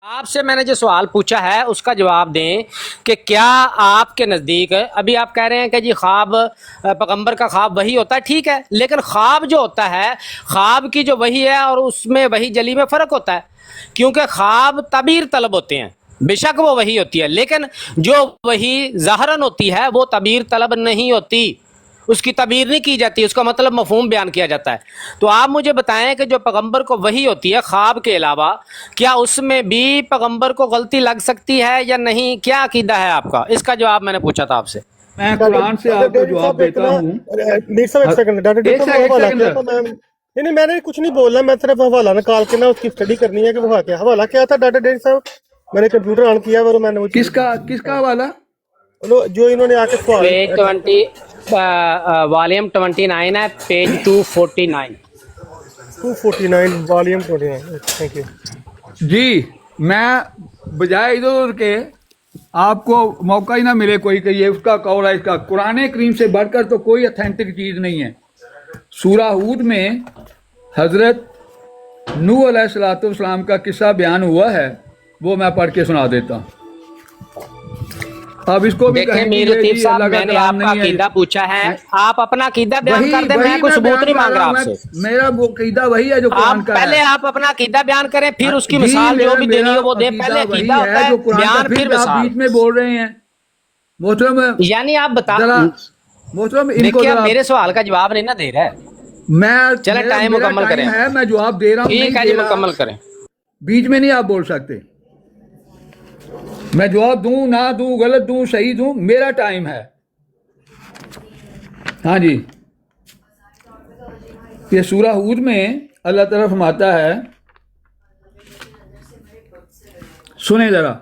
آپ سے میں نے جو سوال پوچھا ہے اس کا جواب دیں کہ کیا آپ کے نزدیک ابھی آپ کہہ رہے ہیں کہ جی خواب پیغمبر کا خواب وہی ہوتا ہے، ٹھیک ہے، لیکن خواب جو ہوتا ہے، خواب کی جو وہی ہے اور اس میں وہی جلی میں فرق ہوتا ہے، کیونکہ خواب تعبیر طلب ہوتے ہیں، بے شک وہ وہی ہوتی ہے، لیکن جو وہی ظاہراً ہوتی ہے وہ تعبیر طلب نہیں ہوتی، اس کی تعبیر نہیں کی جاتی، اس کا مطلب مفہوم بیان کیا جاتا ہے۔ تو آپ مجھے بتائیں کہ جو پیغمبر کو وحی ہوتی ہے خواب کے علاوہ، کیا اس میں بھی پیغمبر کو غلطی لگ سکتی ہے یا نہیں؟ کیا عقیدہ ہے آپ کا؟ اس کا جواب میں نے پوچھا تھا آپ سے۔ میں قرآن سے آپ کو جواب دیتا ہوں۔ ڈیٹ صاحب ایک سیکنڈ، ڈاکٹر ڈیٹ صاحب حوالہ کیا تھا؟ نہیں میں نے کچھ نہیں بولنا، میں صرف حوالہ نکال کے نا اس کی اسٹڈی کرنی ہے کہ وہ کیا حوالہ کیا تھا ڈاکٹر ڈیٹ صاحب۔ میں نے کمپیوٹر آن کیا اور میں نے وہ کس کا حوالہ؟ جو انہوں نے آ کے سوال پیج 20 والیوم 29 ہے، پیج 249۔ 249 والیوم 29۔ تھینک یو جی، میں بجائے ادھر کے آپ کو موقع ہی نہ ملے کوئی کہ یہ اس کا قول ہے، اس کا قرآن کریم سے بڑھ کر تو کوئی اتھینٹک چیز نہیں ہے۔ سورہ ہود میں حضرت نوح علیہ السلام کا قصہ بیان ہوا ہے، وہ میں پڑھ کے سنا دیتا ہوں۔ اب اس کو بھی دیکھیں میر لطیف صاحب، میں نے آپ کا عقیدہ پوچھا ہے، آپ اپنا عقیدہ بیان کر دیں، میں کوئی ثبوت نہیں مانگ رہا آپ سے۔ میرا وہ عقیدہ وہی ہے جو قرآن کا ہے۔ پہلے آپ اپنا عقیدہ بیان کریں، پھر اس کی مثال جو بھی دینی ہے وہ دیں۔ پہلے عقیدہ ہوتا ہے، بیان پھر آپ مثال۔ بیچ میں بول رہے ہیں محترم، یعنی آپ بتا محترم ان کو دیکھیں، میرے سوال کا جواب نہیں نہ دے رہا ہے۔ میں چلیں ٹائم مکمل کریں، میں جواب دے رہا ہوں، ٹھیک ہے جی مکمل کریں۔ بیچ میں نہیں آپ بول سکتے، میں جواب دوں نہ دوں، غلط دوں صحیح دوں، میرا ٹائم ہے۔ ہاں جی، یہ سورہ ہود میں اللہ تعالیٰ فرماتا ہے، سنیں ذرا،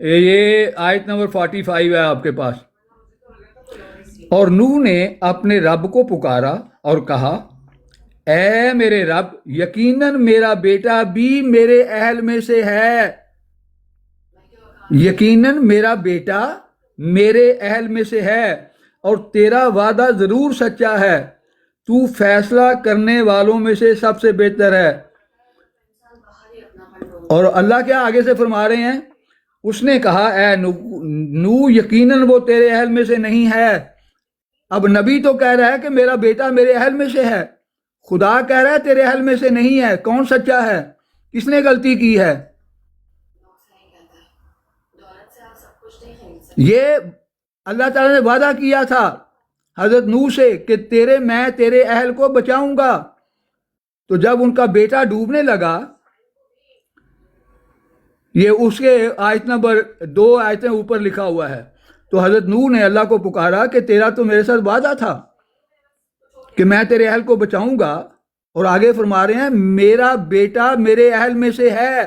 یہ آیت نمبر 45 ہے آپ کے پاس۔ اور نوح نے اپنے رب کو پکارا اور کہا، اے میرے رب، یقیناً میرا بیٹا بھی میرے اہل میں سے ہے، یقیناً میرا بیٹا میرے اہل میں سے ہے، اور تیرا وعدہ ضرور سچا ہے، تو فیصلہ کرنے والوں میں سے سب سے بہتر ہے۔ اور اللہ کیا آگے سے فرما رہے ہیں؟ اس نے کہا، اے نوح، یقیناً وہ تیرے اہل میں سے نہیں ہے۔ اب نبی تو کہہ رہا ہے کہ میرا بیٹا میرے اہل میں سے ہے، خدا کہہ رہا ہے تیرے اہل میں سے نہیں ہے۔ کون سچا ہے؟ کس نے غلطی کی ہے؟ یہ اللہ تعالیٰ نے وعدہ کیا تھا حضرت نوح سے کہ میں تیرے اہل کو بچاؤں گا۔ تو جب ان کا بیٹا ڈوبنے لگا، یہ اس کے آیت نمبر 2 آیتیں اوپر لکھا ہوا ہے، تو حضرت نوح نے اللہ کو پکارا کہ تیرا تو میرے ساتھ وعدہ تھا کہ میں تیرے اہل کو بچاؤں گا، اور آگے فرما رہے ہیں میرا بیٹا میرے اہل میں سے ہے۔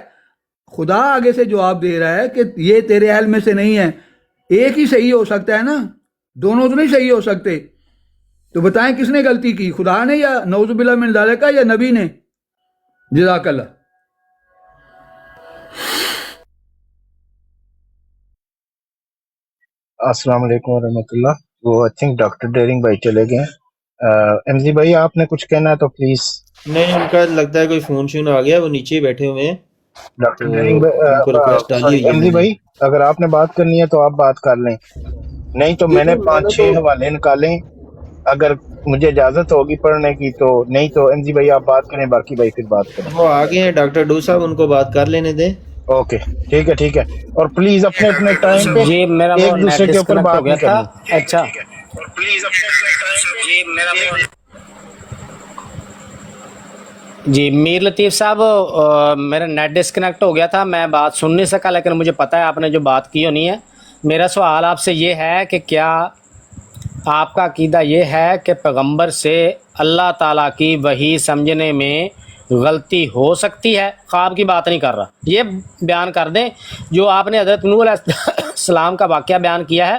خدا آگے سے جواب دے رہا ہے کہ یہ تیرے اہل میں سے نہیں ہے۔ ایک ہی صحیح ہو سکتا ہے نا، دونوں تو نہیں صحیح ہو سکتے۔ تو بتائیں کس نے غلطی کی، خدا نے یا نعوذ باللہ من ذالک یا نبی نے؟ جزاک اللہ۔ السلام علیکم ورحمۃ اللہ۔ وہ آئی تھنک ڈاکٹر ڈیرنگ بھائی چلے گئے ہیں۔ ایم جی بھائی آپ نے کچھ کہنا ہے تو پلیز۔ نہیں، ان کا لگتا ہے کوئی فون شون آ گیا، وہ نیچے ہی بیٹھے ہوئے ہیں، ڈاکٹر تو ڈیرنگ ان کو ریکویسٹ ڈالی سوری ہوئی ہے ایم میں جی نے۔ بھائی، اگر آپ نے بات کرنی ہے تو آپ بات کر لیں، نہیں تو میں نے 5-6 حوالے نکالیں، اگر مجھے اجازت ہوگی پڑھنے کی تو، نہیں تو ایم جی بھائی آپ بات کریں، باقی بھائی پھر بات کریں۔ وہ آگے ہیں ڈاکٹر ڈو صاحب، ان کو بات کر لینے دیں۔ اوکے ٹھیک ہے ٹھیک ہے، اور پلیز اپنے اپنے ٹائم پہ جی میرا وہ ایک دوسرے نیٹ کے اوپر ڈسکنیکٹ بات ہو گیا نہیں تھا۔ کرنی۔ اچھا جی میر لطیف صاحب، میرا نیٹ ڈسکنیکٹ ہو گیا تھا، میں بات سن نہیں سکا، لیکن مجھے پتہ ہے آپ نے جو بات کی ہونی ہے۔ میرا سوال آپ سے یہ ہے کہ کیا آپ کا عقیدہ یہ ہے کہ پیغمبر سے اللہ تعالیٰ کی وحی سمجھنے میں غلطی ہو سکتی ہے؟ خواب کی بات نہیں کر رہا، یہ بیان کر دیں جو آپ نے حضرت نوح علیہ السلام کا واقعہ بیان کیا ہے،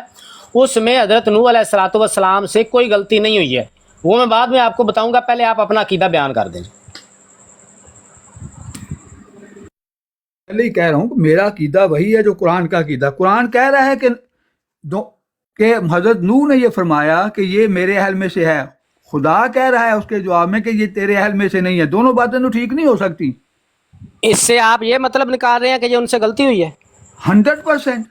اس میں حضرت نوح علیہ السلام سے کوئی غلطی نہیں ہوئی ہے، وہ میں بعد میں آپ کو بتاؤں گا، پہلے آپ اپنا عقیدہ بیان کر دیں۔ پہلے ہی کہہ رہا ہوں کہ میرا عقیدہ وہی ہے جو قرآن کا عقیدہ۔ قرآن کہہ رہا ہے کہ حضرت نوح نے یہ فرمایا کہ یہ میرے اہل میں سے ہے، خدا کہہ رہا ہے اس کے جواب میں کہ یہ تیرے اہل میں سے نہیں ہے۔ دونوں باتیں تو ٹھیک نہیں ہو سکتی۔ اس سے آپ یہ مطلب نکال رہے ہیں کہ یہ ان سے غلطی ہوئی ہے؟ 100%.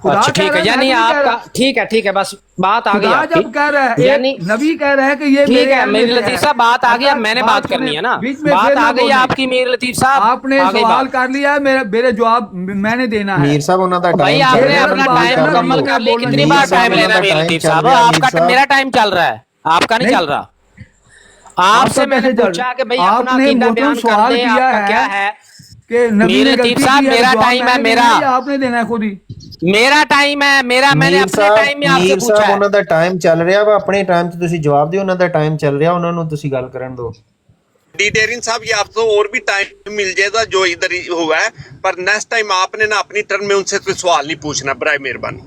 خدا اچھا کہہ ٹھیک رہا ہے، یعنی میں آپ نہیں کا کہہ رہا. ٹھیک ہے بس بات آ گئی خدا آپ کی. جب کہہ رہا ہے، یعنی ایک نبی کہہ رہا ہے کہ یہ ٹھیک میرے ہے علم میر میں سے لطیف ہے. صاحب بات آ گئی، اب اللہ میں نے بات بات کرنی سنیں، ہے نا، بیچ میں بات پھر آ نہ گئی ہے بولیں. آپ کی میر لطیف صاحب، آپ نے آ گئی سوال بات. کر لیا ہے، میرے جواب میں نے دینا ہے. میر صاحب انہوں دا بھائی ٹائم آپ چل یہ نے رہا غلط اپنا ہے، بات ٹائم ہے نا، کرن مکمل دو. بیچ میں کر لیا، بولنا کتنی نہیں میر بار ہے. صاحب ٹائم انہوں لینا دا ہے میر ٹائم لطیف چل صاحب؟ رہا ہے. آپ میر کا صاحب میرا ٹائم چل رہا ہے، آپ کا نہیں نہیں، چل رہا. آپ آپ کا سے میں نے کیسے چل، پوچھا کہ بھئی آپ اپنا نے عقیدہ محترم بیان کر سوال دیں، کیا آپ کا ہے کیا ہے. کہ نبی میر نے لطیف غلطی صاحب کی ہے، تو میرا جواب ٹائم میں ہے، نے دینا میرا ہے یا آپ نے دینا ہے خود ہی؟ میرا ٹائم ہے، میں نے اپنے ٹائم میں آپ سے میر پوچھا صاحب ہے. انہوں دا ٹائم چل رہا وا، اپنے ٹائم تے تسی جواب دیو، انہوں دا ٹائم چل رہا، انہوں نے تسی گل کرن دو. ڈیرین صاحب یہ آپ کو اور بھی ٹائم مل جائے گا جو ادھر ہی ہوا ہے، پر نیکسٹ ٹائم آپ نے نا اپنی ٹرن میں ان سے کوئی سوال نہیں پوچھنا، برائے مہربانی.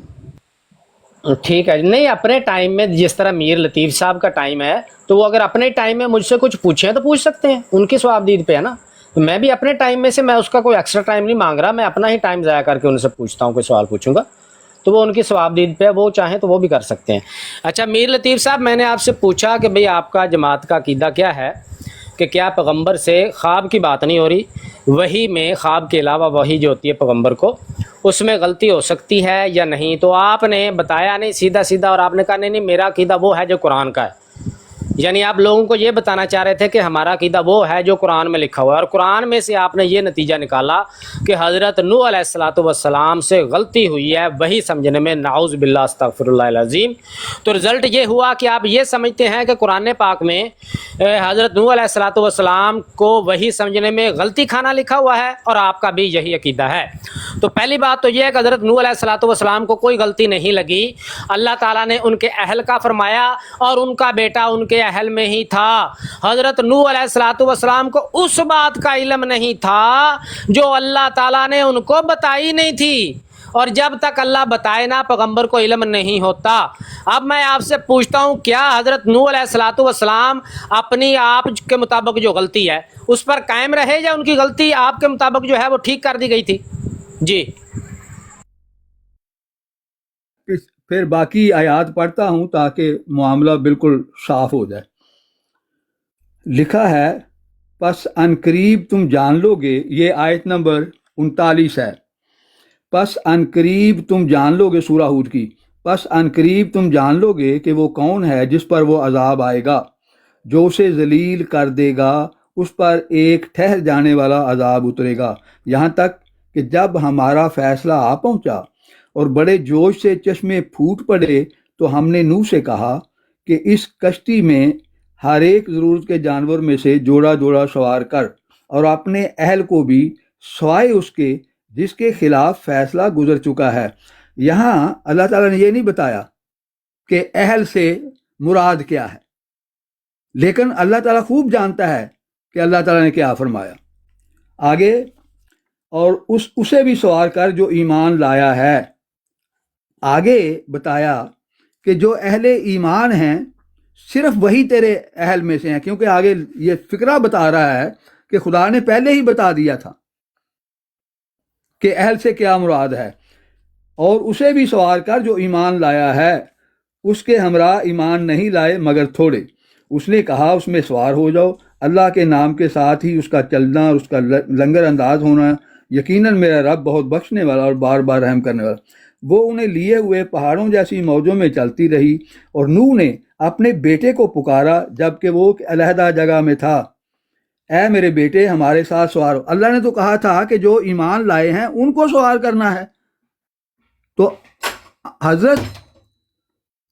ٹھیک ہے، نہیں اپنے ٹائم میں جس طرح میر لطیف صاحب کا ٹائم ہے تو وہ اگر اپنے ٹائم میں مجھ سے کچھ پوچھیں تو پوچھ سکتے ہیں، ان کی ثوابدید پہ ہے نا. تو میں بھی اپنے ٹائم میں سے میں اس کا کوئی ایکسٹرا ٹائم نہیں مانگ رہا، میں اپنا ہی ٹائم ضائع کر کے ان سے پوچھتا ہوں، کوئی سوال پوچھوں گا تو وہ ان کی ثوابدید پہ، وہ چاہیں تو وہ بھی کر سکتے ہیں. اچھا میر لطیف صاحب، میں نے آپ سے پوچھا کہ بھئی آپ کا جماعت کا عقیدہ کیا ہے، کہ کیا پیغمبر سے خواب کی بات نہیں ہو رہی، وحی میں خواب کے علاوہ وحی جو ہوتی ہے پیغمبر کو، اس میں غلطی ہو سکتی ہے یا نہیں؟ تو آپ نے بتایا نہیں سیدھا سیدھا، اور آپ نے کہا نہیں نہیں میرا عقیدہ وہ ہے جو قرآن کا ہے. یعنی آپ لوگوں کو یہ بتانا چاہ رہے تھے کہ ہمارا عقیدہ وہ ہے جو قرآن میں لکھا ہوا ہے، اور قرآن میں سے آپ نے یہ نتیجہ نکالا کہ حضرت نوح علیہ السلام سے غلطی ہوئی ہے وہی سمجھنے میں، نعوذ باللہ استغفر اللہ العظیم. تو رزلٹ یہ ہوا کہ آپ یہ سمجھتے ہیں کہ قرآن پاک میں حضرت نوح علیہ السلام کو وہی سمجھنے میں غلطی کھانا لکھا ہوا ہے، اور آپ کا بھی یہی عقیدہ ہے. تو پہلی بات تو یہ ہے کہ حضرت نوح علیہ السلام کو کوئی غلطی نہیں لگی، اللہ تعالیٰ نے ان کے اہل کا فرمایا اور ان کا بیٹا ان کے اہل میں ہی تھا. حضرت نوح علیہ السلام کو اس بات کا علم نہیں تھا جو اللہ تعالیٰ نے ان کو بتائی نہیں تھی، اور جب تک اللہ بتائے نا پیغمبر کو علم نہیں ہوتا. اب میں آپ سے پوچھتا ہوں، کیا حضرت نوح علیہ السلام اپنی آپ کے مطابق جو غلطی ہے اس پر قائم رہے، یا ان کی غلطی آپ کے مطابق جو ہے وہ ٹھیک کر دی گئی تھی؟ جی پھر باقی آیات پڑھتا ہوں تاکہ معاملہ بالکل صاف ہو جائے. لکھا ہے پس عنقریب تم جان لو گے، یہ آیت نمبر 39 ہے. پس عنقریب تم جان لو گے، سورہ ہود کی. پس عنقریب تم جان لو گے کہ وہ کون ہے جس پر وہ عذاب آئے گا، جو اسے ذلیل کر دے گا، اس پر ایک ٹھہر جانے والا عذاب اترے گا، یہاں تک کہ جب ہمارا فیصلہ آ پہنچا اور بڑے جوش سے چشمے پھوٹ پڑے تو ہم نے نوح سے کہا کہ اس کشتی میں ہر ایک ضرورت کے جانور میں سے جوڑا جوڑا سوار کر، اور اپنے اہل کو بھی سوائے اس کے جس کے خلاف فیصلہ گزر چکا ہے. یہاں اللہ تعالیٰ نے یہ نہیں بتایا کہ اہل سے مراد کیا ہے، لیکن اللہ تعالیٰ خوب جانتا ہے کہ اللہ تعالیٰ نے کیا فرمایا. آگے اور اسے بھی سوار کر جو ایمان لایا ہے. آگے بتایا کہ جو اہل ایمان ہیں صرف وہی تیرے اہل میں سے ہیں، کیونکہ آگے یہ فقرہ بتا رہا ہے کہ خدا نے پہلے ہی بتا دیا تھا کہ اہل سے کیا مراد ہے. اور اسے بھی سوار کر جو ایمان لایا ہے، اس کے ہمراہ ایمان نہیں لائے مگر تھوڑے. اس نے کہا اس میں سوار ہو جاؤ، اللہ کے نام کے ساتھ ہی اس کا چلنا اور اس کا لنگر انداز ہونا، یقیناً میرا رب بہت بخشنے والا اور بار بار رحم کرنے والا. وہ انہیں لیے ہوئے پہاڑوں جیسی موجوں میں چلتی رہی، اور نوح نے اپنے بیٹے کو پکارا جبکہ وہ علیحدہ جگہ میں تھا، اے میرے بیٹے ہمارے ساتھ سوار ہو. اللہ نے تو کہا تھا کہ جو ایمان لائے ہیں ان کو سوار کرنا ہے. تو حضرت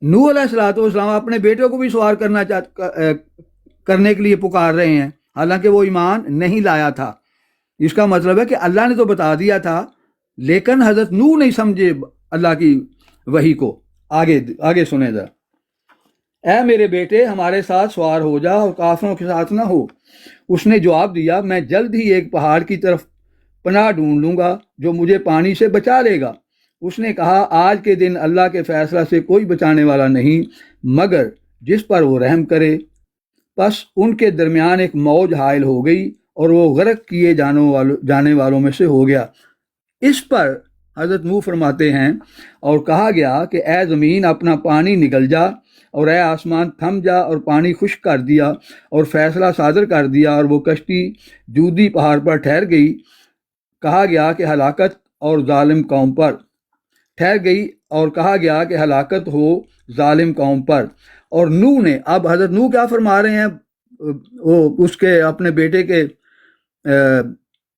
نوح علیہ السلام اپنے بیٹے کو بھی سوار کرنے کے لیے پکار رہے ہیں، حالانکہ وہ ایمان نہیں لایا تھا. اس کا مطلب ہے کہ اللہ نے تو بتا دیا تھا لیکن حضرت نوح نہیں سمجھے اللہ کی وحی کو. آگے سنیں ذرا. اے میرے بیٹے ہمارے ساتھ سوار ہو جا اور کافروں کے ساتھ نہ ہو. اس نے جواب دیا میں جلد ہی ایک پہاڑ کی طرف پناہ ڈھونڈ لوں گا جو مجھے پانی سے بچا لے گا. اس نے کہا آج کے دن اللہ کے فیصلہ سے کوئی بچانے والا نہیں مگر جس پر وہ رحم کرے. پس ان کے درمیان ایک موج حائل ہو گئی اور وہ غرق کیے جانے والوں میں سے ہو گیا. اس پر حضرت نوح فرماتے ہیں اور کہا گیا کہ اے زمین اپنا پانی نگل جا اور اے آسمان تھم جا اور پانی خشک کر دیا اور فیصلہ صادر کر دیا اور وہ کشتی جودی پہاڑ پر ٹھہر گئی. کہا گیا کہ ہلاکت اور ظالم قوم پر ٹھہر گئی اور کہا گیا کہ ہلاکت ہو ظالم قوم پر. اور نوح نے، اب حضرت نوح کیا فرما رہے ہیں وہ اس کے اپنے بیٹے کے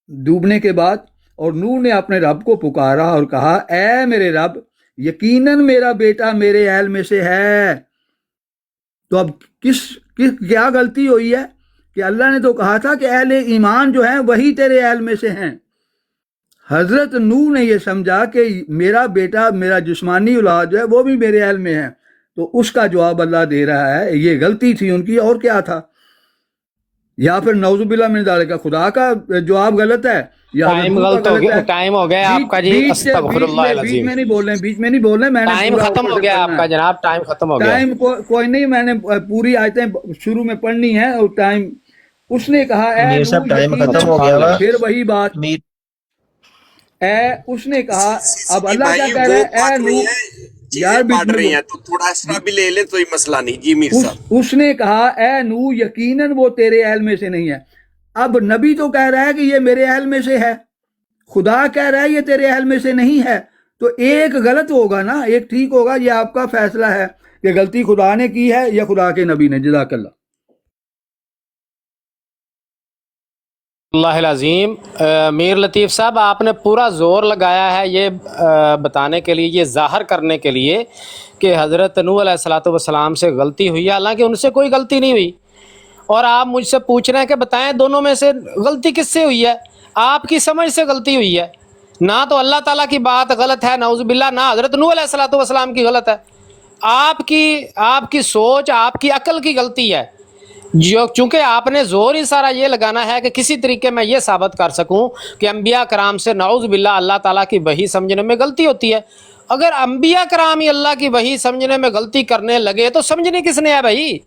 ڈوبنے کے بعد؟ اور نوح نے اپنے رب کو پکارا اور کہا اے میرے رب یقیناً میرا بیٹا میرے اہل میں سے ہے. تو اب کیا غلطی ہوئی ہے کہ اللہ نے تو کہا تھا کہ اہل ایمان جو ہیں وہی تیرے اہل میں سے ہیں. حضرت نوح نے یہ سمجھا کہ میرا بیٹا میرا جسمانی اولاد جو ہے وہ بھی میرے اہل میں ہے، تو اس کا جواب اللہ دے رہا ہے یہ غلطی تھی ان کی اور کیا تھا. یا پھر نعوذ باللہ من ذالک خدا کا جواب غلط ہے یا ٹائم غلط ہو گیا، ٹائم ہو گیا آپ کا جی. استغفر اللہ بیچ العظیم. میں نہیں بول رہے، بیچ میں نہیں بول رہے. میں نے ٹائم ختم ہو گیا آپ کا جناب، ٹائم ختم ہو گیا. ٹائم کوئی نہیں، میں نے پوری آیتیں شروع میں پڑھنی ہے اور ٹائم اس نے کہا اے میر صاحب نوح ٹائم یقیناً، ختم ہو گیا وا. پھر وہی بات میر اے اس نے کہا. اب اللہ کیا بھائی کہہ وہ رہا ہے اے پڑھ رہی نوح ہیں یار چیزیں پڑھ رہی ہیں تو تھوڑا ایکسٹرا بھی لے لیں تو یہ مسئلہ نہیں. جی میر صاحب اس نے کہا اے نوح یقیناً وہ تیرے اہل میں سے نہیں ہے. اب نبی تو کہہ رہا ہے کہ یہ میرے اہل میں سے ہے، خدا کہہ رہا ہے یہ تیرے اہل میں سے نہیں ہے، تو ایک غلط ہوگا نا، ایک ٹھیک ہوگا. یہ آپ کا فیصلہ ہے کہ غلطی خدا نے کی ہے یا خدا کے نبی نے. جزاک اللہ. اللہ العظیم. میر لطیف صاحب آپ نے پورا زور لگایا ہے یہ بتانے کے لیے، یہ ظاہر کرنے کے لیے کہ حضرت نوح علیہ الصلوۃ والسلام سے غلطی ہوئی ہے، حالانکہ ان سے کوئی غلطی نہیں ہوئی. اور آپ مجھ سے پوچھ رہے ہیں کہ بتائیں دونوں میں سے غلطی کس سے ہوئی ہے؟ آپ کی سمجھ سے غلطی ہوئی ہے. نہ تو اللہ تعالیٰ کی بات غلط ہے نعوذ باللہ، نہ حضرت نوح علیہ الصلوۃ والسلام کی غلط ہے. آپ کی سوچ، آپ کی عقل کی غلطی ہے. چونکہ آپ نے زور ہی سارا یہ لگانا ہے کہ کسی طریقے میں یہ ثابت کر سکوں کہ انبیاء کرام سے نعوذ باللہ اللہ تعالیٰ کی وحی سمجھنے میں غلطی ہوتی ہے. اگر انبیاء کرام ہی اللہ کی وحی سمجھنے میں غلطی کرنے لگے تو سمجھنی کس نے ہے بھائی؟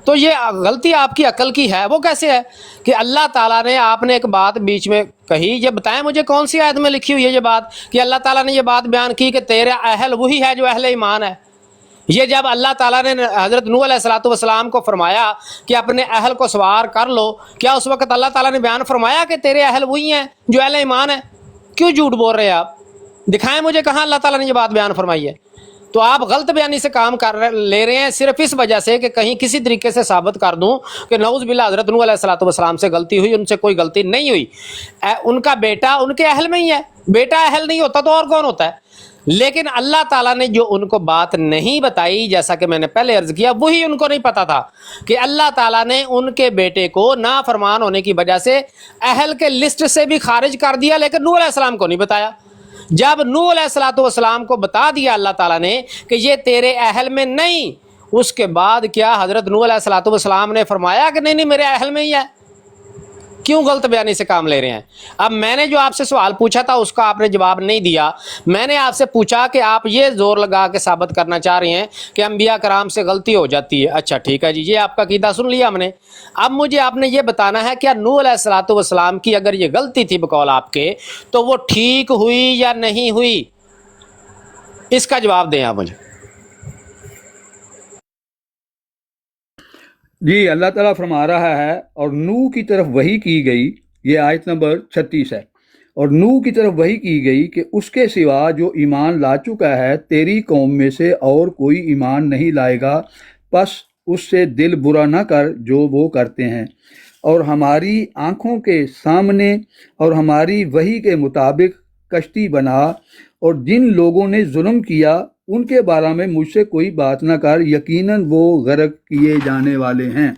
تو یہ غلطی آپ کی عقل کی ہے. وہ کیسے ہے کہ اللہ تعالیٰ نے، آپ نے ایک بات بیچ میں کہی، یہ بتائیں مجھے کون سی آیت میں لکھی ہوئی ہے یہ بات کہ اللہ تعالیٰ نے یہ بات بیان کی کہ تیرے اہل وہی ہے جو اہل ایمان ہے. یہ جب اللہ تعالیٰ نے حضرت نوح علیہ الصلوۃ والسلام کو فرمایا کہ اپنے اہل کو سوار کر لو، کیا اس وقت اللہ تعالیٰ نے بیان فرمایا کہ تیرے اہل وہی ہیں جو اہل ایمان ہیں؟ کیوں جھوٹ بول رہے ہیں آپ؟ دکھائیں مجھے کہاں اللہ تعالیٰ نے یہ بات بیان فرمائی ہے. تو آپ غلط بیانی سے کام لے رہے ہیں صرف اس وجہ سے کہ کہیں کسی طریقے سے ثابت کر دوں کہ نعوذ باللہ حضرت نوح علیہ الصلوۃ والسلام سے غلطی ہوئی. ان سے کوئی غلطی نہیں ہوئی. ان کا بیٹا ان کے اہل میں ہی ہے. بیٹا اہل نہیں ہوتا تو اور کون ہوتا ہے؟ لیکن اللہ تعالیٰ نے جو ان کو بات نہیں بتائی، جیسا کہ میں نے پہلے عرض کیا، وہی ان کو نہیں پتا تھا کہ اللہ تعالیٰ نے ان کے بیٹے کو نافرمان ہونے کی وجہ سے اہل کے لسٹ سے بھی خارج کر دیا، لیکن نوح علیہ السلام کو نہیں بتایا. جب نوح علیہ الصلوۃ والسلام کو بتا دیا اللہ تعالیٰ نے کہ یہ تیرے اہل میں نہیں، اس کے بعد کیا حضرت نوح علیہ الصلوۃ والسلام نے فرمایا کہ نہیں میرے اہل میں ہی ہے؟ کیوں غلط بیانی سے کام لے رہے ہیں؟ اب میں نے جو آپ سے سوال پوچھا تھا اس کا آپ نے جواب نہیں دیا. میں نے آپ سے پوچھا کہ آپ یہ زور لگا کے ثابت کرنا چاہ رہے ہیں کہ انبیاء کرام سے غلطی ہو جاتی ہے. اچھا ٹھیک ہے جی، یہ آپ کا عقیدہ سن لیا ہم نے. اب مجھے آپ نے یہ بتانا ہے کیا نوح علیہ الصلوۃ والسلام کی اگر یہ غلطی تھی بقول آپ کے تو وہ ٹھیک ہوئی یا نہیں ہوئی؟ اس کا جواب دیں آپ مجھے. جی اللہ تعالیٰ فرما رہا ہے اور نوح کی طرف وحی کی گئی، یہ آیت نمبر 36 ہے. اور نوح کی طرف وحی کی گئی کہ اس کے سوا جو ایمان لا چکا ہے تیری قوم میں سے اور کوئی ایمان نہیں لائے گا، پس اس سے دل برا نہ کر جو وہ کرتے ہیں، اور ہماری آنکھوں کے سامنے اور ہماری وحی کے مطابق کشتی بنا، اور جن لوگوں نے ظلم کیا ان کے بارے میں مجھ سے کوئی بات نہ کر، یقیناً وہ غرق کیے جانے والے ہیں.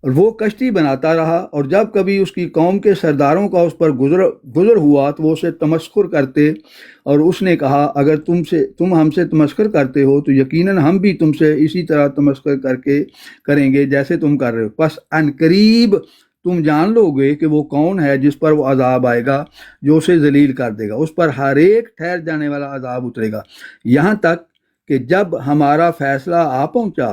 اور وہ کشتی بناتا رہا، اور جب کبھی اس کی قوم کے سرداروں کا اس پر گزر ہوا تو وہ اسے تمسخر کرتے، اور اس نے کہا اگر تم ہم سے تمسخر کرتے ہو تو یقیناً ہم بھی تم سے اسی طرح تمسخر کریں گے جیسے تم کر رہے ہو. پس عنقریب تم جان لو گے کہ وہ کون ہے جس پر وہ عذاب آئے گا جو اسے ذلیل کر دے گا، اس پر ہر ایک ٹھہر جانے والا عذاب اترے گا. یہاں تک کہ جب ہمارا فیصلہ آ پہنچا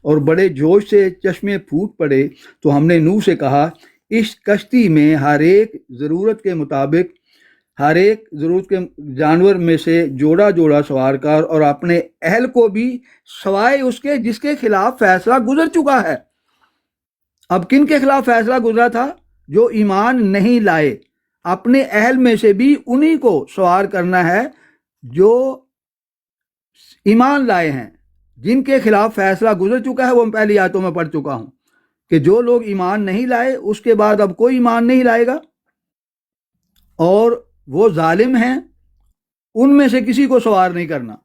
اور بڑے جوش سے چشمے پھوٹ پڑے تو ہم نے نوح سے کہا اس کشتی میں ہر ایک ضرورت کے مطابق हर एक ज़रूरत के जानवर में से जोड़ा जोड़ा सवार कर और अपने अहल को भी सवाए उसके जिसके खिलाफ फैसला गुजर चुका है। अब किन के खिलाफ फैसला गुजरा था? जो ईमान नहीं लाए। अपने अहल में से भी उन्हीं को सवार करना है जो ईमान लाए हैं, जिनके खिलाफ फैसला गुजर चुका है। वो मैं पहली आयतों में पढ़ चुका हूँ कि जो लोग ईमान नहीं लाए उसके बाद अब कोई ईमान नहीं लाएगा, और वो जालिम हैं, उनमें से किसी को सवार नहीं करना।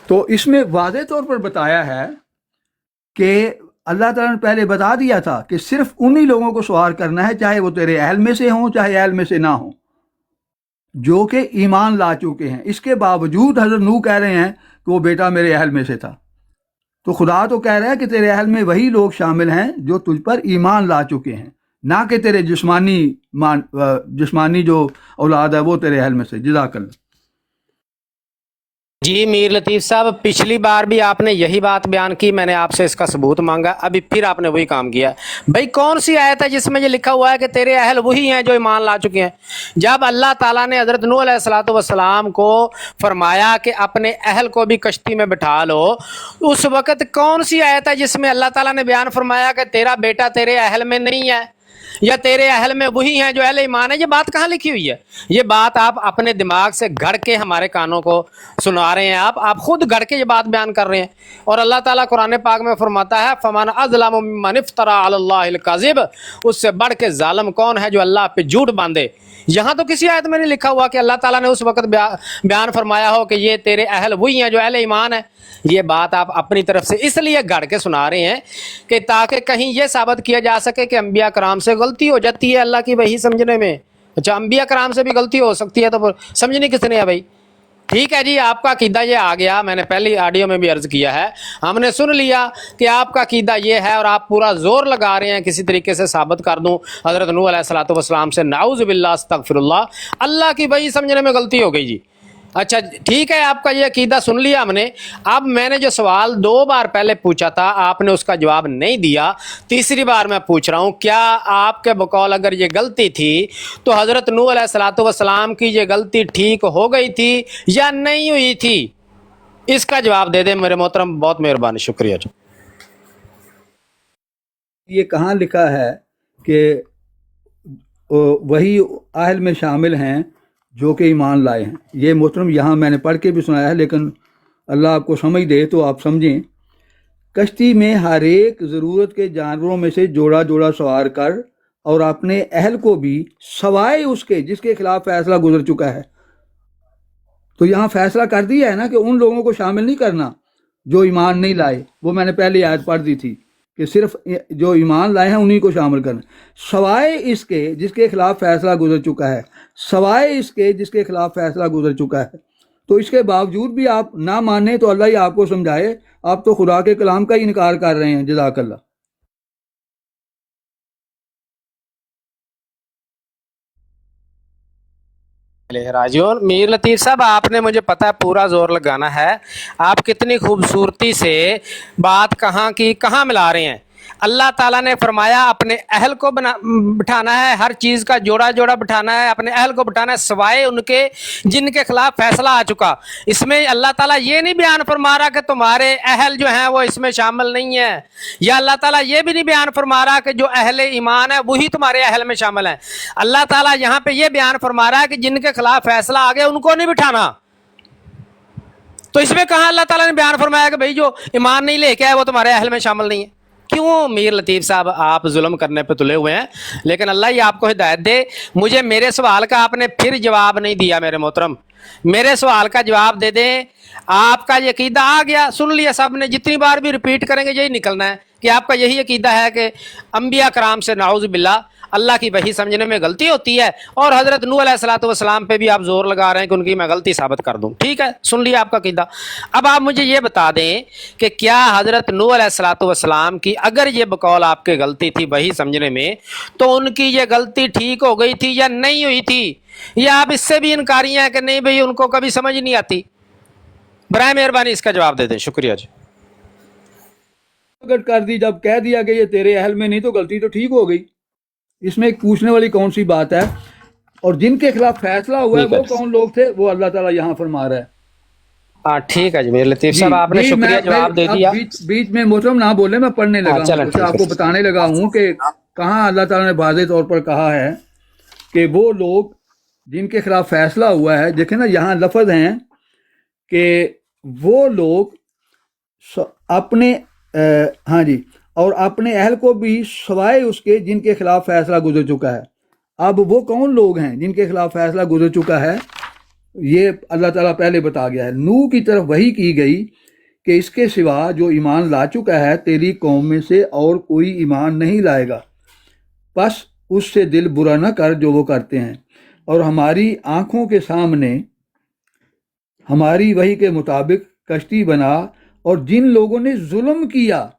तो इसमें वाज़े तौर पर बताया है कि अल्लाह ताला ने पहले बता दिया था कि सिर्फ उन्हीं लोगों को सवार करना है, चाहे वो तेरे अहल में से हों चाहे अहल में से ना हों, जो कि ईमान ला चुके हैं। इसके बावजूद हज़रत नूह कह रहे हैं कि वो बेटा मेरे अहल में से था। तो खुदा तो कह रहा है कि तेरे अहल में वही लोग शामिल हैं जो तुझ पर ईमान ला चुके हैं, ना कि तेरे जिस्मानी जो औलाद है वो तेरे अहल में से। जज़ाकल्लाह। जी मीर लतीफ़ साहब, पिछली बार भी आपने यही बात बयान की, मैंने आपसे इसका सबूत मांगा, अभी फिर आपने वही काम किया। भाई कौन सी आयत है जिसमें ये लिखा हुआ है कि तेरे अहल वही हैं जो ईमान ला चुके हैं? जब अल्लाह ताला ने हज़रत नूह अलैहिस्सलातु वस्सलाम को फरमाया कि अपने अहल को भी कश्ती में बिठा लो, उस वक़्त कौन सी आयत है जिसमें अल्लाह ताला ने बयान फरमाया कि तेरा बेटा तेरे अहल में नहीं है या तेरे अहल में वही हैं जो अहल ईमान है? ये बात कहाँ लिखी हुई है? ये बात आप अपने दिमाग से गढ़ के हमारे कानों को सुना रहे हैं। आप खुद गढ़ के ये बात बयान कर रहे हैं। और अल्लाह ताला कुरान पाक में फरमाता है, फमन अज़लम मिम्मन इफ्तरा अलल्लाहिल काज़िब, उससे बढ़ के जालिम कौन है जो अल्लाह पे झूठ बांधे। यहाँ तो किसी आयत में नहीं लिखा हुआ कि अल्लाह ताला ने उस वक़्त बयान फरमाया हो कि ये तेरे अहल वही हैं जो अहल ईमान है। ये बात आप अपनी तरफ से इसलिए गढ़ के सुना रहे हैं कि ताकि कहीं ये साबित किया जा सके कि अंबिया कराम से गलती हो जाती है अल्लाह की वही समझने में। अच्छा, अंबिया कराम से भी गलती हो सकती है तो समझनी किसने है भाई? ठीक है जी, आपका अकीदा ये आ गया, मैंने पहली ऑडियो में भी अर्ज़ किया है, हमने सुन लिया कि आपका अकीदा ये है और आप पूरा जोर लगा रहे हैं किसी तरीके से साबित कर दूं हज़रत नूह अलैहिस्सलातु वस्सलाम से नाऊज़ु बिल्लाह अस्तगफिरुल्लाह, अल्लाह की वही समझने में गलती हो गई जी। अच्छा ठीक है, आपका ये अकीदा सुन लिया हमने। अब मैंने जो सवाल 2 बार पहले पूछा था आपने उसका जवाब नहीं दिया, तीसरी बार मैं पूछ रहा हूँ, क्या आपके बकौल अगर ये गलती थी तो हज़रत नूह अलैहिस्सलातु वस्सलाम की ये गलती ठीक हो गई थी या नहीं हुई थी? इसका जवाब दे दें मेरे मोहतरम, बहुत मेहरबानी, शुक्रिया जी। ये कहाँ लिखा है कि वही अहल में शामिल हैं जो कि ईमान लाए हैं? ये मोहतरम यहाँ मैंने पढ़ के भी सुनाया है, लेकिन अल्लाह आपको समझ दे तो आप समझें। कश्ती में हर एक ज़रूरत के जानवरों में से जोड़ा जोड़ा सवार कर और अपने अहल को भी सवाए उसके जिसके खिलाफ फैसला गुजर चुका है। तो यहाँ फैसला कर दिया है ना कि उन लोगों को शामिल नहीं करना जो ईमान नहीं लाए। वो मैंने पहले आयत पढ़ दी थी कि सिर्फ जो ईमान लाए हैं उन्हीं को शामिल करना, सवाए इसके जिसके खिलाफ फैसला गुजर चुका है, सवाए इसके जिसके खिलाफ फैसला गुजर चुका है। तो इसके बावजूद भी आप ना माने तो अल्लाह ही आपको समझाए, आप तो खुदा के कलाम का ही इनकार कर रहे हैं। जज़ाकल्लाह। राजून मीर लतीफ़ साहब, आपने मुझे पता है पूरा जोर लगाना है, आप कितनी खूबसूरती से बात कहाँ की कहाँ मिला रहे हैं। अल्लाह ताला ने फरमाया अपने अहल को बिठाना है, हर चीज़ का जोड़ा जोड़ा बिठाना है, अपने अहल को बिठाना है सवाए उनके जिनके खिलाफ फैसला आ चुका। इसमें अल्लाह ताला ये नहीं बयान फरमा रहा कि तुम्हारे अहल जो हैं वो इसमें शामिल नहीं है, या अल्लाह ताला ये भी नहीं बयान फरमा रहा कि जो अहले ईमान है वही तुम्हारे अहल में शामिल है। अल्लाह ताला यहाँ पे ये बयान फरमा रहा है कि जिनके खिलाफ फैसला आ गया उनको नहीं बिठाना। तो इसमें कहाँ अल्लाह ताला ने बयान फरमाया कि भाई जो ईमान नहीं लेके आए वो तुम्हारे अहल में शामिल नहीं है? क्यों मीर लतीफ़ साहब आप जुल्म करने पे तुले हुए हैं, लेकिन अल्लाह ही आपको हिदायत दे। मुझे मेरे सवाल का आपने फिर जवाब नहीं दिया मेरे मोहतरम, मेरे सवाल का जवाब दे दें। आपका ये अकीदा आ गया, सुन लिया सब ने, जितनी बार भी रिपीट करेंगे यही निकलना है कि आपका यही अकीदा है कि अंबिया कराम से नाउज़ बिल्लाह अल्लाह की वही समझने में गलती होती है, और हज़रत नूह अलैहिस्सलातु वस्सलाम पे भी आप जोर लगा रहे हैं कि उनकी मैं गलती साबित कर दूं। ठीक है, सुन लिया आपका अकीदा। अब आप मुझे ये बता दें कि क्या हज़रत नूह अलैहिस्सलातु वस्सलाम की अगर ये बकौल आपकी गलती थी वही समझने में, तो उनकी ये गलती ठीक हो गई थी या नहीं हुई थी, या आप इससे भी इनकारी हैं कि नहीं भाई उनको कभी समझ नहीं आती? बराए मेहरबानी इसका जवाब दे दें, शुक्रिया जी। प्रकट कर दी, जब कह दिया कि ये तेरे अहल में नहीं तो गलती तो ठीक हो गई। इसमें एक पूछने वाली कौन सी बात है? और जिनके खिलाफ फैसला हुआ है ठीक है। वो कौन लोग थे, वो अल्लाह ताला यहाँ फरमा रहा है। हाँ ठीक है जी मीर लतीफ़ साहब, आपने जी, शुक्रिया जवाब दे अब दिया। बीच में मोहतरम ना बोले, मैं पढ़ने लगा हूँ, चलें, तो ठीक है। आपको बताने लगा हूँ कि कहाँ अल्लाह ताला ने वाज़ेह तौर पर कहा है कि वो लोग जिनके खिलाफ फैसला हुआ है, देखें ना यहाँ लफ्ज़ हैं कि वो लोग अपने हाँ जी, और अपने अहल को भी सवाए उसके जिनके खिलाफ फैसला गुजर चुका है। अब वो कौन लोग हैं जिनके खिलाफ फैसला गुजर चुका है, ये अल्लाह ताला पहले बता गया है। नूह की तरफ वही की गई कि इसके सिवा जो ईमान ला चुका है तेरी कौम में से और कोई ईमान नहीं लाएगा, बस उससे दिल बुरा न कर जो वो करते हैं, और हमारी आँखों के सामने हमारी वही के मुताबिक कश्ती बना, और जिन लोगों ने जुल्म किया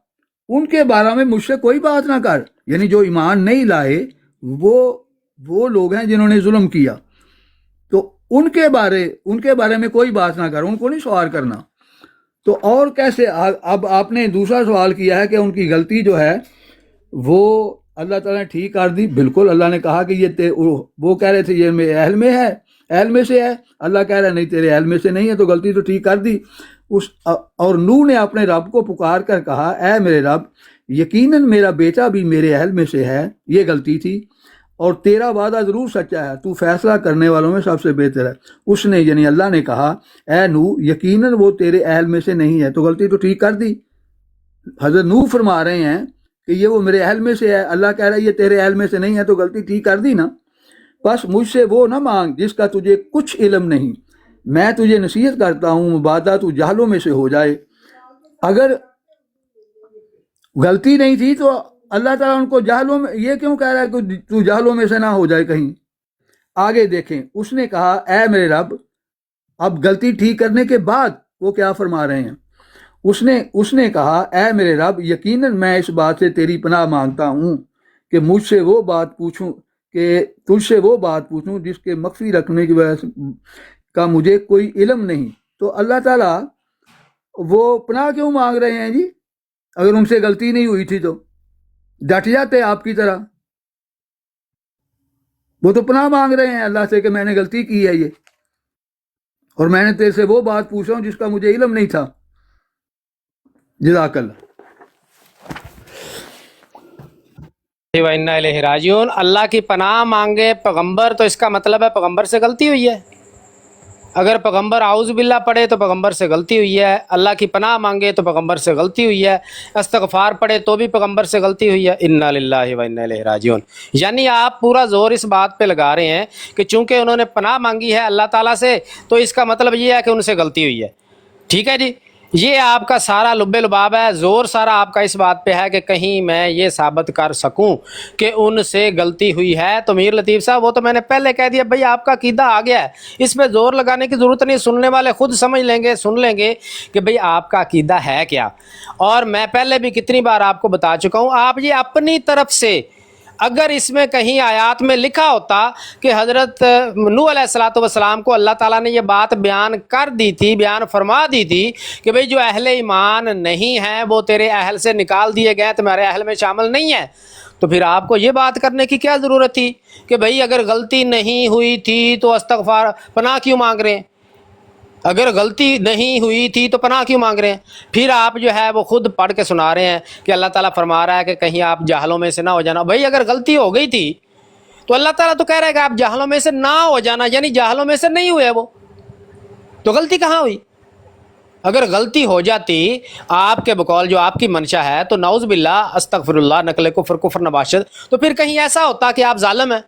उनके बारे में मुझसे कोई बात ना कर। यानी जो ईमान नहीं लाए वो लोग हैं जिन्होंने जुल्म किया, तो उनके बारे में कोई बात ना कर, उनको नहीं सवाल करना। तो और कैसे अब आपने दूसरा सवाल किया है कि उनकी गलती जो है वो अल्लाह ताला ने ठीक कर दी। बिल्कुल, अल्लाह ने कहा कि ये वो कह रहे थे ये मेरे अहल में है, अहल में से है। अल्लाह कह रहा है नहीं, तेरे अहल में से नहीं है, तो गलती तो ठीक कर दी। और नूह ने अपने रब को पुकार कर कहा, ऐ मेरे रब, यकीनन मेरा बेटा भी मेरे अहल में से है, ये गलती थी, और तेरा वादा ज़रूर सच्चा है, तू फैसला करने वालों में सबसे बेहतर है। उसने यानी अल्लाह ने कहा, ऐ नूह, यकीनन वो तेरे अहल में से नहीं है, तो गलती तो ठीक कर दी। हज़रत नूह फरमा रहे हैं कि ये वो मेरे अहल में से है, अल्लाह कह रहा है ये तेरे अहल में से नहीं है, तो गलती ठीक कर दी ना। बस मुझसे वो ना मांग जिसका तुझे कुछ इल्म नहीं, मैं तुझे नसीहत करता हूँ, मुबादा तू जाहलों में से हो जाए। अगर गलती नहीं थी तो अल्लाह ताला उनको जाहलों में, ये क्यों कह रहा है कि तू जाहलों में से ना हो जाए कहीं। आगे देखें, उसने कहा, ऐ मेरे रब, अब गलती ठीक करने के बाद वो क्या फरमा रहे हैं। उसने कहा, ऐ मेरे रब, यकीनन मैं इस बात से तेरी पनाह मांगता हूँ कि तुझसे वो बात पूछूं जिसके मख्फी रखने की वजह का मुझे कोई इल्म नहीं। तो अल्लाह ताला वो पनाह क्यों मांग रहे हैं जी? अगर उनसे गलती नहीं हुई थी तो डट जाते आपकी तरह। वो तो पनाह मांग रहे हैं अल्लाह से कि मैंने गलती की है ये, और मैंने तेरे से वो बात पूछा हूं जिसका मुझे इल्म नहीं था। जज़ाकल्लाह। व इन्ना इलैहि राजिऊन। अल्लाह की पनाह मांगे पैगंबर, तो इसका मतलब है पैगंबर से गलती हुई है। अगर पैगंबर आउज़ बिल्ला पढ़े तो पैगंबर से गलती हुई है, अल्लाह की पनाह मांगे तो पैगंबर से गलती हुई है, इस्तग़फ़ार पढ़े तो भी पैगंबर से गलती हुई है। इन्ना लिल्लाहि व इन्ना इलैहि राजिऊन। यानी आप पूरा ज़ोर इस बात पे लगा रहे हैं कि चूँकि उन्होंने पनाह मांगी है अल्लाह ताला से, तो इसका मतलब ये है कि उनसे गलती हुई है। ठीक है जी, ये आपका सारा लुब्बे लुबाब है, ज़ोर सारा आपका इस बात पे है कि कहीं मैं ये साबित कर सकूं कि उनसे गलती हुई है। तो मीर लतीफ़ साहब, वो तो मैंने पहले कह दिया भाई, आपका अकीदा आ गया है, इस पे ज़ोर लगाने की ज़रूरत नहीं, सुनने वाले खुद समझ लेंगे, सुन लेंगे कि भाई आपका अकीदा है क्या। और मैं पहले भी कितनी बार आपको बता चुका हूँ, आप ये अपनी तरफ से, अगर इसमें कहीं आयात में लिखा होता कि हज़रत नूह अलैहिस्सलाम को अल्लाह ताला ने ये बात बयान कर दी थी, बयान फरमा दी थी कि भाई जो अहले ईमान नहीं है वो तेरे अहल से निकाल दिए गए, तुम्हारे अहल में शामिल नहीं है, तो फिर आपको ये बात करने की क्या ज़रूरत थी कि भाई अगर गलती नहीं हुई थी तो इस्तग़फ़ार पनाह क्यों मांग रहे हैं? अगर गलती नहीं हुई थी तो पनाह क्यों मांग रहे हैं? फिर आप जो है वो खुद पढ़ के सुना रहे हैं कि अल्लाह ताला फरमा रहा है कि कहीं आप जाहलों में से ना हो जाना। भाई अगर गलती हो गई थी तो अल्लाह ताला तो कह रहा है कि आप जाहलों में से ना हो जाना, यानी जाहलों में से नहीं हुए वो, तो गलती कहाँ हुई? अगर गलती हो जाती आपके बकौल जो आपकी मंशा है तो नाउज़ बिल्ला अस्तगफिरुल्लाह नकले कुफ्र कुफ्र नबाशत, तो फिर कहीं ऐसा होता कि आप जालिम हैं।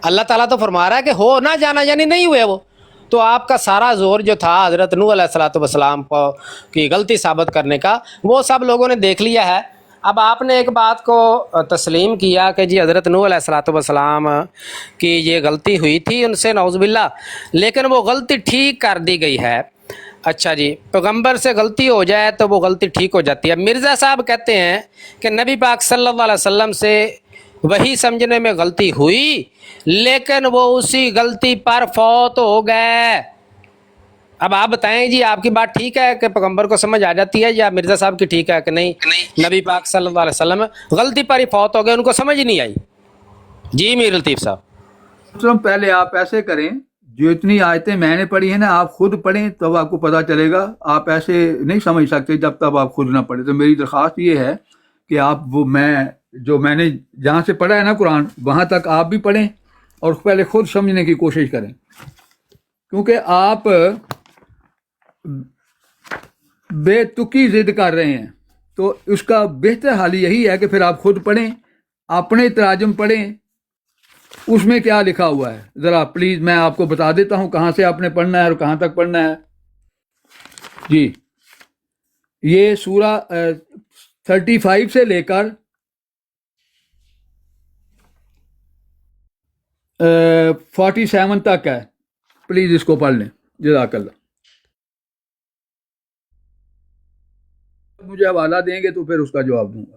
अल्लाह ताला तो फरमा रहा है कि हो ना जाना, यानी नहीं हुए वो। तो आपका सारा ज़ोर जो था हज़रत नूह अलैहिस्सलाम को की गलती साबित करने का, वो सब लोगों ने देख लिया है। अब आपने एक बात को तस्लीम किया कि जी हज़रत नूह अलैहिस्सलाम की ये गलती हुई थी उनसे, नाउज़ बिल्ला, लेकिन वो गलती ठीक कर दी गई है। अच्छा जी, पैगंबर से गलती हो जाए तो वो गलती ठीक हो जाती है। मिर्ज़ा साहब कहते हैं कि नबी पाक सल्लल्लाहु अलैहि वसल्लम से वही समझने में गलती हुई, लेकिन वो उसी गलती पर फौत हो गए। اب آپ بتائیں جی آپ کی بات ٹھیک ہے کہ پیغمبر کو سمجھ آ جاتی ہے یا مرزا صاحب کی ٹھیک ہے کہ نہیں نبی پاک صلی اللہ علیہ وسلم غلطی پر ہی فوت ہو گئے, ان کو سمجھ ہی نہیں آئی. جی میر لطیف صاحب. پہلے آپ ایسے کریں, جو اتنی آیتیں میں نے پڑھی ہیں نا آپ خود پڑھیں تب آپ کو پتہ چلے گا. آپ ایسے نہیں سمجھ سکتے جب تک آپ خود نہ پڑھیں. تو میری درخواست یہ ہے کہ آپ وہ میں نے جہاں سے پڑھا ہے نا قرآن وہاں تک آپ بھی پڑھیں اور پہلے خود سمجھنے کی کوشش کریں, کیونکہ آپ بے تکی ضد کر رہے ہیں. تو اس کا بہتر حل یہی ہے کہ پھر آپ خود پڑھیں, اپنے تراجم پڑھیں, اس میں کیا لکھا ہوا ہے ذرا پلیز میں آپ کو بتا دیتا ہوں کہاں سے آپ نے پڑھنا ہے اور کہاں تک پڑھنا ہے. جی یہ سورہ 35 سے لے کر 47 تک ہے. پلیز اس کو پڑھ لیں. جزاک اللہ. مجھے حوالہ دیں گے تو پھر اس کا جواب دوں گا.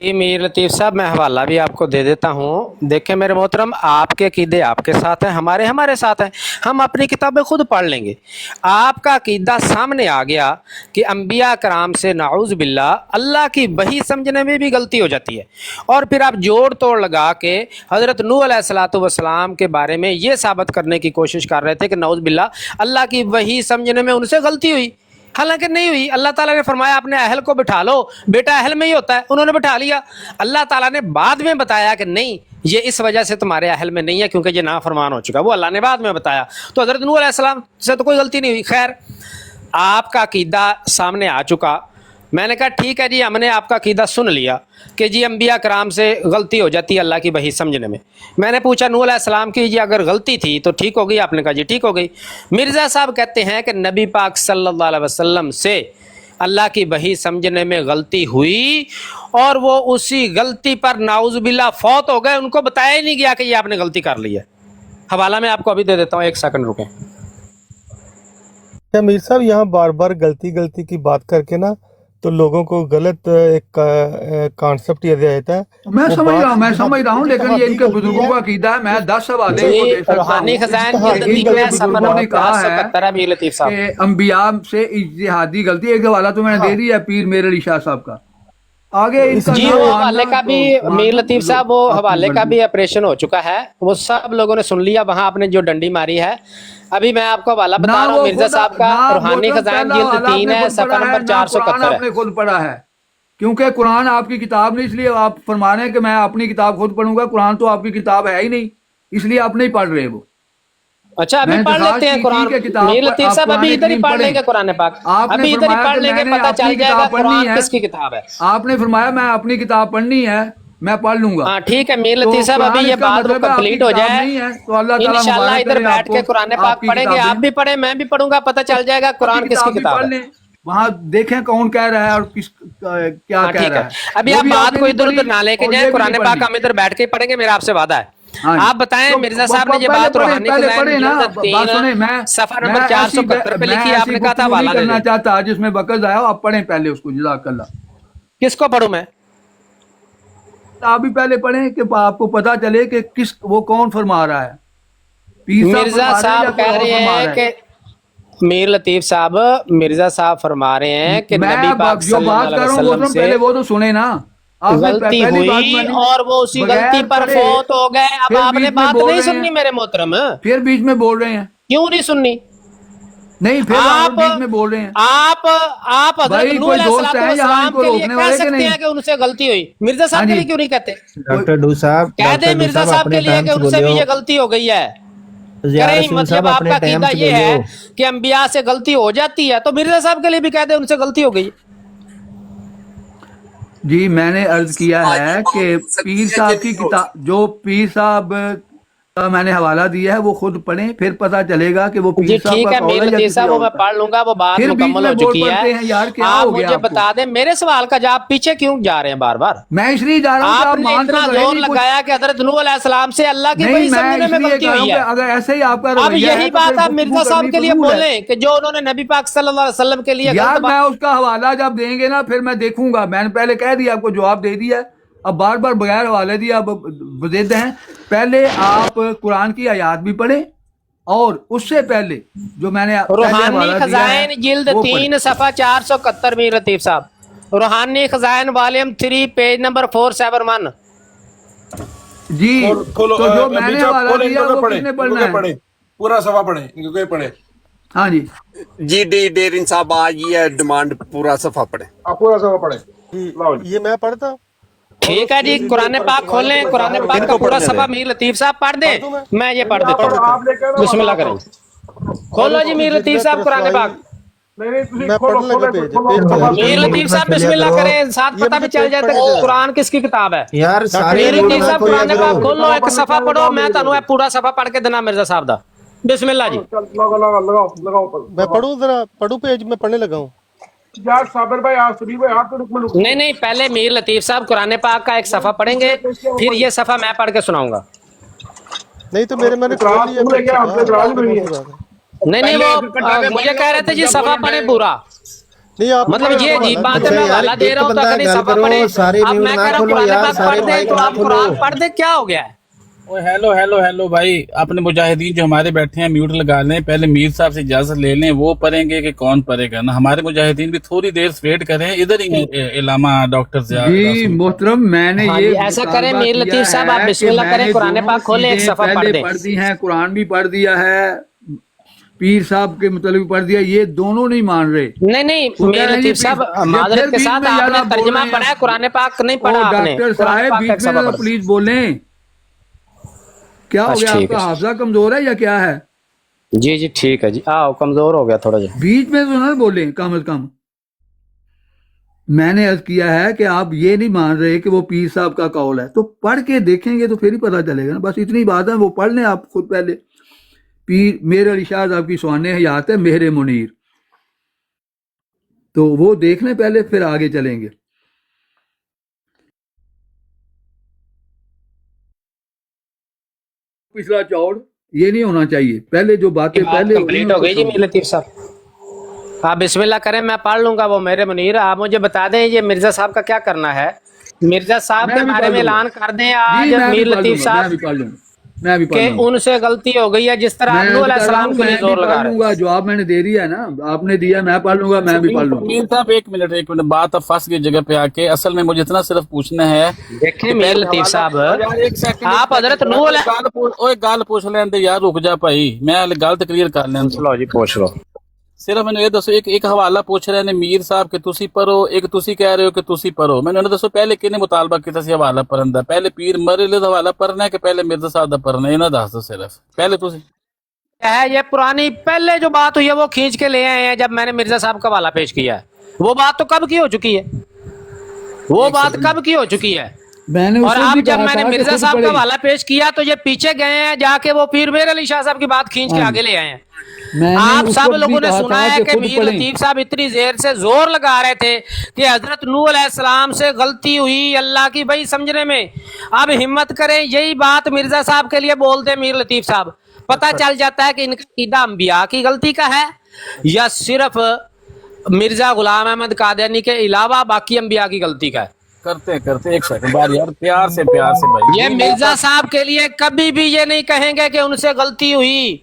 جی میر لطیف صاحب میں حوالہ بھی آپ کو دے دیتا ہوں. دیکھیں میرے محترم, آپ کے عقیدے آپ کے ساتھ ہیں, ہمارے ساتھ ہیں. ہم اپنی کتابیں خود پڑھ لیں گے. آپ کا عقیدہ سامنے آ گیا کہ انبیاء کرام سے نعوذ باللہ اللہ کی وحی سمجھنے میں بھی غلطی ہو جاتی ہے, اور پھر آپ جوڑ توڑ لگا کے حضرت نوح علیہ الصلوۃ والسلام کے بارے میں یہ ثابت کرنے کی کوشش کر رہے تھے کہ نعوذ باللہ اللہ کی وحی سمجھنے میں ان سے غلطی ہوئی, حالانکہ نہیں ہوئی. اللہ تعالیٰ نے فرمایا اپنے اہل کو بٹھا لو, بیٹا اہل میں ہی ہوتا ہے, انہوں نے بٹھا لیا. اللہ تعالیٰ نے بعد میں بتایا کہ نہیں یہ اس وجہ سے تمہارے اہل میں نہیں ہے کیونکہ یہ نافرمان ہو چکا, وہ اللہ نے بعد میں بتایا. تو حضرت نوح علیہ السلام سے تو کوئی غلطی نہیں ہوئی. خیر آپ کا عقیدہ سامنے آ چکا. میں نے کہا ٹھیک ہے جی, ہم نے آپ کا عقیدہ سن لیا کہ جی انبیاء کرام سے غلطی ہو جاتی ہے اللہ کی وحی سمجھنے میں. میں نے پوچھا نوح علیہ السلام کی یہ اگر غلطی تھی تو ٹھیک ہو گئی؟ آپ نے کہا جی ٹھیک ہو گئی. مرزا صاحب کہتے ہیں کہ نبی پاک صلی اللہ علیہ وسلم سے اللہ کی وحی سمجھنے میں غلطی ہوئی اور وہ اسی غلطی پر نعوذ باللہ فوت ہو گئے, ان کو بتایا ہی نہیں گیا کہ یہ آپ نے غلطی کر لی ہے. حوالہ میں آپ کو ابھی دے دیتا ہوں, 1 سیکنڈ رکیں. کیا میر صاحب یہاں بار بار غلطی کی بات کر کے نا تو لوگوں کو غلط ایک کانسیپٹ یہ دیتا ہے. میں سمجھ رہا ہوں لیکن یہ ان کے بزرگوں کا عقیدہ ہے. میں 10 حوالے ان کو دے سکتا روحانی ہوں. خزائن ان کے بزرگوں نے کہا 477 ہے میر لطیف صاحب. کہ انبیاء سے اجتہادی غلطی. ایک حوالہ تو میں نے دے دیا ہے پیر میر علی شاہ صاحب کا. آگے ان کا جی وہ حوالے کا بھی میر لطیف صاحب, وہ حوالے کا بھی آپریشن ہو چکا ہے, وہ سب لوگوں نے سن لیا. وہاں آپ نے جو ڈنڈی ماری ہے, ابھی میں آپ کو حوالہ بتا رہا ہوں مرزا صاحب کا. روحانی خزائن جلد 3 ہے, صفحہ نمبر 471 آپ نے خود پڑھا ہے, کیونکہ قرآن آپ کی کتاب نہیں, اس لیے آپ فرما رہے ہیں کہ میں اپنی کتاب خود پڑھوں گا. قرآن تو آپ کی کتاب ہے ہی نہیں, اس لیے آپ نہیں پڑھ رہے. وہ اچھا ابھی پڑھ لیتے ہیں قرآن. میر لطیف صاحب ابھی ادھر ہی پڑھ لیں گے قرآن پاک, ابھی ادھر ہی پڑھ لیں گے, پتہ چل جائے گا قرآن کس کی کتاب ہے. آپ نے فرمایا میں اپنی کتاب پڑھنی ہے, میں پڑھ لوں گا. ہاں ٹھیک ہے میر لطیف صاحب, ابھی یہ بات کمپلیٹ ہو جائے انشاءاللہ ادھر بیٹھ کے قرآن پاک پڑھیں گے. آپ بھی پڑھیں, میں بھی پڑھوں گا, پتہ چل جائے گا قرآن کس کی کتاب ہے. وہاں دیکھیں کون کہہ رہا ہے اور کس کیا کہہ رہا ہے. ابھی آپ بات کو ادھر ادھر نہ لے کے جائیں, قرآن پاک ہم ادھر بیٹھ کے پڑھیں گے, میرا آپ سے وعدہ ہے. آپ بتائیں مرزا صاحب نے یہ بات روحانی خزائن صفحہ نمبر 471 پہ لکھی, آپ نے کہا تھا حوالہ کرنا چاہتا جس میں وقت آیا, آپ پڑھیں پہلے اس کو. جزاک اللہ. کس کو پڑھوں میں؟ آپ بھی پہلے پڑھیں کہ آپ کو پتا چلے کہ کس وہ کون فرما رہا ہے. مرزا صاحب کہہ رہے ہیں کہ میر لطیف صاحب, مرزا صاحب فرما رہے ہیں کہ نبی پاک صلی اللہ علیہ وسلم سے پہلے وہ تو سنے نا, غلطی ہوئی اور وہ اسی غلطی پر فوت ہو گئے. اب آپ نے بات نہیں سننی میرے محترم, پھر بیچ میں بول رہے ہیں. کیوں نہیں سننی؟ نہیں پھر آپ بیچ میں بول رہے ہیں. آپ حضرت نوح علیہ السلام کے لیے کہہ سکتے ہیں کہ ان سے غلطی ہوئی, مرزا صاحب کے لیے کیوں نہیں کہتے؟ ڈاکٹر ڈو صاحب کہہ دیں مرزا صاحب کے لیے کہ ان سے بھی یہ غلطی ہو گئی ہے. مطلب آپ کا عقیدہ یہ ہے کہ انبیاء سے غلطی ہو جاتی ہے, تو مرزا صاحب کے لیے بھی کہہ دیں ان سے غلطی ہو گئی. جی میں نے عرض کیا ہے کہ پیر صاحب کی کتاب, جو پیر صاحب کا میں نے حوالہ دیا ہے وہ خود پڑھیں, پھر پتا چلے گا کہ وہ پیر صاحب ٹھیک ہے میر لطیف صاحب, وہ میں پڑھ لوں گا, وہ بات مکمل ہو چکی ہے. آپ مجھے بتا دیں میرے سوال کا جواب پیچھے کیوں جا رہے ہیں بار بار؟ میں اس لیے جا رہا ہوں آپ نے اتنا زور لگایا کہ حضرت نوح علیہ السلام سے اللہ کی وحی سمجھنے میں غلطی ہوئی ہے. اگر ایسے ہی آپ کا اب یہی بات آپ مرزا صاحب کے لیے بولیں کہ جو انہوں نے نبی پاک صلی اللہ علیہ وسلم کے لیے, یار میں اس کا حوالہ جب دیں گے نا پھر میں دیکھوں گا. میں نے پہلے کہہ دیا, آپ کو جواب دے دیا, اب بار بار بغیر حوالے دیا اب ضد ہیں. پہلے آپ قرآن کی آیات بھی پڑھیں اور اس سے پہلے جو میں نے پہلے روحانی حوالہ دیا ہے خزائن جلد وہ پڑھیں۔ 3 صفحہ 471 میر لطیف صاحب، روحانی خزائن والیوم 3 پیج نمبر 471۔ جی کھولو تو جو میں نے حوالہ کھولو، دیا ان کو وہ پڑھیں، کس نے ان کو پڑھنا ہے؟ پڑھیں، پورا صفحہ پڑھیں، ان کو پڑھیں، ہاں جی جی ڈیرین صاحب آج یہ ڈیمانڈ پورا صفحہ پڑھیں۔ آپ پورا صفحہ پڑھیں، لاؤ جی۔ یہ میں پڑھتا ہوں۔ ٹھیک ہے جی، قرآن پاک کھولیں، قرآن پاک کا پورا صفحہ میر لطیف صاحب پڑھ دیں، میں یہ پڑھ دیتا ہوں، آپ لے کے آنا، بسم اللہ کریں۔ کھولو جی میر لطیف صاحب قرآن پاک، نہیں نہیں تسی میں کھولو، پڑھنے لگا کھولو، پیج، کھولو، پیج کھولو۔ پڑھا۔ میر لطیف صاحب بسم اللہ کریں، ساتھ یہ پتہ بھی مجھے چل پیج جاتا پڑھ ہے کے دے۔ قرآن کس کی کتاب ہے۔ یار سارے میر لوگ لطیف نہ صاحب کھولیا قرآن کرو۔ پاک کھولو، ایک صفحہ پڑھو، میں تانوں اے پورا صفحہ پڑھ کے دینا مرزا صاحب دا، بسم اللہ جی۔ چل، لگاؤ پر۔ میں پڑھوں ذرا، پڑھوں پیج، میں پڑھنے لگا ہوں۔ یار صابر بھائی، آپ سبھی بھائی، آپ تو رک۔ نہیں نہیں، پہلے میر لطیف صاحب قرآن پاک کا ایک صفحہ پڑھیں گے، پھر یہ صفحہ میں پڑھ کے سناؤں گا۔ نہیں تو میں نے کھول لیا۔ تم لے کے آپ سے اعتراض نہیں ہے۔ نہیں نہیں، وہ مجھے کہہ رہے تھے جی صفحہ پڑھیں پورا، نہیں آپ مطلب یہ عجیب بات ہے، اچھا میں یار، حوالہ دے ایک رہا ہوں بندہ تاکہ نہیں گل صفحہ کرو، پڑھے، سارے اب میوٹ میں نہ کہہ رہا ہوں کھولو قرآن یار، پاک سارے پڑھ دیں مائک تو نہ آپ کھولو۔ قرآن پڑھ دیں، کیا ہو گیا ہے؟ ہیلو ہیلو بھائی، اپنے مجاہدین جو ہمارے بیٹھے ہیں میوٹ لگا لیں، پہلے میر صاحب سے اجازت لے لیں، وہ پڑھیں گے کہ کون پڑھے گا نا، ہمارے مجاہدین بھی تھوڑی دیر ویٹ کریں، ادھر ہی علامہ ڈاکٹر ضیاء جی راسل۔ محترم، میں نے ہاں یہ جی، ایسا کریں مطالبہ میر کیا لطیف صاحب، آپ ہے بسم کہ اللہ میں کریں، نے قرآن دونوں پاک کھولیں، ایک چیزیں صفحہ پڑھ پہلے دیں۔ پڑھ دی ہیں، قرآن بھی پڑھ دیا ہے، پیر صاحب کے متعلق پڑھ دیا، یہ دونوں نہیں مان رہے۔ نہیں نہیں وہ کہہ میر رہے ہیں لطیف جی صاحب یہ معذرت پھر کے بیچ ساتھ میں آپ یار نے آپ بول ترجمہ رہے ہیں۔ پڑھا ہے، قرآن پاک نہیں او پڑھا آپ نے، ڈاکٹر قرآن صاحب پاک کا بیچ ایک میں صفحہ ذرا پڑھ دیں۔ پلیز بولیں، کیا ہو اچھا گیا؟ آپ ٹھیک کا ہے، حافظہ کمزور ہے یا کیا ہے؟ جی جی ٹھیک ہے جی، آؤ کمزور ہو گیا تھوڑا جی۔ بیچ میں تو نہ بولیں کم از کم۔ میں نے عرض کیا ہے کہ آپ یہ نہیں مان رہے کہ وہ پیر صاحب کا قول ہے، تو پڑھ کے دیکھیں گے تو پھر ہی پتہ چلے گا نا، بس اتنی بات ہے، وہ پڑھ لیں آپ خود پہلے۔ پیر میر علی شاہ صاحب کی سوانح حیات ہے مہر منیر، تو وہ دیکھ لیں پہلے، پھر آگے چلیں گے۔ پچھلا چوڑ یہ نہیں ہونا چاہیے، پہلے جو باتیں بات پہلے کمپلیٹ ہو گئی جی میر لطیف صاحب، آپ بسم اللہ کریں، میں پڑھ لوں گا وہ میرے منیر، آپ مجھے بتا دیں یہ مرزا صاحب کا کیا کرنا ہے، مرزا صاحب میں کے بھی بارے پڑھ میں لوں گا اعلان کر دیں جی، آج میں بھی میر پڑھ لوں لطیف گا، میں صاحب بھی پڑھ لوں گا، میں بھی پڑھ کہ لوں گا۔ ان سے غلطی ہو گئی ہے جس طرح میں نوح علیہ بتا رہا السلام ہوں، کے لیے میں بھی زور پڑھ لگا لوں رہے گا، جواب میں نے دے دیا ہے نا، آپ نے دیا، میں پڑھ لوں گا، میں بھی پڑھ لوں گا۔ میر صاحب ایک منٹ بات اب پھنس گئی جگہ پہ آ کے، اصل میں مجھے اتنا صرف پوچھنا ہے دیکھیں کہ میر پہلے لطیف حوالہ، صاحب، یار ایک سیکنڈ آپ حضرت نوح علیہ، گل پوچھ لیں یار، رک جا بھائی، میں گل تو کلیئر کر لیں۔ لو جی پوچھ لو۔ صرف میں نے یہ دسو، ایک حوالہ پوچھ رہے ہیں میر صاحب کہ تسی پڑھو، ایک تسی کہہ رہے ہو کہ تسی پڑھو، میں نے دسو پہلے کنے مطالبہ کیتا سی حوالہ پڑھن دا، پہلے پیر مرے لے حوالہ پڑھنا ہے کہ پہلے مرزا صاحب دا پڑھنا ہے، یہ نہ دس دو صرف پہلے تسی۔ ہے یہ پرانی پہلے جو بات ہوئی ہے وہ کھینچ کے لے آئے ہیں جب میں نے مرزا صاحب کا حوالہ پیش کیا ہے، وہ بات تو کب کی ہو چکی ہے، وہ بات کب کی ہو چکی ہے، میں نے اور اس اب بھی جب کہا میں نے تھا کہ مرزا خود صاحب کا پڑھیں۔ حوالہ پیش کیا تو یہ پیچھے گئے ہیں جا کے وہ پیر میر علی شاہ صاحب کی بات کھینچ کے آگے لے آئے ہیں۔ میں نے آپ اس سب وقت بھی لوگوں نے کہا سنا تھا ہے کہ کہ خود میر پڑھیں۔ لطیف صاحب اتنی زیر سے زور لگا رہے تھے کہ حضرت نوح علیہ السلام سے غلطی ہوئی اللہ کی بھائی سمجھنے میں، اب ہمت کریں یہی بات مرزا صاحب کے لیے بول دیں میر لطیف صاحب، پتہ چل جاتا ہے کہ ان کا عقیدہ انبیاء کی غلطی کا ہے یا صرف مرزا غلام احمد قادیانی کے علاوہ باقی انبیاء کی غلطی کا ہے۔ کرتے ایک سیکنڈ بار یار، پیار سے بھائی، یہ مرزا صاحب کے لیے کبھی بھی یہ نہیں کہیں گے کہ ان سے غلطی ہوئی،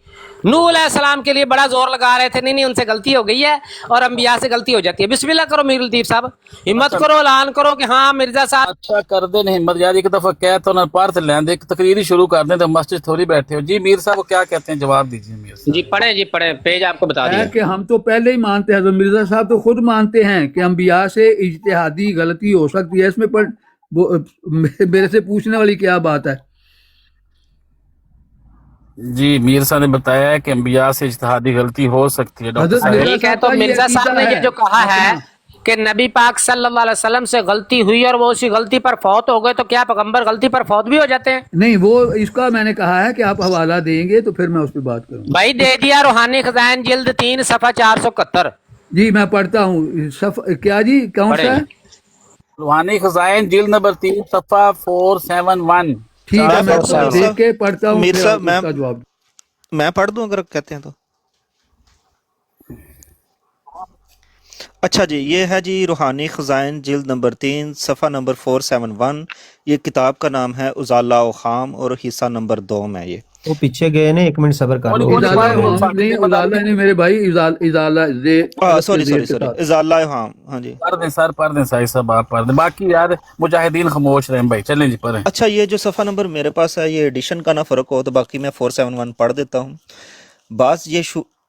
نوح علیہ السلام کے لیے بڑا زور لگا رہے تھے، نہیں ان سے غلطی ہو گئی ہے اور انبیاء سے غلطی ہو جاتی ہے۔ بسم اللہ کرو میر لطیف صاحب، ہمت کرو، اعلان کرو کہ ہاں مرزا صاحب اچھا کر دیں نہیں ہمت یار، ایک دفعہ کہہ تو نہ پڑھ لیں، ایک تقریر ہی شروع کر دیں تو مسجد تھوڑی بیٹھے ہو۔ جی میر صاحب وہ کیا کہتے ہیں، جواب دیجیے میر صاحب۔ جی پڑھیں پیج آپ کو بتا ہے دیا۔ کہ ہم تو پہلے ہی مانتے ہیں، حضرت مرزا صاحب تو خود مانتے ہیں کہ انبیاء سے اجتہادی غلطی ہو سکتی ہے، اس میں میرے سے پوچھنے والی کیا بات ہے؟ جی میر صاحب نے بتایا ہے کہ انبیاء سے اجتہادی غلطی ہو سکتی ہے۔ ڈاکٹر حضرت صاحب ٹھیک ہے، تو مرزا صاحب نے یہ جو کہا ہے کہ نبی پاک صلی اللہ علیہ وسلم سے غلطی ہوئی اور وہ اسی غلطی پر فوت ہو گئے، تو کیا پیغمبر غلطی پر فوت بھی ہو جاتے ہیں؟ نہیں، وہ اس کا میں نے کہا ہے کہ آپ حوالہ دیں گے تو پھر میں اس پہ بات کروں گا۔ بھائی دے دیا، روحانی خزائن جلد 3 صفحہ 471۔ جی میں پڑھتا ہوں، کیا جی کون سا ہے؟ روحانی خزائن جلد نمبر 3 صفحہ 471۔ ٹھیک ہے، میں صاحب، دیکھ کے پڑھتا ہوں، میر پھر صاحب آپ اس کا جواب۔ میں پڑھ دوں اگر کہتے ہیں تو۔ اچھا جی، یہ ہے جی روحانی خزائن جلد نمبر 3 صفحہ نمبر 471۔ یہ کتاب کا نام ہے ازالہ و خام اور حصہ نمبر 2 میں یہ وہ پیچھے گئے نے، 1 منٹ صبر کر لو. ازالہ نہیں میرے بھائی، ازالہ سوری ازالہ، ہاں جی. پڑھ دیں صاحب صاحب، آپ پڑھ دیں، باقی یار مجاہدین خاموش رہیں بھائی. چلیں جی پڑھیں. اچھا یہ جو صفحہ نمبر میرے پاس ہے یہ ایڈیشن کا نہ فرق ہو تو باقی میں 471 پڑھ دیتا ہوں. بعض یہ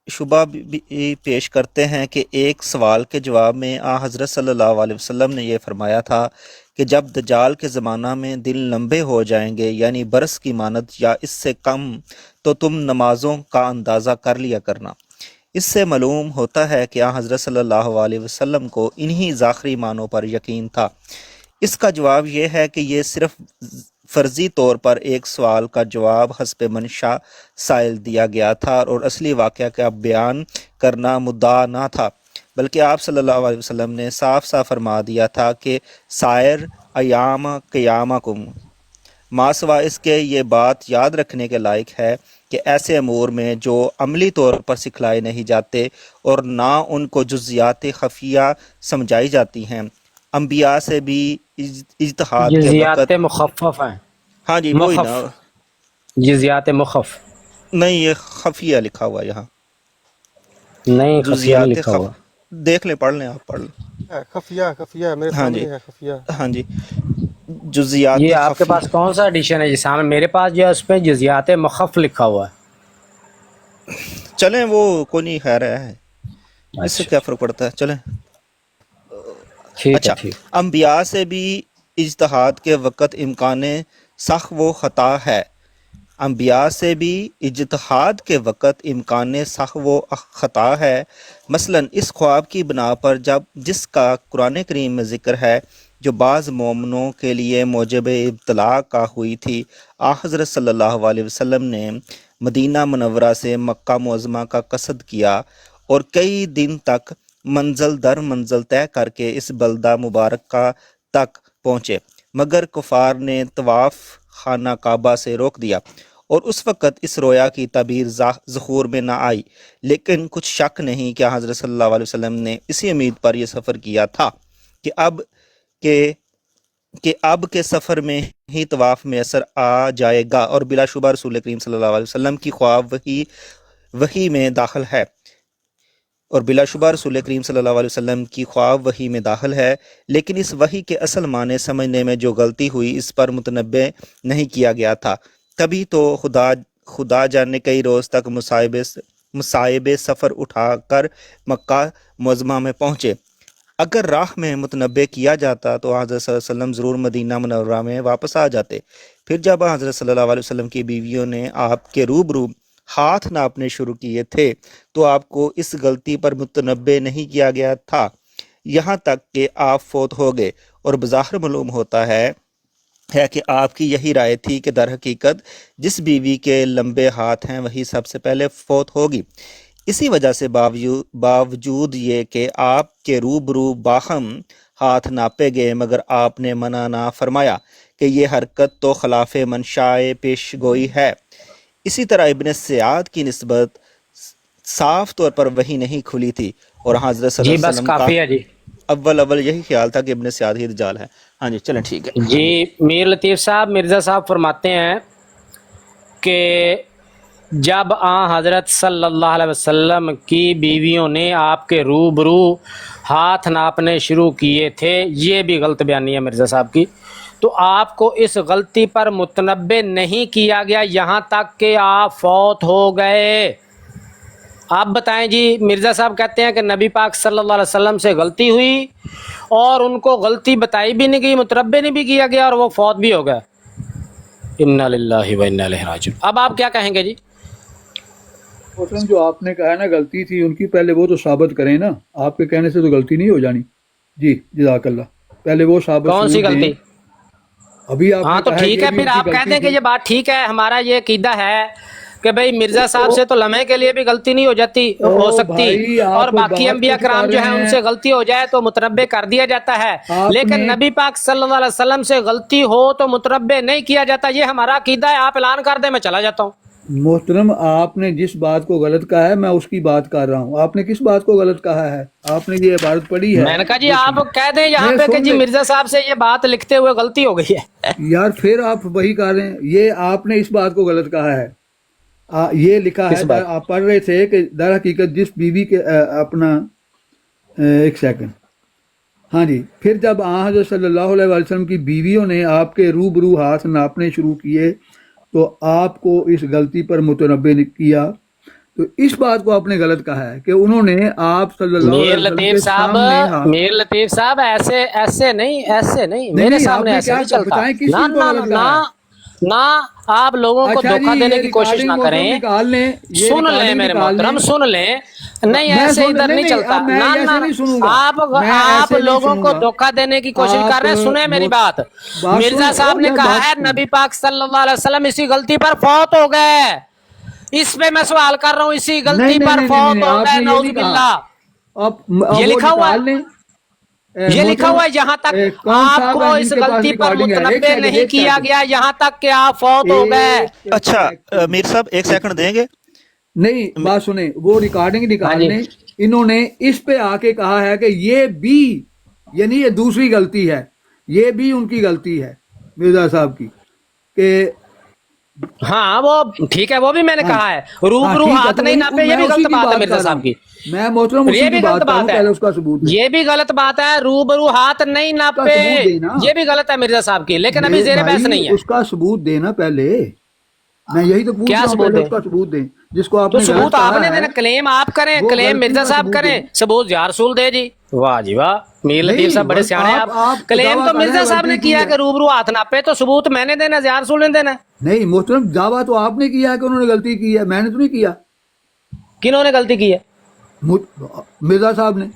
شبہ بھی پیش کرتے ہیں کہ ایک سوال کے جواب میں حضرت صلی اللہ علیہ وسلم نے یہ فرمایا تھا کہ جب دجال کے زمانہ میں دن لمبے ہو جائیں گے، یعنی برس کی مانند یا اس سے کم، تو تم نمازوں کا اندازہ کر لیا کرنا. اس سے معلوم ہوتا ہے کہ حضرت صلی اللہ علیہ وسلم کو انہی ظاہری معنوں پر یقین تھا. اس کا جواب یہ ہے کہ یہ صرف فرضی طور پر ایک سوال کا جواب حسب منشا سائل دیا گیا تھا اور اصلی واقعہ کا بیان کرنا مدعا نہ تھا، بلکہ آپ صلی اللہ علیہ وسلم نے صاف صاف فرما دیا تھا کہ سائر ایام قیامکم. ما سوا اس کے یہ بات یاد رکھنے کے لائق ہے کہ ایسے امور میں جو عملی طور پر سکھلائے نہیں جاتے اور نہ ان کو جزیات خفیہ سمجھائی جاتی ہیں، انبیاء سے بھی اجتہاد کے جزیات وقت. مخفف ہیں. ہاں جی وہی نا، جزیات مخف نہیں یہ خفیہ لکھا ہوا یہاں، نہیں، خفیہ جزیات لکھا ہوا. دیکھ لیں، پڑھ لیں، آپ پڑھ لیں. خفیہ میرے ہاں جی سامنے ہے خفیہ. ہاں جی جزیات یہ آپ کے خفیہ. پاس کون سا ایڈیشن ہے جی سامنے؟ میرے پاس جو ہے اس پہ جزیات مخف لکھا ہوا ہے. چلیں وہ کوئی نہیں، خیر ہے، اس سے کیا فرق پڑتا ہے. چلیں. ٹھیک اچھا، ہے، ٹھیک. انبیاء سے بھی اجتہاد کے وقت امکان سخ و خطا ہے. انبیاء سے بھی اجتہاد کے وقت امکان سخ و خطا ہے. مثلا اس خواب کی بنا پر جس کا قرآن کریم میں ذکر ہے، جو بعض مومنوں کے لیے موجب ابتلاء کا ہوئی تھی، حضرت صلی اللہ علیہ وسلم نے مدینہ منورہ سے مکہ معظمہ کا قصد کیا اور کئی دن تک منزل در منزل طے کر کے اس بلدہ مبارکہ تک پہنچے، مگر کفار نے طواف خانہ کعبہ سے روک دیا اور اس وقت اس رویا کی تعبیر ظہور میں نہ آئی. لیکن کچھ شک نہیں کہ حضرت صلی اللہ علیہ وسلم نے اسی امید پر یہ سفر کیا تھا کہ اب کے سفر میں ہی طواف میں اثر آ جائے گا، اور بلا شبہ رسول کریم صلی اللہ علیہ وسلم کی خواب وحی میں داخل ہے، اور بلا شبہ رسول کریم صلی اللہ علیہ وسلم کی خواب وحی میں داخل ہے. لیکن اس وحی کے اصل معنی سمجھنے میں جو غلطی ہوئی اس پر متنبع نہیں کیا گیا تھا. تبھی تو خدا جانے کئی روز تک مصائب سفر اٹھا کر مکہ معظمہ میں پہنچے. اگر راہ میں متنبع کیا جاتا تو حضرت صلی اللہ علیہ وسلم ضرور مدینہ منورہ میں واپس آ جاتے. پھر جب حضرت صلی اللہ علیہ وسلم کی بیویوں نے آپ کے روبرو ہاتھ ناپنے شروع کیے تھے تو آپ کو اس غلطی پر متنبع نہیں کیا گیا تھا، یہاں تک کہ آپ فوت ہو گئے. اور بظاہر معلوم ہوتا ہے کہ آپ کی یہی رائے تھی کہ در حقیقت جس بیوی کے لمبے ہاتھ ہیں وہی سب سے پہلے فوت ہوگی. اسی وجہ سے باوجود یہ کہ آپ کے روبرو باہم ہاتھ ناپے گئے، مگر آپ نے منع نہ فرمایا کہ یہ حرکت تو خلاف منشاء پیش گوئی ہے. اسی طرح ابن سیاد کی نسبت صاف طور پر وہی نہیں کھلی تھی، اور حضرت صلی اللہ علیہ وسلم کا کافی ہے جی. اول یہی خیال تھا کہ ابن سیاد ہی دجال ہے. ہاں جی چلیں ٹھیک ہے. جی میر لطیف صاحب، مرزا صاحب فرماتے ہیں کہ جب حضرت صلی اللہ علیہ وسلم کی بیویوں نے آپ کے روبرو ہاتھ ناپنے شروع کیے تھے، یہ بھی غلط بیانی ہے مرزا صاحب کی، تو آپ کو اس غلطی پر متنبع نہیں کیا گیا یہاں تک کہ آپ فوت ہو گئے. آپ بتائیں جی. مرزا صاحب کہتے ہیں کہ نبی پاک صلی اللہ علیہ وسلم سے غلطی ہوئی اور ان کو غلطی بتائی بھی نہیں گئی، متنبع نہیں بھی کیا گیا، اور وہ فوت بھی ہو گئے. انا للہ و انا الیہ راجعون. اب آپ کیا کہیں گے جی؟ مثلاً جو آپ نے کہا نا غلطی تھی ان کی، پہلے وہ تو ثابت کریں نا. آپ کے کہنے سے تو غلطی نہیں ہو جانی. جی جزاک اللہ. پہلے وہ ثابت کون سی غلطی؟ ابھی آپ ہاں تو ٹھیک ہے، پھر آپ کہہ دیں کہ یہ بات ٹھیک ہے. ہمارا یہ عقیدہ ہے کہ بھئی مرزا صاحب سے تو لمحے کے لیے بھی غلطی نہیں ہو سکتی، اور باقی انبیاء کرام جو ہیں ان سے غلطی ہو جائے تو متنبع کر دیا جاتا ہے، لیکن نبی پاک صلی اللہ علیہ وسلم سے غلطی ہو تو متنبع نہیں کیا جاتا. یہ ہمارا عقیدہ ہے. آپ اعلان کر دیں، میں چلا جاتا ہوں. محترم، آپ نے جس بات کو غلط کہا ہے میں اس کی بات کر رہا ہوں. آپ نے کس بات کو غلط کہا ہے؟ آپ نے یہ عبارت پڑھی ہے. میں نے کہا جی آپ کہہ دیں یہاں پہ کہ جی مرزا صاحب سے یہ بات لکھتے ہوئے غلطی ہو گئی ہے. یار پھر آپ وہی کر رہے ہیں. یہ آپ نے اس بات کو غلط کہا ہے. یہ لکھا کس ہے بات؟ آپ پڑھ رہے تھے کہ در حقیقت جس بیوی کے اپنا ایک سیکنڈ، ہاں جی، پھر جب حضرت صلی اللہ علیہ وسلم کی بیویوں نے آپ کے روبرو ہاتھ ناپنے شروع کیے تو آپ کو اس غلطی پر متنبہ کیا، تو اس بات کو آپ نے غلط کہا ہے کہ انہوں نے آپ صلی اللہ علیہ میر وسلم لطیف کے صاحب، سامنے ہاتھ میر لطیف صاحب ایسے نہیں میرے نہیں، آپ سامنے نے ایسے کیا نہیں چلتا. بتائیں کس نہ چیز کو نہ غلط نہ کہا ہے؟ نہ آپ لوگوں کو اچھا دھوکہ جی، دینے یہ کی کوشش ریکارڈنگ نہ محترم کریں. نکال لیں، یہ سن لیں ریکارڈنگ میرے نکال محترم، لیں. سن لیں. نہیں میں ایسے سن ادھر نہیں چلتا. اب میں نہ ایسے نہ نہیں سنوں گا، میں آپ ایسے نہیں لوگوں سنوں کو گا. دھوکہ دینے کی کوشش آپ کر رہے ہیں. سنیں میری بات. بات مرزا سن، صاحب نے یار کہا بات ہے سن. نبی پاک صلی اللہ علیہ وسلم اسی غلطی پر فوت ہو گئے. اس پہ میں سوال کر رہا ہوں، اسی غلطی پر فوت ہو آپ گئے، نے یہ نعوذ نہیں کہا. باللہ. اب یہ وہ لکھا ہوا ہے، نکال لیں. یہ لکھا ہوا ہے. جہاں تک کون آپ صاحب کو ہیں اس جن کے پاس غلطی پر ریکارڈنگ ہے؟ ایک متنبہ سیکنڈ، نہیں ایک کیا سیکنڈ. گیا یہاں تک کہ آپ فوت ہو گئے. اچھا میر صاحب ایک سیکنڈ دیں گے؟ نہیں، بات سنیں، وہ ریکارڈنگ ہاں نکال جی. لیں. انہوں نے اس پہ آ کے کہا ہے کہ یہ بھی، یعنی یہ دوسری غلطی ہے، یہ بھی ان کی غلطی ہے مرزا صاحب کی، کہ ہاں وہ ٹھیک ہے، وہ بھی میں نے ہاں کہا ہے. روبرو ٹھیک ہے. ہاتھ تو نہیں ناپے، یہ میں بھی اسی غلط کی بات ہے بات مرزا کر رہا صاحب ہوں. کی. میں محترم اسی یہ کی بھی بات غلط کر رہا ہوں، بات ہے. پہلے اس کا ثبوت دیں. یہ بھی غلط بات ہے. روبرو ہاتھ نہیں اس کا ناپے، ثبوت دینا. یہ بھی غلط ہے مرزا صاحب کی. لیکن ابھی زیر بحث بھائی نہیں ہے. اس کا ثبوت دینا پہلے. میں یہی تو پوچھ کیا رہا ہوں، ثبوت پہلے دیں؟ اس کا ثبوت دیں جس کو آپ تو نے ثبوت غلط آپ نے کہا ہے. دینا. کلیم آپ کریں، وہ کلیم غلطی مرزا کا صاحب ثبوت کریں، دیں. ثبوت یا رسول دے جی. واہ جی واہ، میر لطیف صاحب بڑے سیانے ہیں آپ. آپ کلیم دعویٰ تو کر رہے ہیں مرزا صاحب نے غلطی کی کیا ہے. کہ روبرو ہاتھ ناپے، تو ثبوت میں نے دینا، یا رسول نے دینا. نہیں محترم، دعویٰ تو آپ نے کیا ہے کہ انہوں نے غلطی کی ہے، میں نے تو نہیں کیا. کنہوں نے غلطی کی ہے؟ مرزا صاحب نے.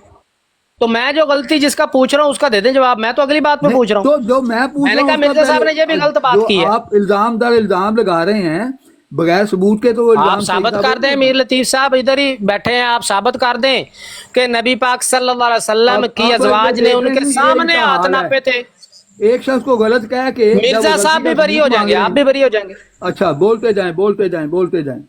تو میں جو غلطی جس کا پوچھ رہا ہوں اس کا دے دیں جواب. میں تو اگلی بات پہ پوچھ رہا ہوں. تو جو میں پوچھ میں رہا نے کہا ہوں اس کا مرزا صاحب پہلے، نے یہ بھی غلط بات جو کی ہے. آپ الزام در الزام لگا رہے ہیں بغیر ثبوت کے، تو وہ آپ الزام صحیح ثابت کر دیں. میر لطیف صاحب ادھر ہی بیٹھے ہیں، آپ ثابت کر دیں کہ نبی پاک صلی اللہ علیہ وسلم کی ازواج نے ان کے سامنے ہاتھ ناپے تھے. ایک شخص کو غلط کہہ کے جب مرزا وہ صاحب غلطی بھی کا بری ثبوت ہو جائیں مانگ گے، رہے آپ ہیں. بھی بری ہو جائیں گے. اچھا، بولتے جائیں بولتے جائیں بولتے جائیں.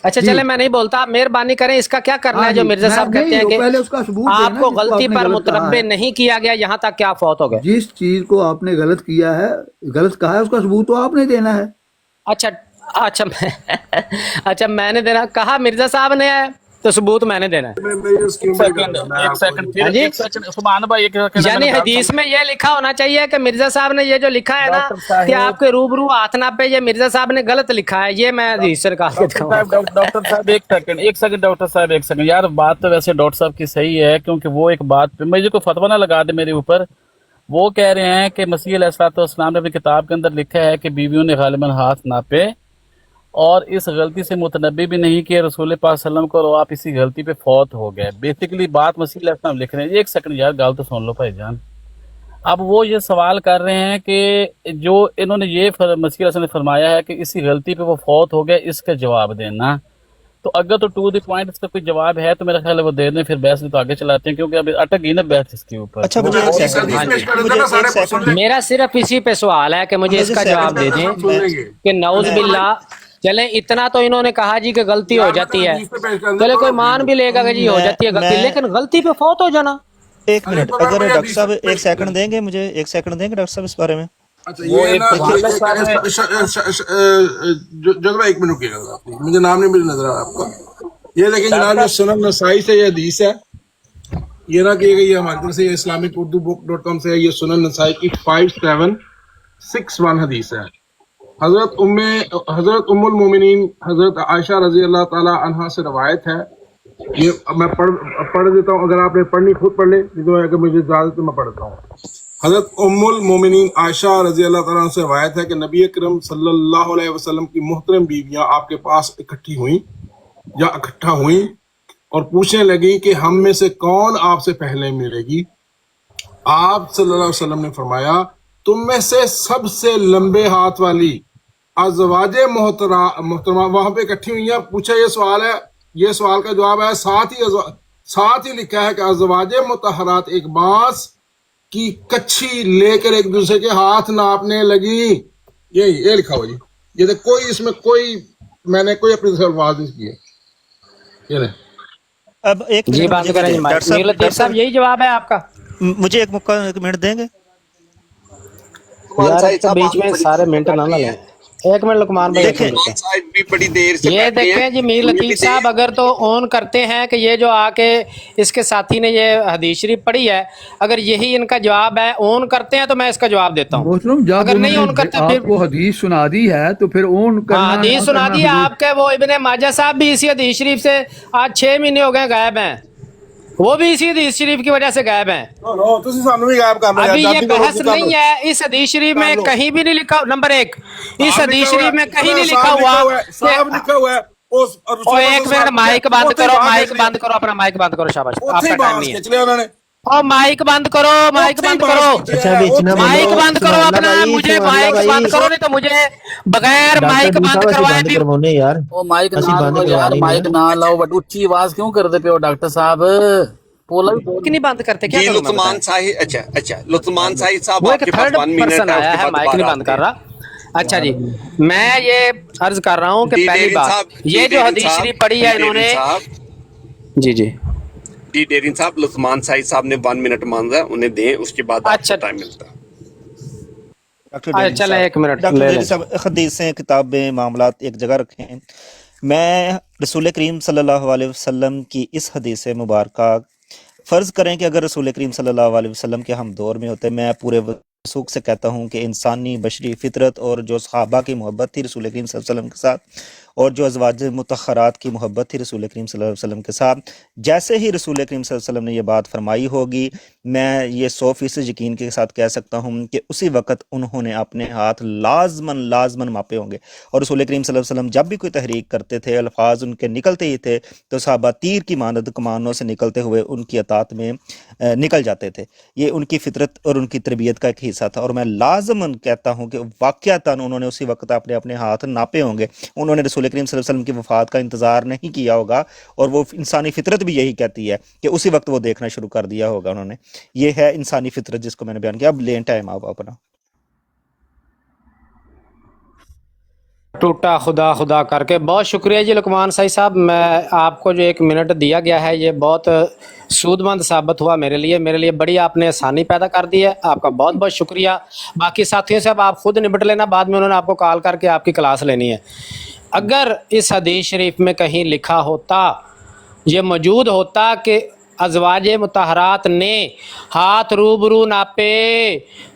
اچھا جی. چلے، میں نہیں بولتا، مہربانی کریں. اس کا کیا کرنا ہاں ہے جو جی، مرزا میں صاحب کہتے نہیں، ہیں وہ کہ پہلے اس کا ثبوت آپ دینا کو جس غلطی آپ نے پر غلط کہا متنبہ ہے. نہیں کیا گیا یہاں تک کہ آپ فوت ہو گئے. جس چیز کو آپ نے غلط کیا ہے، غلط کہا ہے، اس کا ثبوت تو آپ نے دینا ہے. اچھا اچھا میں نے دینا کہا، مرزا صاحب نے ہے تو ثبوت میں نے دینا ہے. ایک سیکنڈ پھر ہاں جی. ایک سیکنڈ عثمان بھائی، ایک سیکنڈ یعنی حدیث میں یہ لکھا ہونا چاہیے کہ مرزا صاحب نے یہ جو لکھا ہے نا کہ آپ کے روبرو ہاتھ ناپے، یہ مرزا صاحب نے غلط لکھا ہے. یہ میں حدیث سے نکال کے دکھاؤں. ڈاکٹر صاحب ایک سیکنڈ ڈاکٹر صاحب ایک سیکنڈ. یار بات تو ویسے ڈاکٹر صاحب کی صحیح ہے، کیونکہ وہ ایک بات پہ مجھے کوئی فتویٰ نہ لگا دے میرے اوپر. وہ کہہ رہے ہیں کہ مسیح علیہ السلام نے اپنی کتاب کے اندر لکھا ہے کہ بیویوں نے غالباً ہاتھ ناپے، اور اس غلطی سے متنبی بھی نہیں کہ رسول پاک صلی اللہ علیہ وسلم کو، اور آپ اسی غلطی پہ فوت ہو گئے. بیسیکلی بات مسیح علیہ السلام لکھ رہے ہیں. ایک سیکنڈ یار، گال تو سن لو بھائی جان. اب وہ یہ سوال کر رہے ہیں کہ جو انہوں نے یہ مسیح علیہ السلام نے فرمایا ہے کہ اسی غلطی پہ وہ فوت ہو گئے، اس کا جواب دینا. تو اگر تو ٹو دی پوائنٹ اس کا کوئی جواب ہے تو میرا خیال ہے وہ دے دیں، پھر بحث تو آگے چلاتے ہیں، کیونکہ اب اٹک گئی نا بحث اس کے اوپر. اچھا مجھے ایک سیکنڈ، میرا صرف اسی پہ سوال ہے کہ مجھے اس کا جواب دے دیں کہ نعوذ باللہ. چلیں اتنا تو انہوں نے کہا جی کہ غلطی ہو جاتی ہے، چلے کوئی مان بھی لے گا کہ جی ہو جاتی ہے غلطی، لیکن غلطی پہ فوت ہو جانا. ایک منٹ، اگر ڈاکٹر صاحب ایک سیکنڈ دیں گے، مجھے ایک سیکنڈ دیں گے ڈاکٹر صاحب اس بارے میں. جذبہ ایک منٹ رکیے گا، مجھے نام نہیں مجھے نظر آ رہا آپ کا. یہ دیکھیں جناب، یہ سنن نسائی سے یہ حدیث ہے، یہ نہ کہ یہ ہماری طرف سے یہ اسلامک اردو بک .com سے ہے. یہ سنن نسائی کی 5761 حدیث ہے. حضرت ام المومنین حضرت عائشہ رضی اللہ تعالی عنہا سے روایت ہے. یہ میں پڑھ دیتا ہوں، اگر آپ نے پڑھنی خود پڑھ لیں، اگر مجھے اجازت تو میں پڑھتا ہوں. حضرت ام المومنین عائشہ رضی اللہ تعالیٰ عنہ سے روایت ہے کہ نبی اکرم صلی اللہ علیہ وسلم کی محترم بیویاں آپ کے پاس اکٹھا ہوئیں اور پوچھنے لگیں کہ ہم میں سے کون آپ سے پہلے ملے گی. آپ صلی اللہ علیہ وسلم نے فرمایا، تم میں سے سب سے لمبے ہاتھ والی ازواج محترمہ وہاں پہ اکٹھی ہوئی ہیں. پوچھا یہ سوال ہے، یہ سوال کا جواب ہے، ساتھ ہی لکھا ہے کہ ازواج مطہرات ایک بانس کی کچھی لے کر ایک دوسرے کے ہاتھ ناپنے لگی. یہ لکھا ہوا جی. یہ کوئی اس میں میں نے کوئی اپنی طرف آواز نہیں کی ہے. یہ لیں. اب ایک جی منٹ بات مجھے کریں دیں. جی. ڈاکٹر میر لطیف صاحب صاحب یہی جواب ہے آپ کا؟ مجھے ایک موقع، ایک منٹ دیں گے. یار ایک تو بیچ میں سارے منٹ نہ لیں. एक मिनट लुकमान भाई, एक मिनट रुकें। साहब भी बड़ी देर से ये बैठे हैं। देखें जी, मीर लतीफ साहब अगर तो ऑन करते हैं कि ये जो आके इसके साथी ने ये हदीस शरीफ पढ़ी है, अगर यही इनका जवाब है, ऑन करते हैं तो मैं इसका जवाब देता हूँ। मोहतरम जब अगर नहीं ऑन उन्होंने करते फिर आपको हदीस सुना दी है तो फिर ऑन करना हाँ, हदीस ना सुना करना दी हदीस- आपके। वो इब्ने माजा साहब भी इसी हदीस शरीफ से आज 6 महीने हो गए गायब हैं, वो भी इसी हदीस शरीफ की वजह से गायब हैं। ਤੁਸੀਂ ਸਾਨੂੰ ਵੀ ਗਾਇਬ ਕਰ अभी ये बहस नहीं है, इस हदीस शरीफ में कहीं भी नहीं लिखा। नंबर एक, इस हदीस शरीफ में कहीं नहीं लिखा हुआ साहब लिखा हुआ है उस और एक मिनट माइक बंद करो, माइक बंद करो, अपना माइक बंद करो, शाबाश, आपका टाइम नहीं है। खिंच लिया उन्होंने और माइक बंद करो, माइक बंद करो, अच्छा बीच ना माइक बोलो, बंद करो सुभान अपना, अल्लाह भाई, मुझे सुभान माइक अल्लाह बंद भाई। करो, नहीं तो मुझे बगैर डॉक्टर माइक दूसरा बंद वैसे करवाए बंद भी करवाने यार ਉਹ ਮਾਈਕ ਅਸੀਂ ਨਾ ਬੰਦ ਲਾਓ ਕਰਵਾ ਯਾਰ, ਰਹੇ ਮਾਈਕ ਨਾ ਲਾਓ, ਬਟ ਉੱਚੀ ਆਵਾਜ਼ ਕਿਉਂ ਕਰਦੇ ਪਿਓ ਡਾਕਟਰ ਸਾਹਿਬ? पोला कि नहीं बंद करते, क्या ये करूं मैं लुत्मान बताएं? साहिब, अच्छा लुत्मान साहिब साहब वो एक आपके पास थर्ड 1 मिनट पर्सन है, आया उसके है, बाद माइक नहीं दोबारा बंद आते कर हैं। रहा। अच्छा जी, मैं ये अर्ज कर रहा हूँ कि डी पहली डेरिन बात, साहब, ये डी जो डेरिन हदीस साहब, शरीफ पढ़ी डी है डेरिन इन्होंने, साहब, जी जी, डी डेरिन साहब, लुत्मान साहिब ने 1 मिनट मांगा, उन्हें दें, उसके बाद अच्छा। आपको टाइम मिलता है। डॉक्टर अच्छा, डेरी चलें साहब- एक मिनट डॉक्टर ले डेरी लें। साहब, हदीसें किताबें मामलात एक जगह रखें। मैं रसूल करीम सल्लल्लाहु अलैहि वसल्लम की इस हदीस मुबारक फ़र्ज़ करें कि अगर रसूल करीम सल्लल्लाहु अलैहि वसल्लम के हम दौर में होते, मैं पूरे वसूख से कहता हूँ कि इंसानी बशरी फितरत और जो सहाबा की मोहब्बत थी रसूल करीम सल्लल्लाहु अलैहि वसल्लम के साथ, और जो अज़वाज मुतहरात की मोहब्बत थी रसूल करीम सल्लल्लाहु अलैहि वसल्लम के साथ, जैसे ही रसूल करीम सल्लल्लाहु अलैहि वसल्लम ने ये बात फरमाई होगी, मैं ये 100% यकीन के साथ कह सकता हूँ कि उसी वक्त उन्होंने अपने हाथ लाजमन मापे होंगे। और रसूल करीम सल्लल्लाहु अलैहि वसल्लम जब भी कोई तहरीक करते थे, अल्फाज उनके निकलते ही थे तो सहाबा तीर की मानद कमानों से निकलते हुए उनकी अतात में निकल जाते थे। ये उनकी फितरत और उनकी तरबियत का एक हिस्सा था। और मैं लाजमन कहता हूँ कि वाक़यातन उन्होंने उसी वक्त अपने अपने हाथ नापे होंगे। उन्होंने रसूल करीम सल्लल्लाहु अलैहि वसल्लम की वफ़ात का इंतज़ार नहीं किया होगा, और वो इंसानी फितरत भी यही कहती है कि उसी वक्त वो देखना शुरू कर दिया होगा उन्होंने। ये है इंसानी फितरत जिसको मैंने बयान किया। अब लें टाइम आप अपना। टूटा खुदा खुदा करके। बहुत शुक्रिया जी लुकमान साहब, मैं आपको जो 1 मिनट दिया गया है ये बहुत सूदमंद साबित हुआ मेरे लिए बड़ी आपने आसानी पैदा कर दी है, आपका बहुत बहुत शुक्रिया। बाकी साथियों से अब आप खुद निपट लेना, बाद में उन्होंने आपको कॉल करके आपकी क्लास लेनी है। अगर इस हदीस शरीफ में कहीं लिखा होता, ये मौजूद होता कि अज़वाज मुतहरात ने हाथ रूबरू नापे,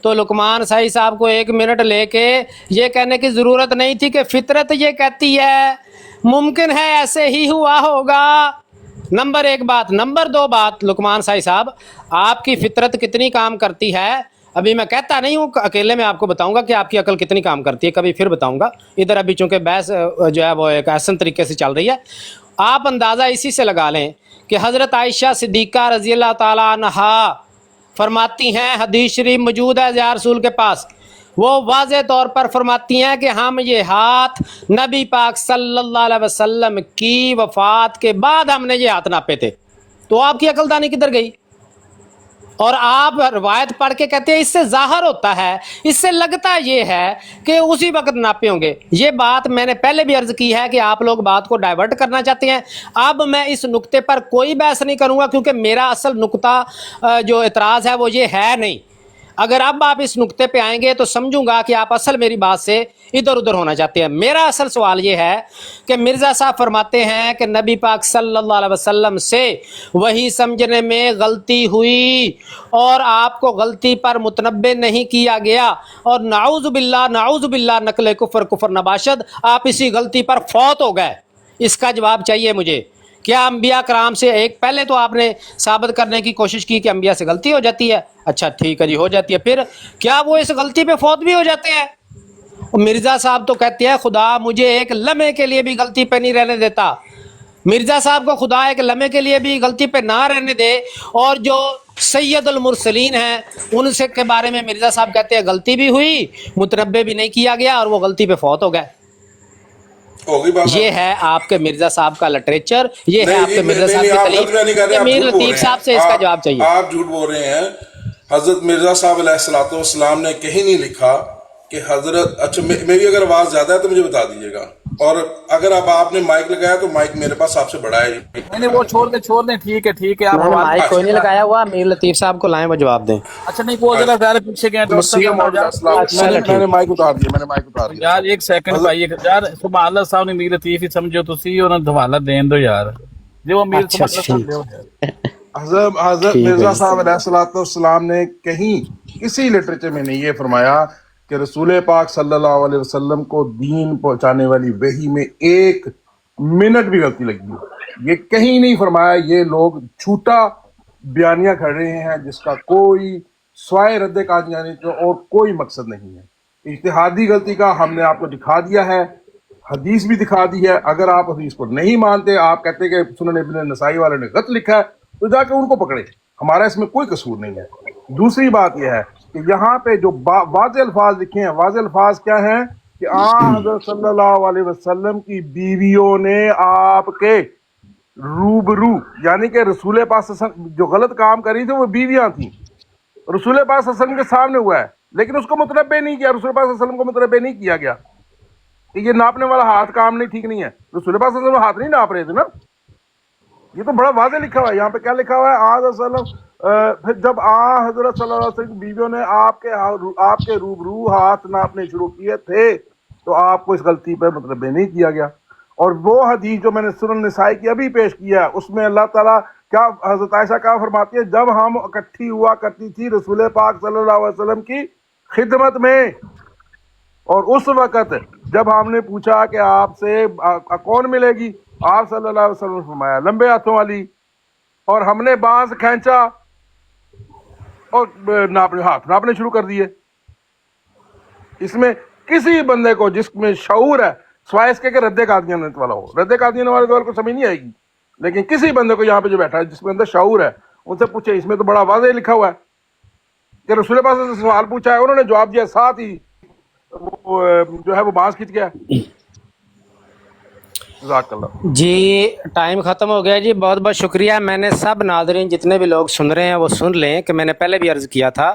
तो लुकमान साहब को 1 मिनट लेके ये कहने की ज़रूरत नहीं थी कि फितरत ये कहती है, मुमकिन है ऐसे ही हुआ होगा। नंबर 1 बात। नंबर 2 बात, लुकमान साहब आपकी फितरत कितनी काम करती है, अभी मैं कहता नहीं हूँ, अकेले में आपको बताऊंगा कि आपकी अकल कितनी काम करती है, कभी फिर बताऊंगा। इधर अभी चूँकि बहस जो है वो एक आसान तरीके से चल रही है। आप अंदाज़ा इसी से लगा लें कि हज़रत आयशा सिद्दीक़ा रज़ी अल्लाह ताला अन्हा फरमाती हैं, हदीस शरीफ मौजूद है या रसूल के पास, वो वाज़े तौर पर फरमाती हैं कि हम ये हाथ नबी पाक सल्लल्लाहु अलैहि वसल्लम की वफ़ात के बाद हमने ये हाथ नापे थे। तो आपकी अकलदानी किधर गई? और आप रवायत पढ़ के कहते हैं इससे ज़ाहिर होता है, इससे लगता ये है कि उसी वक्त नापे होंगे। ये बात मैंने पहले भी अर्ज़ की है कि आप लोग बात को डाइवर्ट करना चाहते हैं। अब मैं इस नुक्ते पर कोई बहस नहीं करूँगा, क्योंकि मेरा असल नुक्ता जो एतराज़ है वो ये है नहीं। अगर अब आप इस नुक्ते पे आएंगे तो समझूंगा कि आप असल मेरी बात से इधर उधर होना चाहते हैं। मेरा असल सवाल ये है कि मिर्ज़ा साहब फरमाते हैं कि नबी पाक सल्लल्लाहु अलैहि वसल्लम से वही समझने में गलती हुई और आपको गलती पर मुतनब्बे नहीं किया गया, और नाऊज़ु बिल्लाह नकल कुफर नबाशद, आप इसी गलती पर फौत हो गए। इसका जवाब चाहिए मुझे। क्या अंबिया कराम से एक पहले तो आपने साबित करने की कोशिश की कि अंबिया से गलती हो जाती है, अच्छा ठीक है जी हो जाती है, फिर क्या वो इस गलती पे फौत भी हो जाते हैं? मिर्ज़ा साहब तो कहते हैं खुदा मुझे एक लम्हे के लिए भी गलती पे नहीं रहने देता। मिर्ज़ा साहब को खुदा एक लम्हे के लिए भी गलती पे ना रहने दे, और जो सैयदुल मुरसलीन हैं उनसे के बारे में मिर्ज़ा साहब कहते हैं गलती भी हुई, मुतनब्बे भी नहीं किया गया, और वो गलती पे फौत हो गए। ये है आपके मिर्ज़ा साहब का लिटरेचर, ये है आपके मिर्ज़ा साहब की तलीम। मीर लतीफ़ साहब से इसका जवाब चाहिए। आप झूठ बोल रहे हैं। हजरत मिर्जा साहब अलैहिस्सलाम ने कहीं नहीं लिखा कि हजरत, अच्छा मेरी अगर आवाज ज्यादा है तो मुझे बता दीजिएगा। और अगर अब आपने माइक लगाया तो माइक मेरे पास आपसे बड़ा है। नहीं वो छोड़ दे ठीक है आप मैंने आवाज माइक कोई नहीं लगाया हुआ, मीर लतीफ साहब को लाएं, वो जवाब दें। अच्छा नहीं वो जरा ज़्यादा पीछे गए मैंने माइक उतार दिया। यार एक सेकंड भाई यार सुभान अल्लाह साहब ने मीर लतीफ ही समझो तुसी ਉਹਨਾਂ ਦਾ ਹਵਾਲਾ ਦੇਣ ਦਿਓ ਯਾਰ ਜੇ ਉਹ मीर अच्छा, सुभान ठीक। हजरत मिर्जा साहब अलैहिस्सलाम ने कहीं किसी लिटरेचर में नहीं ये फरमाया कि रसूल पाक सल्लल्लाहु अलैहि वसल्लम को दीन पहुंचाने वाली वही में एक मिनट भी गलती लगी। ये कहीं नहीं फरमाया। ये लोग झूठा बयानिया कर रहे हैं जिसका कोई स्वाय रद्द कादियानी तो और कोई मकसद नहीं है। इज्तिहादी गलती का हमने आपको दिखा दिया है, हदीस भी दिखा दी है। अगर आप हदीस को नहीं मानते, आप कहते कि सुनन इब्न नसाई वाले ने गलत लिखा है, तो जाके उनको पकड़े, हमारा इसमें कोई कसूर नहीं है। दूसरी बात यह है कि यहाँ पे जो वाज़ेह अल्फाज लिखे हैं, वाज़ेह अल्फाज क्या हैं कि हज़रत सल्लल्लाहु अलैहि वसल्लम की बीवियों ने आपके रूबरू, यानी कि रसूल पाक जो गलत काम करी थी वो बीवियां थी, रसूल पाक वसल्लम के सामने हुआ है, लेकिन उसको मुतनब्बे नहीं किया, रसूल पाक वसल्लम को मुतनब्बे नहीं किया गया कि ये नापने वाला हाथ काम नहीं ठीक नहीं है। रसूल पाक वसल्लम हाथ नहीं नाप रहे थे ना, ये तो बड़ा वाज़ेह लिखा हुआ है। यहाँ पे क्या लिखा हुआ है? फिर जब हजरत सल्लल्लाहु अलैहि वसल्लम की बीवियों ने आपके रूबरू हाथ नापने शुरू किए थे तो आपको इस गलती पर मुतनब्बे नहीं किया गया। और वो हदीस जो मैंने सुनन निसाई की अभी पेश किया है, उसमें अल्लाह ताला क्या, हजरत आयशा क्या फरमाती है, जब हम इकट्ठी हुआ करती थी रसूल पाक सल्लल्लाहु अलैहि वसल्लम की खिदमत में, और उस वक़्त जब हमने पूछा कि आपसे कौन मिलेगी, आप सल्लल्लाहु अलैहि वसल्लम ने फरमाया लंबे हाथों वाली, और हमने बांस खींचा और हाथ नापने शुरू कर दिए। इसमें किसी बंदे को जिसमें शऊर है, स्वाय इसके के रद्द कादियानत वाला हो, रद्द कादियानत वाले को समझ नहीं आएगी, लेकिन किसी बंदे को यहाँ पे जो बैठा है जिसके अंदर शऊर है, उनसे पूछे, इसमें तो बड़ा वाज़ेह लिखा हुआ है कि रसूल पाक से सवाल पूछा है, उन्होंने जवाब दिया, साथ ही वो जो है वो बांस खींच गया। जी टाइम ख़त्म हो गया जी, बहुत बहुत शुक्रिया। मैंने सब नाज़रीन जितने भी लोग सुन रहे हैं वो सुन लें कि मैंने पहले भी अर्ज़ किया था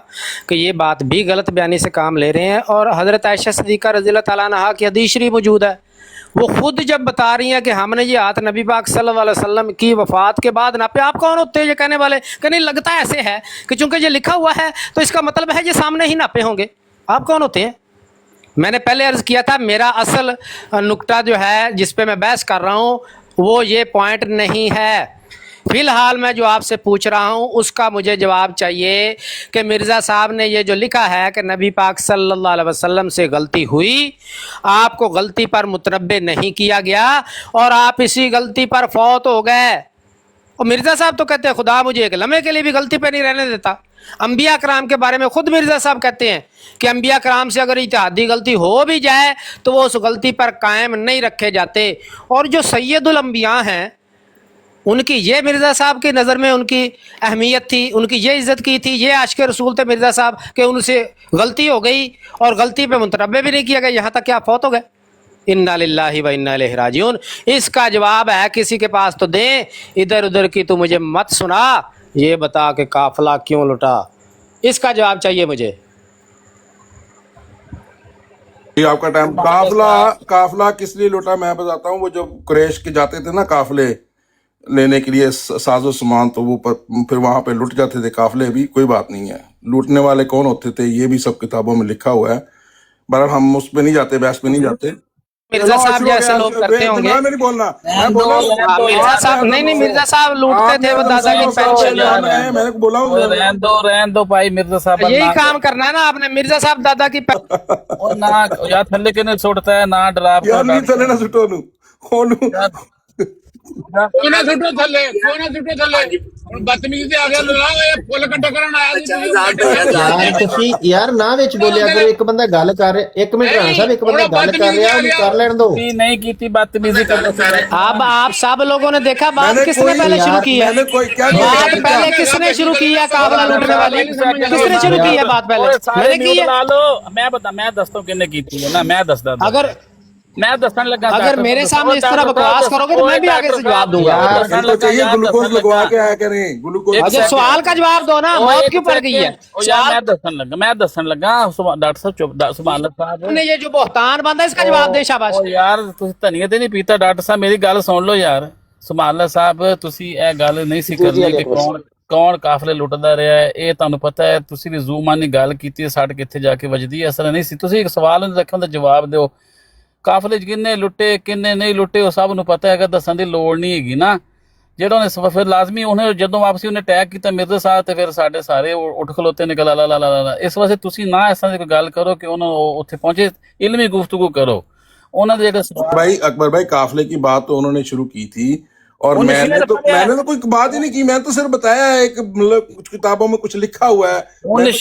कि ये बात भी गलत बयानी से काम ले रहे हैं। और हज़रत आयशा सिद्दीक़ा रज़ियल्लाहु तआला अन्हा की हदीस शरीफ मौजूद है, वो खुद जब बता रही हैं कि हमने ये हाथ नबी पाक सल्लल्लाहु अलैहि वसल्लम की वफ़ात के बाद नापे। आप कौन होते हैं ये कहने वाले कि नहीं लगता ऐसे है कि चूँकि ये लिखा हुआ है तो इसका मतलब है ये सामने ही नापे होंगे? आप कौन होते हैं? मैंने पहले अर्ज़ किया था मेरा असल नुक्ता जो है जिस पे मैं बहस कर रहा हूँ वो ये पॉइंट नहीं है। फ़िलहाल मैं जो आपसे पूछ रहा हूँ उसका मुझे जवाब चाहिए कि मिर्ज़ा साहब ने ये जो लिखा है कि नबी पाक सल्लल्लाहु अलैहि वसल्लम से गलती हुई, आपको गलती पर मुतनब्बे नहीं किया गया और आप इसी गलती पर फौत हो गए। और मिर्ज़ा साहब तो कहते हैं खुदा मुझे एक लम्हे के लिए भी गलती पे नहीं रहने देता। अंबिया कराम के बारे में खुद मिर्ज़ा साहब कहते हैं कि अंबिया कराम से अगर इत्तेहादी गलती हो भी जाए तो वो उस गलती पर कायम नहीं रखे जाते। और जो सैयदुल अंबिया हैं उनकी ये मिर्ज़ा साहब की नज़र में उनकी अहमियत थी, उनकी ये इज़्ज़त की थी, ये आशिक़ रसूल थे मिर्ज़ा साहब कि उनसे गलती हो गई और गलती पे मुतनब्बे भी नहीं किया गया, यहाँ तक क्या फौत हो गए। इन्ना लिल्लाहि व इन्ना इलैहि राजिऊन। इसका जवाब है किसी के पास तो दें, इधर उधर की तो मुझे मत सुना, ये बता के काफिला क्यों लुटा, इसका जवाब चाहिए मुझे। ये आपका टाइम। काफिला किस लिए लुटा मैं बताता हूँ। वो जब कुरैश के जाते थे ना काफिले लेने के लिए साजो सामान, तो वो फिर वहां पे लुट जाते थे काफिले भी। कोई बात नहीं है, लूटने वाले कौन होते थे ये भी सब किताबों में लिखा हुआ है। बहरहाल हम उस पे नहीं जाते, बहस पे नहीं जाते। मिर्ज़ा साहब जैसे लोग करते होंगे। मैं नहीं बोलना, मैं बोला मिर्ज़ा साहब नहीं मिर्ज़ा साहब लूटते थे वो दादा की पेंशन। मैंने बोला रहन दो भाई मिर्ज़ा साहब यही काम करना है ना आपने। मिर्ज़ा साहब दादा की और ना यार थल्ले के ने सुटता है ना डरा यार नहीं थले ना सुटो नु ओनु कोना सुटो थले बदतमीजी से आ गया लड़ाओ ये फुल इकट्ठा करन आया यार ਤੁਸੀਂ ਯਾਰ ਨਾ ਵਿੱਚ ਬੋਲਿਆ ਕਰੋ। ਇੱਕ ਬੰਦਾ ਗੱਲ ਕਰ ਰਿਹਾ, ਇੱਕ ਮਿੰਟ ਰਾਣਾ ਸਾਹਿਬ, ਇੱਕ ਬੰਦਾ ਗੱਲ कर रहा है ਉਹਨੂੰ कर ਲੈਣ ਦਿਓ। नहीं की थी बदतमीजी कर। अब आप सब लोगों ने देखा बात किसने पहले शुरू की है? बात पहले किसने शुरू की है? काफिला लूटने वाली किसने शुरू की है बात? पहले मैंने की है। ला लो मैं बता, मैं दसता हूं किसने की थी ना, मैं दसदा। मैं दसन लगा अगर मेरे सामने इस तरह बकवास करोगे तो मैं भी आगे से जवाब दूंगा। इनको चाहिए ग्लूकोज लगवा के आया करें, ग्लूकोज। अच्छा सवाल का जवाब दो ना, मौत क्यों पड़ गई है? मैं दसन लगा डॉक्टर साहब चुप सुभान अल्लाह साहब ने ये जो बहतान बंदा इसका जवाब दे शाबाश। ओ यार ਤੁਸੀਂ ਧਨੀਆ ਤੇ ਨਹੀਂ ਪੀਤਾ ਡਾਕਟਰ ਸਾਹਿਬ ਮੇਰੀ ਗੱਲ ਸੁਣ ਲਓ ਯਾਰ ਸੁਭਾਨ ਅੱਲਾਹ ਸਾਹਿਬ ਤੁਸੀਂ ਇਹ ਗੱਲ ਨਹੀਂ ਸੀ ਕਰਨੀ ਕਿ ਕੌਣ ਕਾਫਲੇ ਲੁੱਟਦਾ ਰਿਹਾ ਹੈ ਇਹ ਤੁਹਾਨੂੰ ਪਤਾ ਹੈ ਤੁਸੀਂ ਵੀ ਜ਼ੂਮਾਨੀ ਗੱਲ ਕੀਤੀ ਸੱਟ ਕਿੱਥੇ ਜਾ ਕੇ ਵੱਜਦੀ ਹੈ ਅਸਲ ਨਹੀਂ ਸੀ ਤੁਸੀਂ ਇੱਕ ਸਵਾਲ ਨੂੰ ਰੱਖਣ ਦਾ ਜਵਾਬ ਦਿਓ ਕਾਫਲੇ 'ਚ ਕਿੰਨੇ ਲੁੱਟੇ ਕਿੰਨੇ ਨਹੀਂ ਲੁੱਟੇ ਉਹ ਸਭ ਨੂੰ ਪਤਾ ਹੈਗਾ ਦੱਸਣ ਦੀ ਲੋੜ ਨਹੀਂ ਹੈਗੀ ਨਾ ਜਿਹੜਾ ਉਹਨੇ ਫਿਰ ਲਾਜ਼ਮੀ ਉਹਨੇ ਜਦੋਂ ਵਾਪਸੀ ਉਹਨੇ ਅਟੈਕ ਕੀਤਾ ਮਿਰਜ਼ਾ ਸਾਹਿਬ ਤੇ ਫਿਰ ਸਾਡੇ ਸਾਰੇ ਉੱਠ ਖਲੋਤੇ ਨੇ ਲਾ ਲਾ ਲਾ ਲਾ ਇਸ ਵਾਸਤੇ ਤੁਸੀਂ ਨਾ ਇਸ ਤਰ੍ਹਾਂ ਦੀ ਕੋਈ ਗੱਲ ਕਰੋ ਕਿ ਉਹਨੂੰ ਉੱਥੇ ਪਹੁੰਚੇ ਇਲਮੀ गुफ्तगू करो उन्होंने भाई अकबर भाई काफले की बात तो उन्होंने शुरू की थी और मैंने तो कोई बात ही नहीं की, मैंने तो सिर्फ बताया है कि मतलब कुछ किताबों में कुछ लिखा हुआ है उन्हें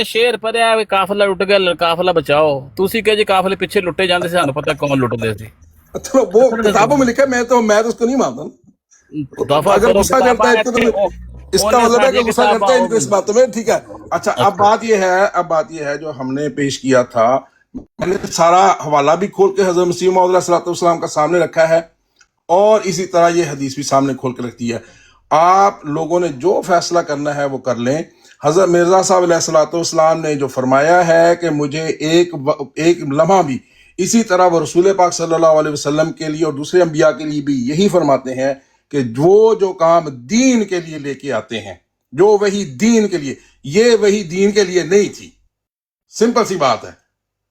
शेर पढ़िया है काफला लुट गया काफला बचाओ तुसी कहे जी काफले पीछे लुटे जाते सानू पता कौन लुटदे सी अच्छा वो किताबों में लिखा है मैं तो उसको नहीं मानता अगर गुस्सा करता है तो इसका मतलब है कि गुस्सा करता है इनको इस बातों में ठीक है। अच्छा अब बात ये है जो हमने पेश किया था मैंने सारा हवाला भी खोल के हज़रत मसीह मौऊद अलैहिस्सलाम का सामने रखा है और इसी तरह ये हदीस भी सामने खोल के रखती है। आप लोगों ने जो फैसला करना है वो कर लें। हज़रत मिर्ज़ा साहब अलैहिस्सलाम ने जो फरमाया है कि मुझे एक लम्हा भी इसी तरह वो रसूल पाक सल्लल्लाहु अलैहि वसल्लम के लिए और दूसरे अंबिया के लिए भी यही फरमाते हैं कि जो काम दीन के लिए लेके आते हैं जो वही दीन के लिए ये वही दीन के लिए नहीं थी। सिंपल सी बात है,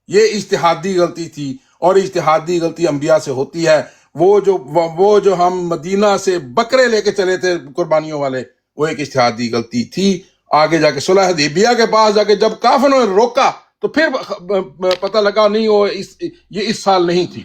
ये इज्तिहादी गलती थी और इज्तिहादी गलती अंबिया से होती है। वो जो हम मदीना से बकरे लेके चले थे कुर्बानियों वाले वो एक इज्तिहादी गलती थी। आगे जाके सुलह हुदैबिया के पास जाके जब काफिरों ने रोका तो फिर पता लगा नहीं वो ये इस साल नहीं थी।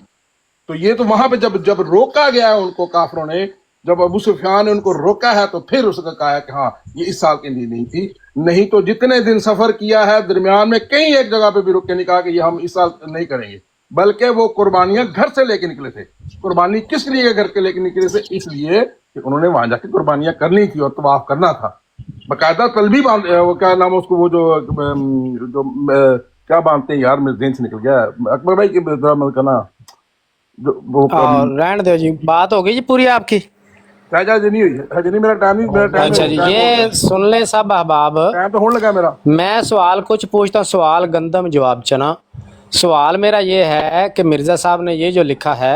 तो ये तो वहां पे जब रोका गया है उनको काफिरों ने जब अबू सुफियान ने उनको रोका है तो फिर उसका कहा कि हाँ ये इस साल के लिए नहीं थी। नहीं तो जितने दिन सफर किया है दरमियान में कहीं एक जगह पे भी रुक के नहीं कहा कि ये हम इस साल नहीं करेंगे, बल्कि वो कुर्बानियां घर से लेके निकले थे। कुर्बानी किस लिए घर के लेके निकले थे? इसलिए कि उन्होंने वहां जाके कुर्बानियां करनी थी और तवाफ करना था। बाकायदा तलबी वो क्या नाम उसको वो जो क्या बांधते हैं यार मेरे ज़हन से निकल गया अकबर भाई के कहना रहने दो जी बात हो गई जी पूरी आपकी नहीं हुई मेरा टाइम अच्छा जी ये सुन ले सब अहबाब टाइम तो होने लगा मेरा। मैं सवाल कुछ पूछता हूँ सवाल गंदम जवाब चना। सवाल मेरा ये है कि मिर्ज़ा साहब ने ये जो लिखा है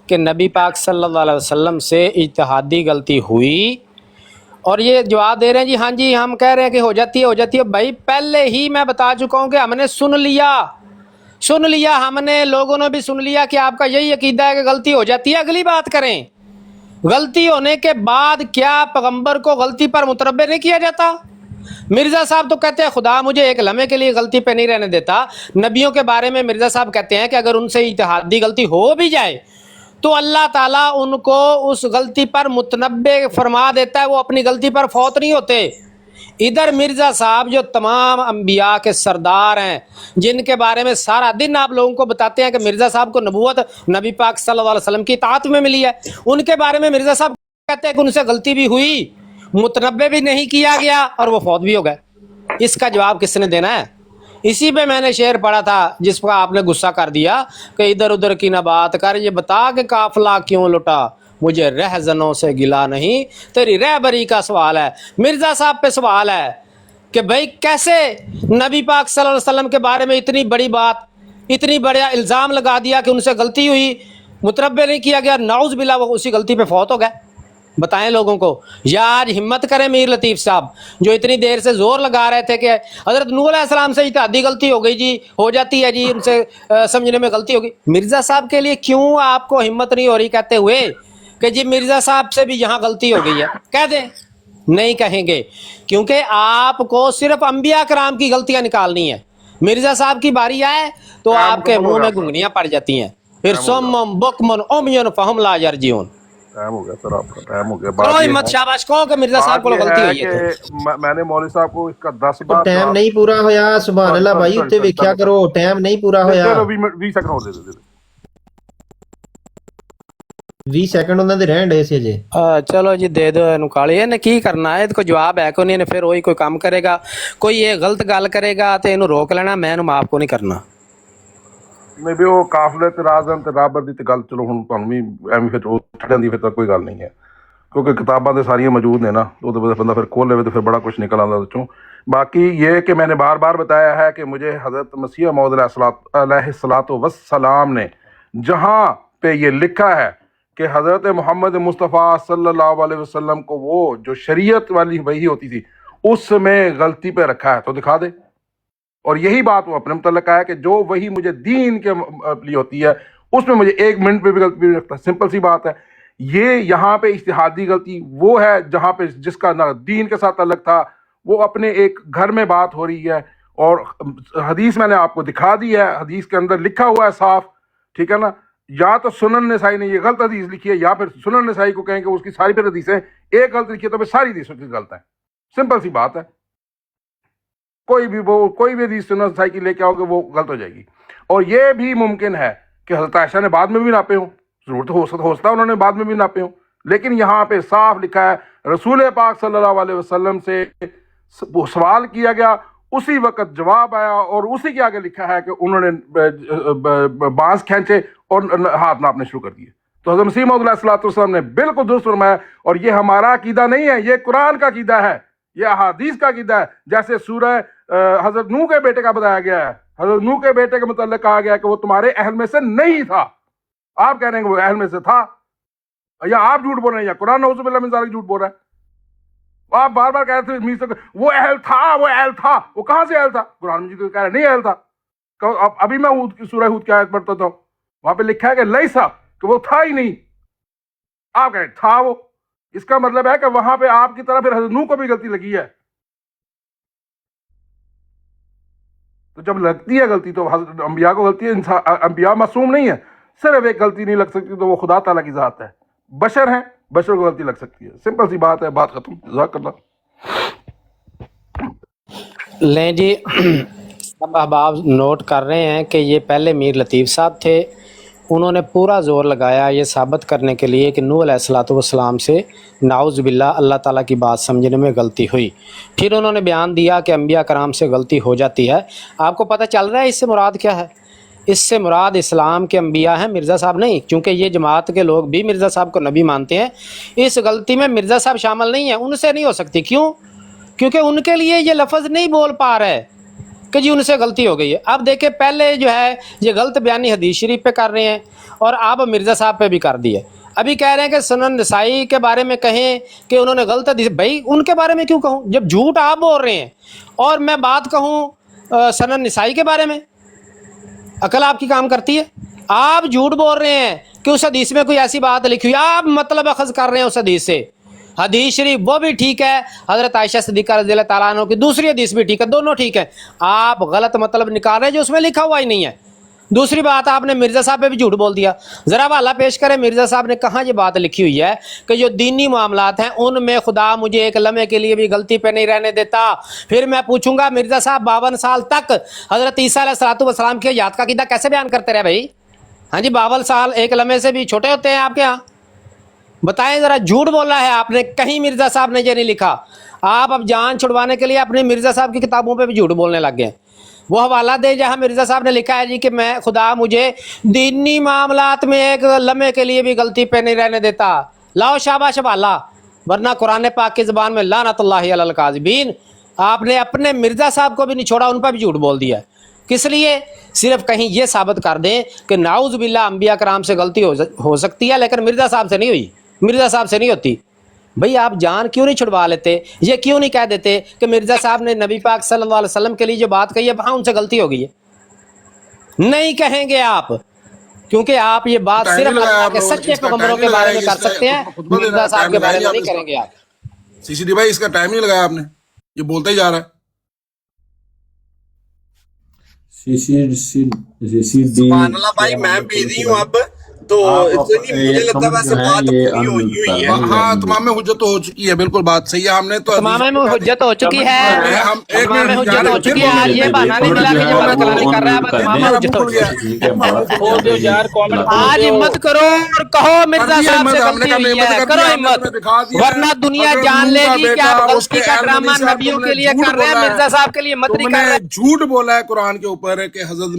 कि नबी पाक सल्लल्लाहु अलैहि वसल्लम से इज्तिहादी गलती हुई और ये जवाब दे रहे हैं जी हम कह रहे हैं कि हो जाती है। भाई पहले ही मैं बता चुका हूँ कि हमने सुन लिया हमने लोगों ने भी सुन लिया कि आपका यही अकीदा है कि गलती हो जाती है। अगली बात करें गलती होने के बाद क्या पैगंबर को गलती पर मुतरब्बे नहीं किया जाता? मिर्ज़ा साहब तो कहते हैं खुदा मुझे एक लम्हे के लिए गलती पे नहीं रहने देता। नबियों के बारे में मिर्ज़ा साहब कहते हैं कि अगर उनसे इज्तिहादी गलती हो भी जाए तो अल्लाह ताला उनको उस गलती पर मुतनब्बे फरमा देता है, वो अपनी गलती पर फौत नहीं होते। इधर मिर्ज़ा साहब जो तमाम अंबिया के सरदार हैं जिनके बारे में सारा दिन आप लोगों को बताते हैं कि मिर्ज़ा साहब को नबूवत नबी पाक सल्लल्लाहु अलैहि वसल्लम की इताअत में मिली है, उनके बारे में मिर्ज़ा साहब कहते हैं कि उनसे गलती भी हुई मुतनब्बे भी नहीं किया गया और वो फौत भी हो गए। इसका जवाब किसने देना है? इसी पे मैंने शेर पढ़ा था जिस पर आपने गुस्सा कर दिया कि इधर उधर की ना बात कर, ये बता कि काफिला क्यों लुटा, मुझे रहजनों से गिला नहीं, तेरी रहबरी का सवाल है। मिर्ज़ा साहब पे सवाल है कि भाई कैसे नबी पाक सल्लल्लाहु अलैहि वसल्लम के बारे में इतनी बड़ी बात इतनी बड़ा इल्ज़ाम लगा दिया कि उनसे गलती हुई मुतरब्बे नहीं किया गया, नाउज़ बिल्लाह वो उसी गलती पे फौत हो गए। बताएं लोगों को। या आज हिम्मत करें मीर लतीफ़ साहब जो इतनी देर से जोर लगा रहे थे कि हज़रत नूह अलैहिस्सलाम से इत्तेहादी गलती हो गई जी, हो जाती है जी, उनसे समझने में गलती होगी। मिर्ज़ा साहब के लिए क्यों आपको हिम्मत नहीं हो रही कहते हुए कि जी मिर्ज़ा साहब से भी यहाँ गलती हो गई है? कह दें, नहीं कहेंगे, क्योंकि आपको सिर्फ अंबिया कराम की गलतियाँ निकालनी है। मिर्ज़ा साहब की बारी आए तो आपके मुंह में घुंघनियाँ पड़ जाती हैं, फिर सुम्मुन बुक्मुन उम्युन फहुम ला यरजिऊन। टाइम हो गया सर, आपका टाइम हो गया। करो हिम्मत, शाबाश कहो कि मिर्ज़ा साहब को गलती हुई है। मैंने मौलवी साहब को इसका 10 बार टाइम नहीं पूरा होया सुभान अल्लाह भाई उत्ते वेख्या करो टाइम नहीं पूरा होया 20 सेकंड हो दे 20 सेकंड ਉਹਨਾਂ ਦੇ ਰਹਿਣ ਡੇ ਸੀ ਜੇ। चलो जी दे दो ਇਹਨੂੰ ਕਾਲੀ ਇਹਨੇ ਕੀ ਕਰਨਾ ਹੈ, ਇਹਦੇ ਕੋ ਜਵਾਬ ਹੈ ਕੋਈ ਨਹੀਂ, ਫਿਰ ਉਹੀ ਕੋਈ ਕੰਮ ਕਰੇਗਾ, ਕੋਈ ਇਹ ਗਲਤ ਗੱਲ ਕਰੇਗਾ ਤੇ ਇਹਨੂੰ ਰੋਕ ਲੈਣਾ, ਮੈਂ ਇਹਨੂੰ ਮਾਫ ਕੋ ਨਹੀਂ ਕਰਨਾ। ਨਹੀਂ ਵੀ ਉਹ ਕਾਫਲੇ ਤੇ ਰਾਜ਼ਨ ਤੇ ਰਾਬਰ ਦੀ ਤੇ ਗੱਲ ਚਲੋ ਹੁਣ ਤੁਹਾਨੂੰ ਵੀ ਐਵੇਂ ਫਿਰ ਉਹ ਛੱਡਣ ਦੀ ਫਿਰ ਤਾਂ ਕੋਈ ਗੱਲ ਨਹੀਂ ਹੈ, ਕਿਉਂਕਿ ਕਿਤਾਬਾਂ ਤੇ ਸਾਰੀਆਂ ਮੌਜੂਦ ਨੇ ਨਾ, ਉਹਦੇ बाद ਬੰਦਾ ਫਿਰ ਖੋਲ ਲਵੇ तो फिर बड़ा कुछ निकल आंदा उसचों। बाकी ये कि मैंने बार बार बताया है कि मुझे हज़रत मसीह मौद अलैहिस्सलातो वस्सलाम ने जहाँ पे ये लिखा है कि हज़रत मोहम्मद मुस्तफ़ा सल्लल्लाहु अलैहि वसल्लम को वो जो शरीयत वाली वही होती थी उसमें गलती पे रखा है तो दिखा दे। और यही बात वो अपने मुतल्लिक़ कहा है कि जो वही मुझे दीन के लिए होती है उसमें मुझे एक मिनट पे भी गलती भी नहीं रखता। सिंपल सी बात है, ये यहाँ पे इज्तिहादी गलती वो है जहाँ पे जिसका ना दीन के साथ ताल्लुक था, वो अपने एक घर में बात हो रही है और हदीस मैंने आपको दिखा दी है, हदीस के अंदर लिखा हुआ है साफ, ठीक है ना। या तो सुनन नसाई ने ये गलत हदीस लिखी है या फिर सुनन नसाई को कहें कि उसकी सारी फिर हदीसें एक गलत लिखी है तो फिर सारी हदीसों की गलत है। सिंपल सी बात है, कोई भी हदीस सुनन नसाई की लेके आओगे वो गलत हो जाएगी। और ये भी मुमकिन है कि हज़रत आयशा ने बाद में भी नापे हों, ज़रूरत हो सकता है उन्होंने बाद में भी नापे हों, लेकिन यहाँ पे साफ लिखा है रसूल पाक सल्लल्लाहु अलैहि वसल्लम से सवाल किया गया, उसी वक्त जवाब आया और उसी के आगे लिखा है कि उन्होंने बांस खींचे और हाथ नापने शुरू कर दिए। तो हज़रत मसीह मौद अलैहिस्सलाम ने बिल्कुल दुरुस्त फरमाया। और ये हमारा अकीदा नहीं है, ये कुरान का अकीदा है, ये अहादीस का अकीदा है। जैसे सूरह हज़रत नूह के बेटे का बताया गया है, हज़रत नूह के बेटे के मुताल्लिक़ कहा गया कि वो तुम्हारे अहल में से नहीं था, आप कह रहे हैं कि वो अहल में से था, या आप झूठ बोल रहे हैं या कुरान नऊज़ुबिल्लाह मिन ज़ालिक झूठ बोल रहा है। आप बार बार कह रहे थे वो अहल था, वो अहल था, वो कहाँ से अहल था? कुरान मजीद तो कह रहा है नहीं अहल था। अभी मैं हूद की सूरह हूद की आयत पढ़ता था, वहां पे लिखा है कि लैसा, कि वो था ही नहीं, आप कह रहे था वो। इसका मतलब है कि वहां पे आपकी तरह फिर हज़रत नूह को भी गलती लगी है। तो जब लगती है गलती तो अंबिया को गलती है, अंबिया मासूम नहीं है, सिर्फ एक गलती नहीं लग सकती तो वो खुदा ताला की ज़ात है, बशर हैं, बशर को गलती लग सकती है। सिंपल सी बात है, बात खत्म। जज़ाकल्लाह। लें जी, अब अहबाब नोट कर रहे हैं कि ये पहले मीर लतीफ़ साहब थे, उन्होंने पूरा ज़ोर लगाया ये साबित करने के लिए कि नूह अलैहिस्सलाम से नाउज़ बिल्लाह अल्लाह ताला की बात समझने में गलती हुई। फिर उन्होंने बयान दिया कि अंबिया कराम से गलती हो जाती है। आपको पता चल रहा है इससे मुराद क्या है? इससे मुराद इस्लाम के अंबिया हैं, मिर्ज़ा साहब नहीं, क्योंकि ये जमात के लोग भी मिर्ज़ा साहब को नबी मानते हैं। इस गलती में मिर्ज़ा साहब शामिल नहीं है, उनसे नहीं हो सकती। क्यों? क्योंकि उनके लिए ये लफ्ज़ नहीं बोल पा रहे कि जी उनसे गलती हो गई है। अब देखें, पहले जो है ये गलत बयानी हदीस शरीफ पे कर रहे हैं और आप मिर्ज़ा साहब पे भी कर दिए। अभी कह रहे हैं कि सुनन नसाई के बारे में कहें कि उन्होंने गलत हदीस, भाई उनके बारे में क्यों कहूँ जब झूठ आप बोल रहे हैं और मैं बात कहूँ सुनन नसाई के बारे में? अकल आपकी काम करती है? आप झूठ बोल रहे हैं कि उस हदीस में कोई ऐसी बात लिखी हुई, आप मतलब अखज़ कर रहे हैं उस हदीस से। हदीस शरीफ वो भी ठीक है, हज़रत आयशा सिद्दीक़ा रज़ियल्लाहु ताला अन्हा की दूसरी हदीस भी ठीक है, दोनों ठीक है। आप गलत मतलब निकाल रहे हैं जो उसमें लिखा हुआ ही नहीं है। दूसरी बात, आपने मिर्ज़ा साहब पे भी झूठ बोल दिया। ज़रा हवाला पेश करें, मिर्ज़ा साहब ने कहाँ ये बात लिखी हुई है कि जो दीनी मामलात हैं उनमें खुदा मुझे एक लम्हे के लिए भी गलती पे नहीं रहने देता। फिर मैं पूछूंगा, मिर्ज़ा साहब 52 साल तक हज़रत ईसा अलैहिस्सलाम की हयात का अक़ीदा कैसे बयान करते रहे भाई? हाँ जी, 52 साल एक लम्हे से भी छोटे होते हैं आपके यहाँ? बताएं ज़रा, झूठ बोला है आपने, कहीं मिर्ज़ा साहब ने ये नहीं लिखा। आप अब जान छुड़वाने के लिए अपने मिर्ज़ा साहब की किताबों पे भी झूठ बोलने लग गए। वो हवाला दे जहाँ मिर्ज़ा साहब ने लिखा है जी कि मैं खुदा मुझे दीनी मामलात में एक लम्हे के लिए भी गलती पे नहीं रहने देता। लाओ शाबाश हवाला, वरना कुरान पाक की ज़बान में लानतुल्लाहि अलल काज़िबीन। आपने अपने मिर्ज़ा साहब को भी नहीं छोड़ा, उन पर भी झूठ बोल दिया। किस लिए? सिर्फ कहीं ये साबित कर दें कि नाउज़ बिल्लाह अंबिया कराम से गलती हो सकती है, लेकिन मिर्ज़ा साहब से नहीं हुई, मिर्ज़ा साहब से नहीं होती। भाई आप जान क्यों नहीं छुड़वा लेते? ये क्यों नहीं कह देते कि मिर्ज़ा साहब ने नबी पाक सल्लल्लाहु अलैहि वसल्लम के लिए जो बात कही है वहाँ उनसे गलती हो गई है? नहीं कहेंगे आप, क्योंकि आप ये बात सिर्फ अल्लाह के सच्चे पैगंबरों के बारे में कर सकते हैं, मिर्ज़ा साहब के बारे में नहीं करेंगे आप। सीसीडी भाई, इसका टाइम नहीं लगाया आपने, ये बोलते ही जा रहा है। सुभान अल्लाह भाई, मैं बिजी हूँ अब, तो मुझे लगता है वैसे बात पूरी हुई है। हाँ तमाम हुज्जत हो चुकी है, बिल्कुल बात सही है। हमने तो तमाम में हुज्जत हो चुकी है, हम एक तमाम में हुज्जत हो चुकी है। आज ये बहाना नहीं मिला कि जो बात कलानी कर रहा है, बस तमाम में हुज्जत हो चुकी है। बोल दो यार, कमेंट आज हिम्मत करो और कहो मिर्जा साहब से गलती हुई है, करो हिम्मत, वरना दुनिया जान लेगी कि आप गलती का ड्रामा नबियों के लिए कर रहे हैं, मिर्जा साहब के लिए मत नहीं कर रहे। झूठ बोला है कुरान के ऊपर कि हजरत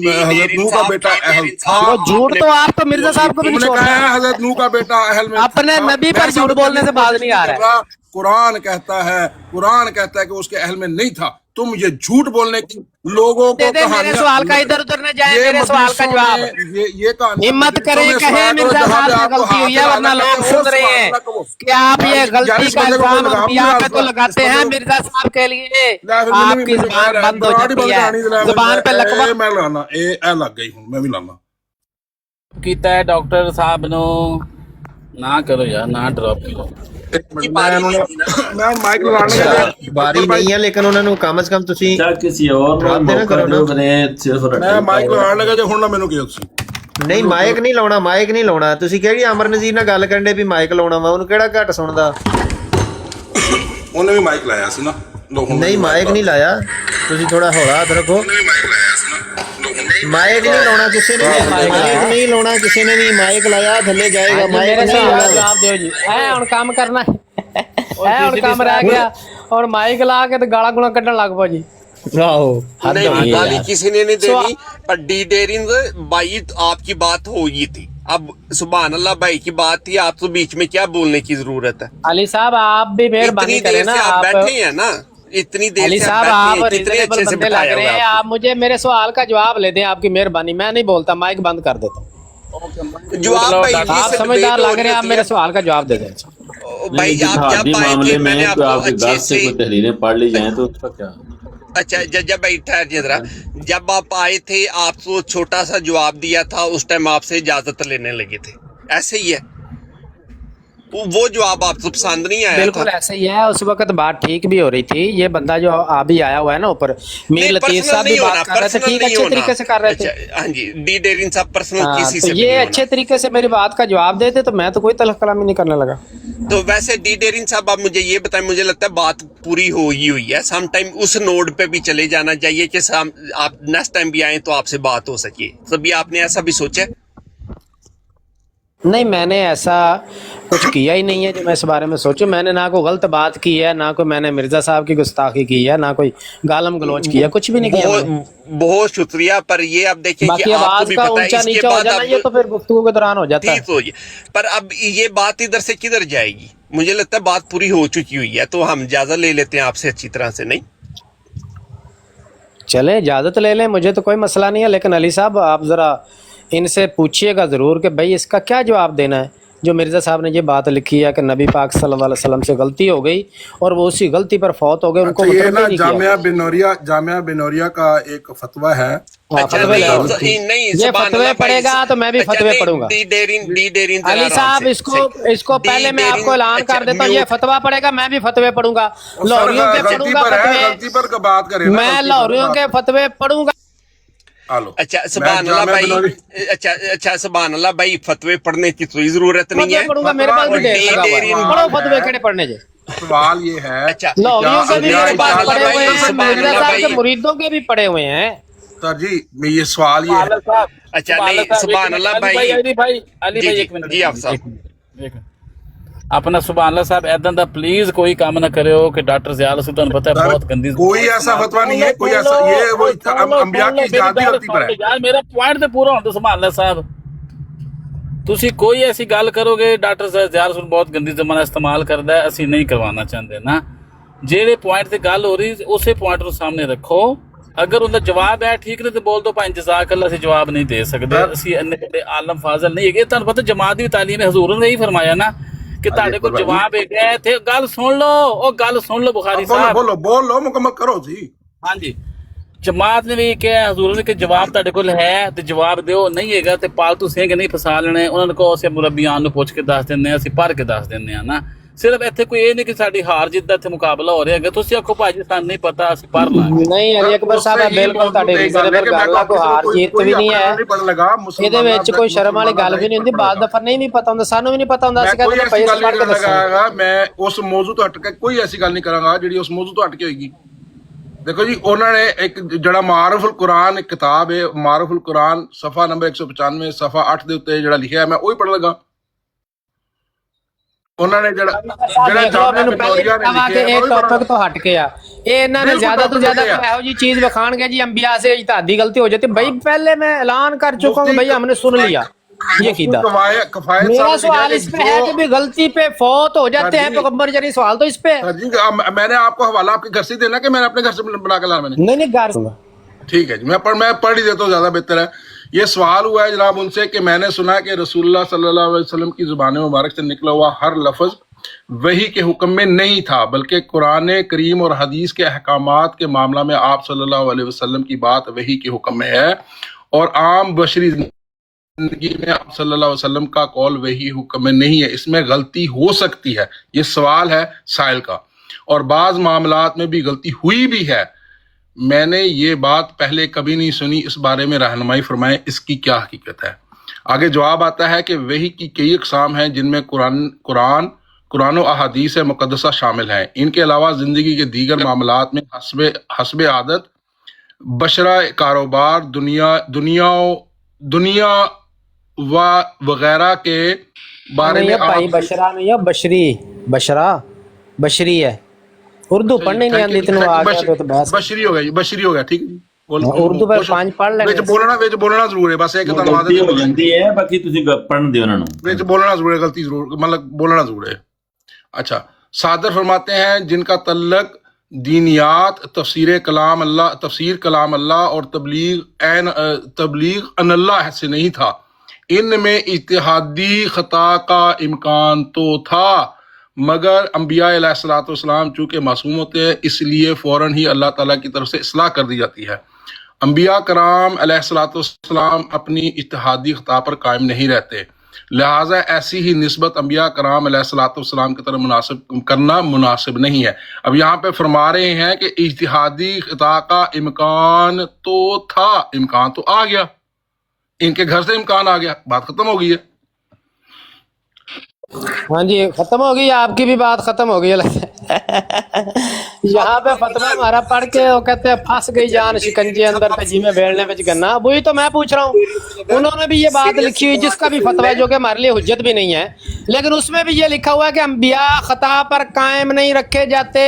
नूह का बेटा अहल था। वो झूठ तो आप तो मिर्जा साहब को भी नहीं तुमने छोड़ कहा रहे। है हजरत नूह का बेटा अहल में अपने था। नबी पर झूठ बोलने से बाज नहीं आ रहा है। कुरान कहता है कि उसके अहल में नहीं था। तुम ये झूठ बोलने की लोगों को मेरे सवाल का इधर उधर न जाए, मेरे सवाल का जवाब ये कहानी हिम्मत करें, कहे मिर्जा साहब से गलती हुई है, वरना लोग सुन रहे हैं कि आप ये गलती का इल्जाम अंबिया पे तो लगाते हैं, मिर्जा साहब के लिए आपकी जुबान बंद हो जाती है, जुबान पे लकवा। मैं लाना ए लग गई हूं, मैं भी लाना ਕੀਤਾ ਹੈ ਡਾਕਟਰ ਸਾਹਿਬ ਨੂੰ ਨਾ ਕਰੋ ਯਾਰ, ਨਾ ਡ੍ਰੌਪ ਕਰੋ। मैं माइक लगाने का ਬਾਰੀ ਨਹੀਂ ਹੈ, ਲੇਕਿਨ ਉਹਨਾਂ ਨੂੰ ਕਮ ਸੇ ਕਮ ਤੁਸੀਂ किसी और drop देना करो ना। मैं माइक लगाने लगा जे हुण ना मैनू किहो तुसीं ਨਹੀਂ ਮਾਈਕ ਨਹੀਂ ਲਾਉਣਾ, ਮਾਈਕ ਨਹੀਂ ਲਾਉਣਾ। ਤੁਸੀਂ ਕਿਹੜੀ ਅਮਰ ਨਜ਼ੀਰ ਨਾਲ ਗੱਲ ਕਰਨ ਦੇ ਵੀ ਮਾਈਕ ਲਾਉਣਾ ਵਾ, ਉਹਨੂੰ ਕਿਹੜਾ ਘੱਟ ਸੁਣਦਾ। ਉਹਨੇ ਵੀ ਮਾਈਕ ਲਾਇਆ ਸੀ ਨਾ। ਨਹੀਂ ਮਾਈਕ ਨਹੀਂ ਲਾਇਆ, ਤੁਸੀਂ ਥੋੜਾ ਹੌਲਾ ਹੱਥ ਰੱਖੋ। ਮਾਈਕ ਨਹੀਂ ਲਾਉਣਾ ਕਿਸੇ ਨੇ ਵੀ, ਮਾਈਕ ਨਹੀਂ ਲਾਉਣਾ ਕਿਸੇ ਨੇ ਵੀ। ਮਾਈਕ ਲਾਇਆ ਥੱਲੇ ਜਾਏਗਾ, ਮਾਈਕ मेरे नहीं सवाल का लाना। जवाब दो जी। है हुण काम करना है हुण काम रह गया और माइक ला के तो गाला गुला कड्ढन लग पो जी। ਆਹੋ नहीं गाली किसी ने नहीं देनी, पर डी डेरिंग भाई आपकी बात हो गई थी। अब सुभान अल्लाह भाई की बात थी, आप तो बीच में क्या बोलने की जरूरत है? अली साहब आप भी मेहरबानी इतनी करें देर ना, से आप आप बैठे हैं ना, इतनी देर अली से साहब आप आप बैठे हैं, कितने रीजनेबल अच्छे से बंदे लग बताया रहे हुआ हैं। है आप मुझे मेरे सवाल का जवाब ले दें, आपकी मेहरबानी। मैं नहीं बोलता, माइक बंद कर देता हूँ। जवाब भाई आप समझदार लग रहे हैं, आप मेरे सवाल का जवाब दे दें। भाई आप जब आए थे मैंने आपको अच्छे से तहरीरें पढ़ ली जाएं तो उसका क्या? अच्छा जब भाई ठहर जरा, जब आप आए थे आपको छोटा सा जवाब दिया था, उस टाइम आपसे इजाजत लेने लगे थे, ऐसे ही है? वो जवाब आपको पसंद नहीं आया? बिल्कुल ऐसे ही है। उस वक्त बात ठीक भी हो रही थी। ये बंदा जो अभी आया हुआ है ना ऊपर, मीर लतीफ साहब भी बात कर रहे थे, ठीक अच्छे तरीके से कर रहे थे। हाँ जी, डी डेरिन साहब पर्सनल किसी तो से ये अच्छे तरीके से मेरी बात का जवाब देते तो मैं तो कोई तलख कलामी नहीं करने लगा। तो वैसे डी डेरिन साहब आप मुझे ये बताएं, मुझे लगता है बात पूरी हो ही हुई है। सम टाइम उस नोड पे भी चले जाना चाहिए कि आप नेक्स्ट टाइम भी आए तो आपसे बात हो सके। कभी आपने ऐसा भी सोचा? नहीं, मैंने ऐसा कुछ किया ही नहीं है जो मैं इस बारे में सोचूं। मैंने ना कोई गलत बात की है, ना कोई मैंने मिर्जा साहब की गुस्ताखी की है, ना कोई गालम गलोच किया, कुछ भी नहीं किया मैंने। बहुत शुक्रिया। पर ये अब देखिए बाकी कि आपको आवाज भी का पता है ऊंचा इसके नीचा हो बाद जाना ये तो फिर गुफ्तगू के दौरान हो जाता है। ठीक हो गया। पर अब ये बात इधर से किधर जाएगी? मुझे लगता है बात पूरी हो चुकी हुई है, तो हम इजाजत ले लेते हैं आपसे अच्छी तरह से, नहीं? चले इजाजत ले लें, मुझे तो कोई मसला नहीं है। लेकिन अली साहब आप जरा इनसे पूछिएगा जरूर कि भाई इसका क्या जवाब देना है। जो मिर्जा साहब ने ये बात लिखी है कि नबी पाक सल्लल्लाहु अलैहि वसल्लम से गलती हो गई और वो उसी गलती पर फौत हो गए, उनको ये मतलब ना नहीं किया। जामिया बिनौरिया का एक फतवा है। अच्छा नहीं ये फतवे पढ़ेगा तो मैं भी फतवे पढ़ूंगा। अली साहब इसको पहले मैं आपको ऐलान कर देता हूँ, ये फतवा पढ़ेगा मैं भी फतवे पढ़ूंगा, लाहौरियों के पढ़ूंगा फतवे, बात करें मैं लाहौरियों के फतवे पढ़ूंगा। अच्छा सुभान अल्लाह भाई, अच्छा सुभान अल्लाह भाई, फतवे पढ़ने की कोई जरूरत नहीं है। पढ़ूंगा, मेरे पास भी ढेर लगा हुआ है। पढ़ो फतवे केड़े पढ़ने जे। सवाल ये है, अच्छा लाहौरियों के भी मेरे पास पढ़े हुए हैं, मिर्जा साहब के मुरीदों के भी पढ़े हुए हैं। सर जी ये सवाल ये है। अच्छा नहीं सुभान अल्लाह भाई, अली भाई एक मिनट जी आप साहब अपना सुभान अल्लाह साहब ऐदा दा प्लीज कोई काम ना करो कि डॉक्टर ज़ियाल से तुहानू पता है बहुत गंदी कोई ऐसा फतवा नहीं है, कोई ऐसा ये वो अंबिया की इजाज़त गलती पर है। यार मेरा पॉइंट ते पूरा होंदा सुभान अल्लाह साहब, ਤੁਸੀਂ ਕੋਈ ਐਸੀ ਗੱਲ ਕਰੋਗੇ ਡਾਕਟਰ ज़ियाल सुन बहुत गंदी ਜ਼ਮਾਨਾ ਇਸਤੇਮਾਲ ਕਰਦਾ ਹੈ, ਅਸੀਂ ਨਹੀਂ ਕਰਵਾਉਣਾ ਚਾਹੁੰਦੇ ਨਾ। ਜਿਹੜੇ ਪੁਆਇੰਟ ਤੇ ਗੱਲ ਹੋ ਰਹੀ ਉਸੇ ਪੁਆਇੰਟ ਨੂੰ ਸਾਹਮਣੇ ਰੱਖੋ। ਅਗਰ ਉਹਦਾ ਜਵਾਬ ਹੈ ਠੀਕ ਨੇ ਤੇ ਬੋਲ ਦੋ ਭਾਈ ਜਜ਼ਾਕ ਅੱਲਾ, ਅਸੀਂ ਜਵਾਬ ਨਹੀਂ ਦੇ ਸਕਦੇ, ਅਸੀਂ ਇੰਨੇ ਵੱਡੇ ਆਲਮ ਫਾਜ਼ਲ ਨਹੀਂ ਹੈਗੇ। ਤੁਹਾਨੂੰ ਪਤਾ ਜਮਾਤ ਦੀ ਤਾਲੀਮ ਹੈ, ਹਜ਼ੂਰ ਨੇ ਇਹੀ ਫਰਮਾਇਆ ਨਾ ਕਿ ਤੁਹਾਡੇ ਕੋਲ ਜਵਾਬ ਹੈਗਾ ਤੇ ਗੱਲ ਸੁਣ ਲਓ, ਉਹ ਗੱਲ ਸੁਣ ਲਓ ਬੁਖਾਰੀ ਸਾਹਿਬ। ਬੋਲੋ ਮੁਕੰਮਲ ਕਰੋ ਜੀ। ਹਾਂਜੀ ਜਮਾਤ ਨੇ ਵੀ ਕਿਹਾ ਹਜ਼ੂਰ ਨੇ ਕਿ ਜਵਾਬ ਤੁਹਾਡੇ ਕੋਲ ਹੈ ਤੇ ਜਵਾਬ ਦਿਓ, ਨਹੀਂ ਹੈਗਾ ਤੇ ਪਾਲਤੂ ਸਿੰਘ ਨਹੀਂ ਫਸਾ ਲੈਣੇ। ਉਹਨਾਂ ਨੂੰ ਕਹੋ ਅਸੀਂ ਮੁਰੱਬੀਆਂ ਨੂੰ ਪੁੱਛ ਕੇ ਦੱਸ ਦਿੰਦੇ ਹਾਂ, ਅਸੀਂ ਪੜ੍ਹ ਕੇ ਦੱਸ ਦਿੰਦੇ ਹਾਂ ਨਾ। ਸਿਰਫ ਇੱਥੇ ਕੋਈ ਇਹ ਨਹੀਂ ਕਿ ਸਾਡੀ ਹਾਰ ਜਿੱਤ ਦਾ ਇੱਥੇ ਮੁਕਾਬਲਾ ਹੋ ਰਿਹਾ ਹੈਗਾ, ਤੁਸੀਂ ਆਖੋ ਭਾਜੀ ਸਾਨੂੰ ਨਹੀਂ ਪਤਾ ਅਸੀਂ ਪੜ੍ਹ ਲਾਂਗੇ। ਨਹੀਂ ਅਲੀ ਅਕਬਰ ਸਾਹਿਬ ਹੈ ਬਿਲਕੁਲ ਤੁਹਾਡੇ ਵਿਜ਼ਰੇ ਪਰ ਗੱਲ ਆ, ਕੋਈ ਹਾਰ ਜੀਤ ਵੀ ਨਹੀਂ ਹੈ ਇਹਦੇ ਵਿੱਚ, ਕੋਈ ਸ਼ਰਮ ਵਾਲੀ ਗੱਲ ਵੀ ਨਹੀਂ ਹੁੰਦੀ। ਬਾਅਦ ਦਫਾ ਨਹੀਂ ਵੀ ਪਤਾ ਹੁੰਦਾ, ਸਾਨੂੰ ਵੀ ਨਹੀਂ ਪਤਾ ਹੁੰਦਾ, ਅਸੀਂ ਕਹਿੰਦੇ ਭਾਈ ਅਸੀਂ ਪੜ੍ਹ ਕੇ ਦੱਸਾਂਗੇ। ਮੈਂ ਉਸ ਮੌਜੂ ਤੋਂ ਹਟ ਕੇ ਕੋਈ ਐਸੀ ਗੱਲ ਨਹੀਂ ਕਰਾਂਗਾ ਜਿਹੜੀ ਉਸ ਮੌਜੂ ਤੋਂ ਹਟ ਕੇ ਹੋਏਗੀ। ਦੇਖੋ ਜੀ, ਉਹਨਾਂ ਨੇ ਇੱਕ ਜਿਹੜਾ ਮਾਰੂਫੁਲ ਕੁਰਾਨ ਇੱਕ ਕਿਤਾਬ ਹੈ, ਮਾਰੂਫੁਲ ਕੁਰਾਨ ਸਫਾ ਨੰਬਰ 195 ਸਫਾ 8 ਦੇ ਉੱਤੇ ਜਿਹੜਾ ਲਿਖਿਆ ਮੈਂ ਉਹੀ ਪੜ੍ਹ ਲਗਾ। ਉਹਨਾਂ ਨੇ ਜਿਹੜਾ ਟੌਪਿਕ ਤੋਂ ਹਟ ਕੇ ਆ, ਇਹ ਇਹਨਾਂ ਨੇ ਜ਼ਿਆਦਾ ਤੋਂ ਜ਼ਿਆਦਾ ਇਹੋ जी चीज दिखाएंगे जी अंबिया से इज्तिहादी गलती हो जाती। भाई पहले मैं ऐलान कर चुका हूँ, भाई हमने सुन लिया ये कीदा। मेरा सवाल इस पे है कि भी गलती पे फौत हो जाते हैं पैगंबर जरी, सवाल तो इस पे है। मैंने आपको हवाला आपके घर से देना कि मैंने अपने घर से बना के लाना? नहीं घर, ठीक है जी, मैं पढ़ ही देता हूँ, ज्यादा बेहतर है। ये सवाल हुआ है जनाब उनसे कि मैंने सुना कि रसूलुल्लाह सल्लल्लाहु अलैहि वसल्लम की जुबान मुबारक से निकला हुआ हर लफ्ज वही के हुक्म में नहीं था, बल्कि कुरान करीम और हदीस के अहकामात के मामला में आप सल्लल्लाहु अलैहि वसल्लम की बात वही के हुक्म में है, और आम बशरी जिंदगी में आप सल्लल्लाहु अलैहि वसल्लम का कौल वही हुक्म में नहीं है। इसमें गलती हो सकती है, ये सवाल है साइल का, और बाज़ मामलात में भी गलती हुई भी है। मैंने ये बात पहले कभी नहीं सुनी, इस बारे में रहनुमाई फरमाएं, इसकी क्या हकीकत है। आगे जवाब आता है कि वही की कई अक़साम हैं जिनमें कुरान और अहादीस मुक़द्दसा शामिल हैं। इनके अलावा ज़िंदगी के दीगर मामलात में हस्ब आदत, बशरा कारोबार, दुनिया वगैरह के बारे में भाई बशरा नहीं है, बशरी है। उर्दू पढ़ने नहीं आती तेन आ गया तो बस बशरी हो गया ठीक है। उर्दू पर पांच पढ़ ले, बोलना जरूर है, बस एक गलती हो जाती है, बाकी तुसी पढ़न दियो उन्हां नूं, बोलना जरूर है, गलती जरूर मतलब बोलना जरूर है। अच्छा, सादर फरमाते हैं जिनका तल्लक दीनियात, तफसीर कलाम अल्लाह और तबलीग अनल्लाह से नहीं था, इनमें इत्तिहादी खता का इम्कान तो था, मगर अम्बिया अलैहिस्सलाम चूँकि मासूम होते हैं इसलिए फ़ौरन ही अल्लाह ताला की तरफ से इस्लाह कर दी जाती है। अम्बिया कराम अलैहिस्सलाम अपनी इत्तिहादी खता पर कायम नहीं रहते, लिहाजा ऐसी ही निस्बत अम्बिया कराम अलैहिस्सलाम की तरफ मुनासिब करना मुनासिब नहीं है। अब यहाँ पे फरमा रहे हैं कि इत्तिहादी खता का इम्कान तो था, इम्कान तो आ गया, इनके घर से इम्कान आ गया, बात खत्म हो गई है। हाँ जी, खत्म हो गई, आपकी भी बात खत्म हो गई यहाँ पे फतवा हमारा पढ़ के वो कहते हैं फंस गई जान शिकंजे अंदर पे जी में भेड़ने पे गन्ना। वही तो मैं पूछ रहा हूँ, उन्होंने भी ये बात लिखी हुई जिसका भी फतवा है, जो कि हमारे लिए हुज्जत भी नहीं है, लेकिन उसमें भी ये लिखा हुआ है कि अंबिया खता पर कायम नहीं रखे जाते।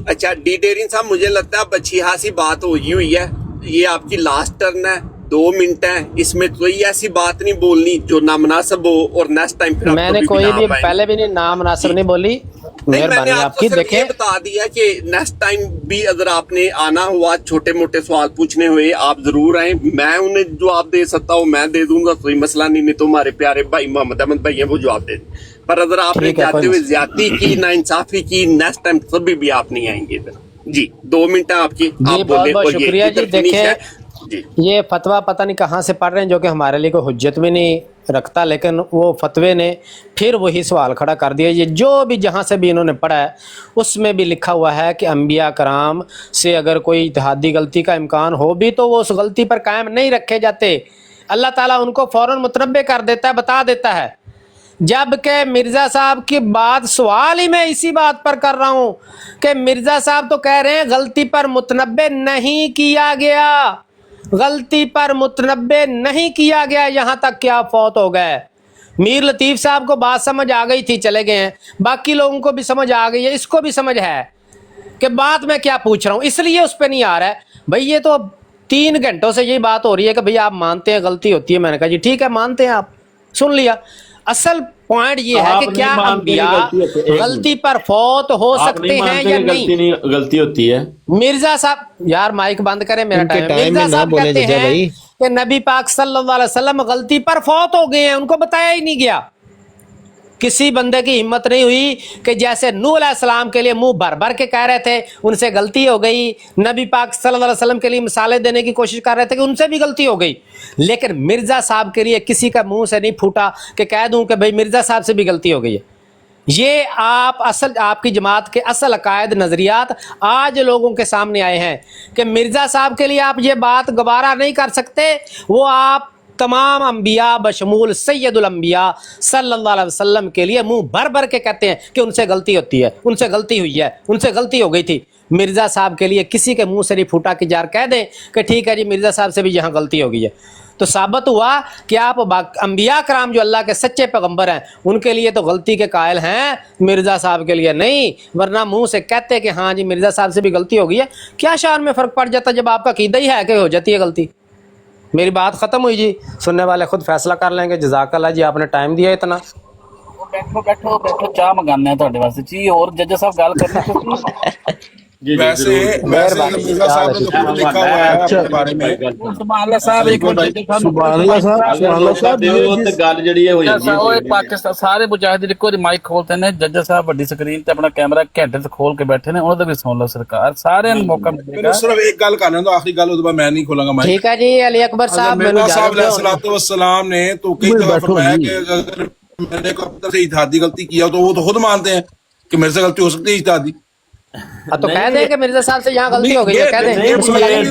अच्छा डी डेरिन साहब, मुझे लगता है अब अच्छी खासी बात हो हुई है, ये आपकी लास्ट टर्न है, 2 मिनट है, इसमें कोई ऐसी बात नहीं बोलनी जो नामुनासिब हो, और नेक्स्ट टाइम फिर मैंने कोई भी पहले भी नहीं नामुनासिब नहीं बोली। मैंने आपकी सिर्फ ये बता दिया कि नेक्स्ट टाइम भी अगर आपने आना हुआ, छोटे मोटे सवाल पूछने हुए, आप जरूर आए, मैं उन्हें जवाब दे सकता हूँ, मैं दे दूंगा, कोई मसला नहीं तो हमारे प्यारे भाई मोहम्मद अहमद भाई हैं वो जवाब दे। पर अगर आपने जाते हुए ज्यादती की, नाइंसाफी की, नेक्स्ट टाइम कभी भी आप नहीं आएंगे इधर। जी 2 मिनट है आपकी, आप बोले। बहुत शुक्रिया जी। देखिए ये फतवा पता नहीं कहाँ से पढ़ रहे हैं, जो कि हमारे लिए कोई हुज्जत भी नहीं रखता, लेकिन वो फतवे ने फिर वही सवाल खड़ा कर दिया। ये जो भी जहाँ से भी इन्होंने पढ़ा है उसमें भी लिखा हुआ है कि अंबिया कराम से अगर कोई इत्तिहादी गलती का इम्कान हो भी तो वो उस गलती पर कायम नहीं रखे जाते, अल्लाह ताला उनको फ़ौरन मुतनब्बे कर देता है, बता देता है। जबकि मिर्ज़ा साहब की बात, सवाल ही मैं इसी बात पर कर रहा हूँ कि मिर्ज़ा साहब तो कह रहे हैं गलती पर मुतनब्बे नहीं किया गया, गलती पर मुतनब्बे नहीं किया गया, यहाँ तक क्या फौत हो गए। मीर लतीफ़ साहब को बात समझ आ गई थी, चले गए हैं, बाकी लोगों को भी समझ आ गई है, इसको भी समझ है कि बात मैं क्या पूछ रहा हूँ, इसलिए उस पर नहीं आ रहा है। भाई ये तो 3 घंटों से यही बात हो रही है कि भाई आप मानते हैं गलती होती है। मैंने कहा जी ठीक है, मानते हैं, आप सुन लिया। असल पॉइंट ये है कि क्या अंबिया गलती पर फौत हो सकते हैं या नहीं? गलती होती है। मिर्जा साहब, यार माइक बंद करें, मेरा टाइम। मिर्जा साहब कहते हैं कि नबी पाक सल्लल्लाहु अलैहि वसल्लम गलती पर फौत हो गए हैं, उनको बताया ही नहीं गया। किसी बंदे की हिम्मत नहीं हुई कि जैसे नूह अलैहिस्सलाम के लिए मुंह भर भर के कह रहे थे उनसे गलती हो गई, नबी पाक सल्लल्लाहु अलैहि वसल्लम के लिए मिसालें देने की कोशिश कर रहे थे कि उनसे भी गलती हो गई, लेकिन मिर्ज़ा साहब के लिए किसी का मुंह से नहीं फूटा कि कह दूं कि भाई मिर्ज़ा साहब से भी गलती हो गई है। یہ आपकी जमात के असल अकायद नज़रियात आज लोगों के सामने आए हैं कि मिर्ज़ा साहब के लिए आप ये बात गवारा नहीं कर सकते। वो आप तमाम अंबिया बशमूल सैयदुल अंबिया सल्लल्लाहु अलैहि वसल्लम के लिए मुंह भर भर के कहते हैं कि उनसे गलती होती है, उनसे गलती हुई है, उनसे गलती हो गई थी। मिर्ज़ा साहब के लिए किसी के मुंह से नहीं फूटा कि जार कह दें कि ठीक है जी मिर्ज़ा साहब से भी यहाँ गलती हो गई है। तो साबित हुआ कि आप अंबिया कराम जो अल्लाह के सच्चे पैगंबर हैं उनके लिए तो गलती के कायल हैं, मिर्ज़ा साहब के लिए नहीं। वरना मुंह से कहते कि हाँ जी मिर्ज़ा साहब से भी गलती हो गई है, क्या शान में फ़र्क पड़ जाता जब आपका कीदा ही है कि हो जाती है गलती। मेरी बात ख़त्म हुई जी, सुनने वाले खुद फैसला कर लेंगे। जज़ाकल्लाह जी, आपने टाइम दिया इतना। बैठो बैठो बैठो, चाह मंगाने हैं ਤੁਹਾਡੇ ਵਾਸਤੇ ਜੀ। और जज साहब ਗੱਲ करनी वैसे मिर्जा साहब ने तो खुद लिखा हुआ है अपने बारे में। सुभान अल्लाह साहब, एक मिनट ਸੁਭਾਨ ਅੱਲਾਹ ਸਾਹਿਬ ਤੇ ਗੱਲ ਜਿਹੜੀ ਹੈ ਹੋ ਜਾਂਦੀ ਹੈ। ਉਹ ਪਾਕਿਸਤਾਨ ਸਾਰੇ ਮੁਜਾਹਿਦ ਇੱਕੋ ਵਾਰੀ ਮਾਈਕ ਖੋਲਦੇ ਨੇ। ਜੱਜ ਸਾਹਿਬ ਵੱਡੀ ਸਕਰੀਨ ਤੇ ਆਪਣਾ ਕੈਮਰਾ ਘੰਟੇ ਤੇ ਖੋਲ ਕੇ ਬੈਠੇ ਨੇ, ਉਹਨਾਂ ਦਾ ਵੀ ਸੁਣ ਲਓ ਸਰਕਾਰ, ਸਾਰਿਆਂ ਨੂੰ ਮੌਕਾ ਮਿਲੇਗਾ। ਮੈਨੂੰ ਸਿਰਫ ਇੱਕ ਗੱਲ ਕਰਨਾ ਤਾਂ ਆਖਰੀ ਗੱਲ, ਉਹਦੇ ਬਾਅਦ ਮੈਂ ਨਹੀਂ ਖੋਲਾਂਗਾ ਮਾਈਕ। ठीक है जी, अली अकबर साहब मिर्जा साहब अलैहिस्सलातु वस्सलाम ने तो कई दफा फरमाया कि अगर मैंने कोई से इत्तेहादी गलती किया तो वो तो खुद मानते हैं कि मेरे से गलती हो सकती है इत्तेहादी। तो कह दें कि मिर्जा साहब से यहाँ गलती हो गई है, कह दें।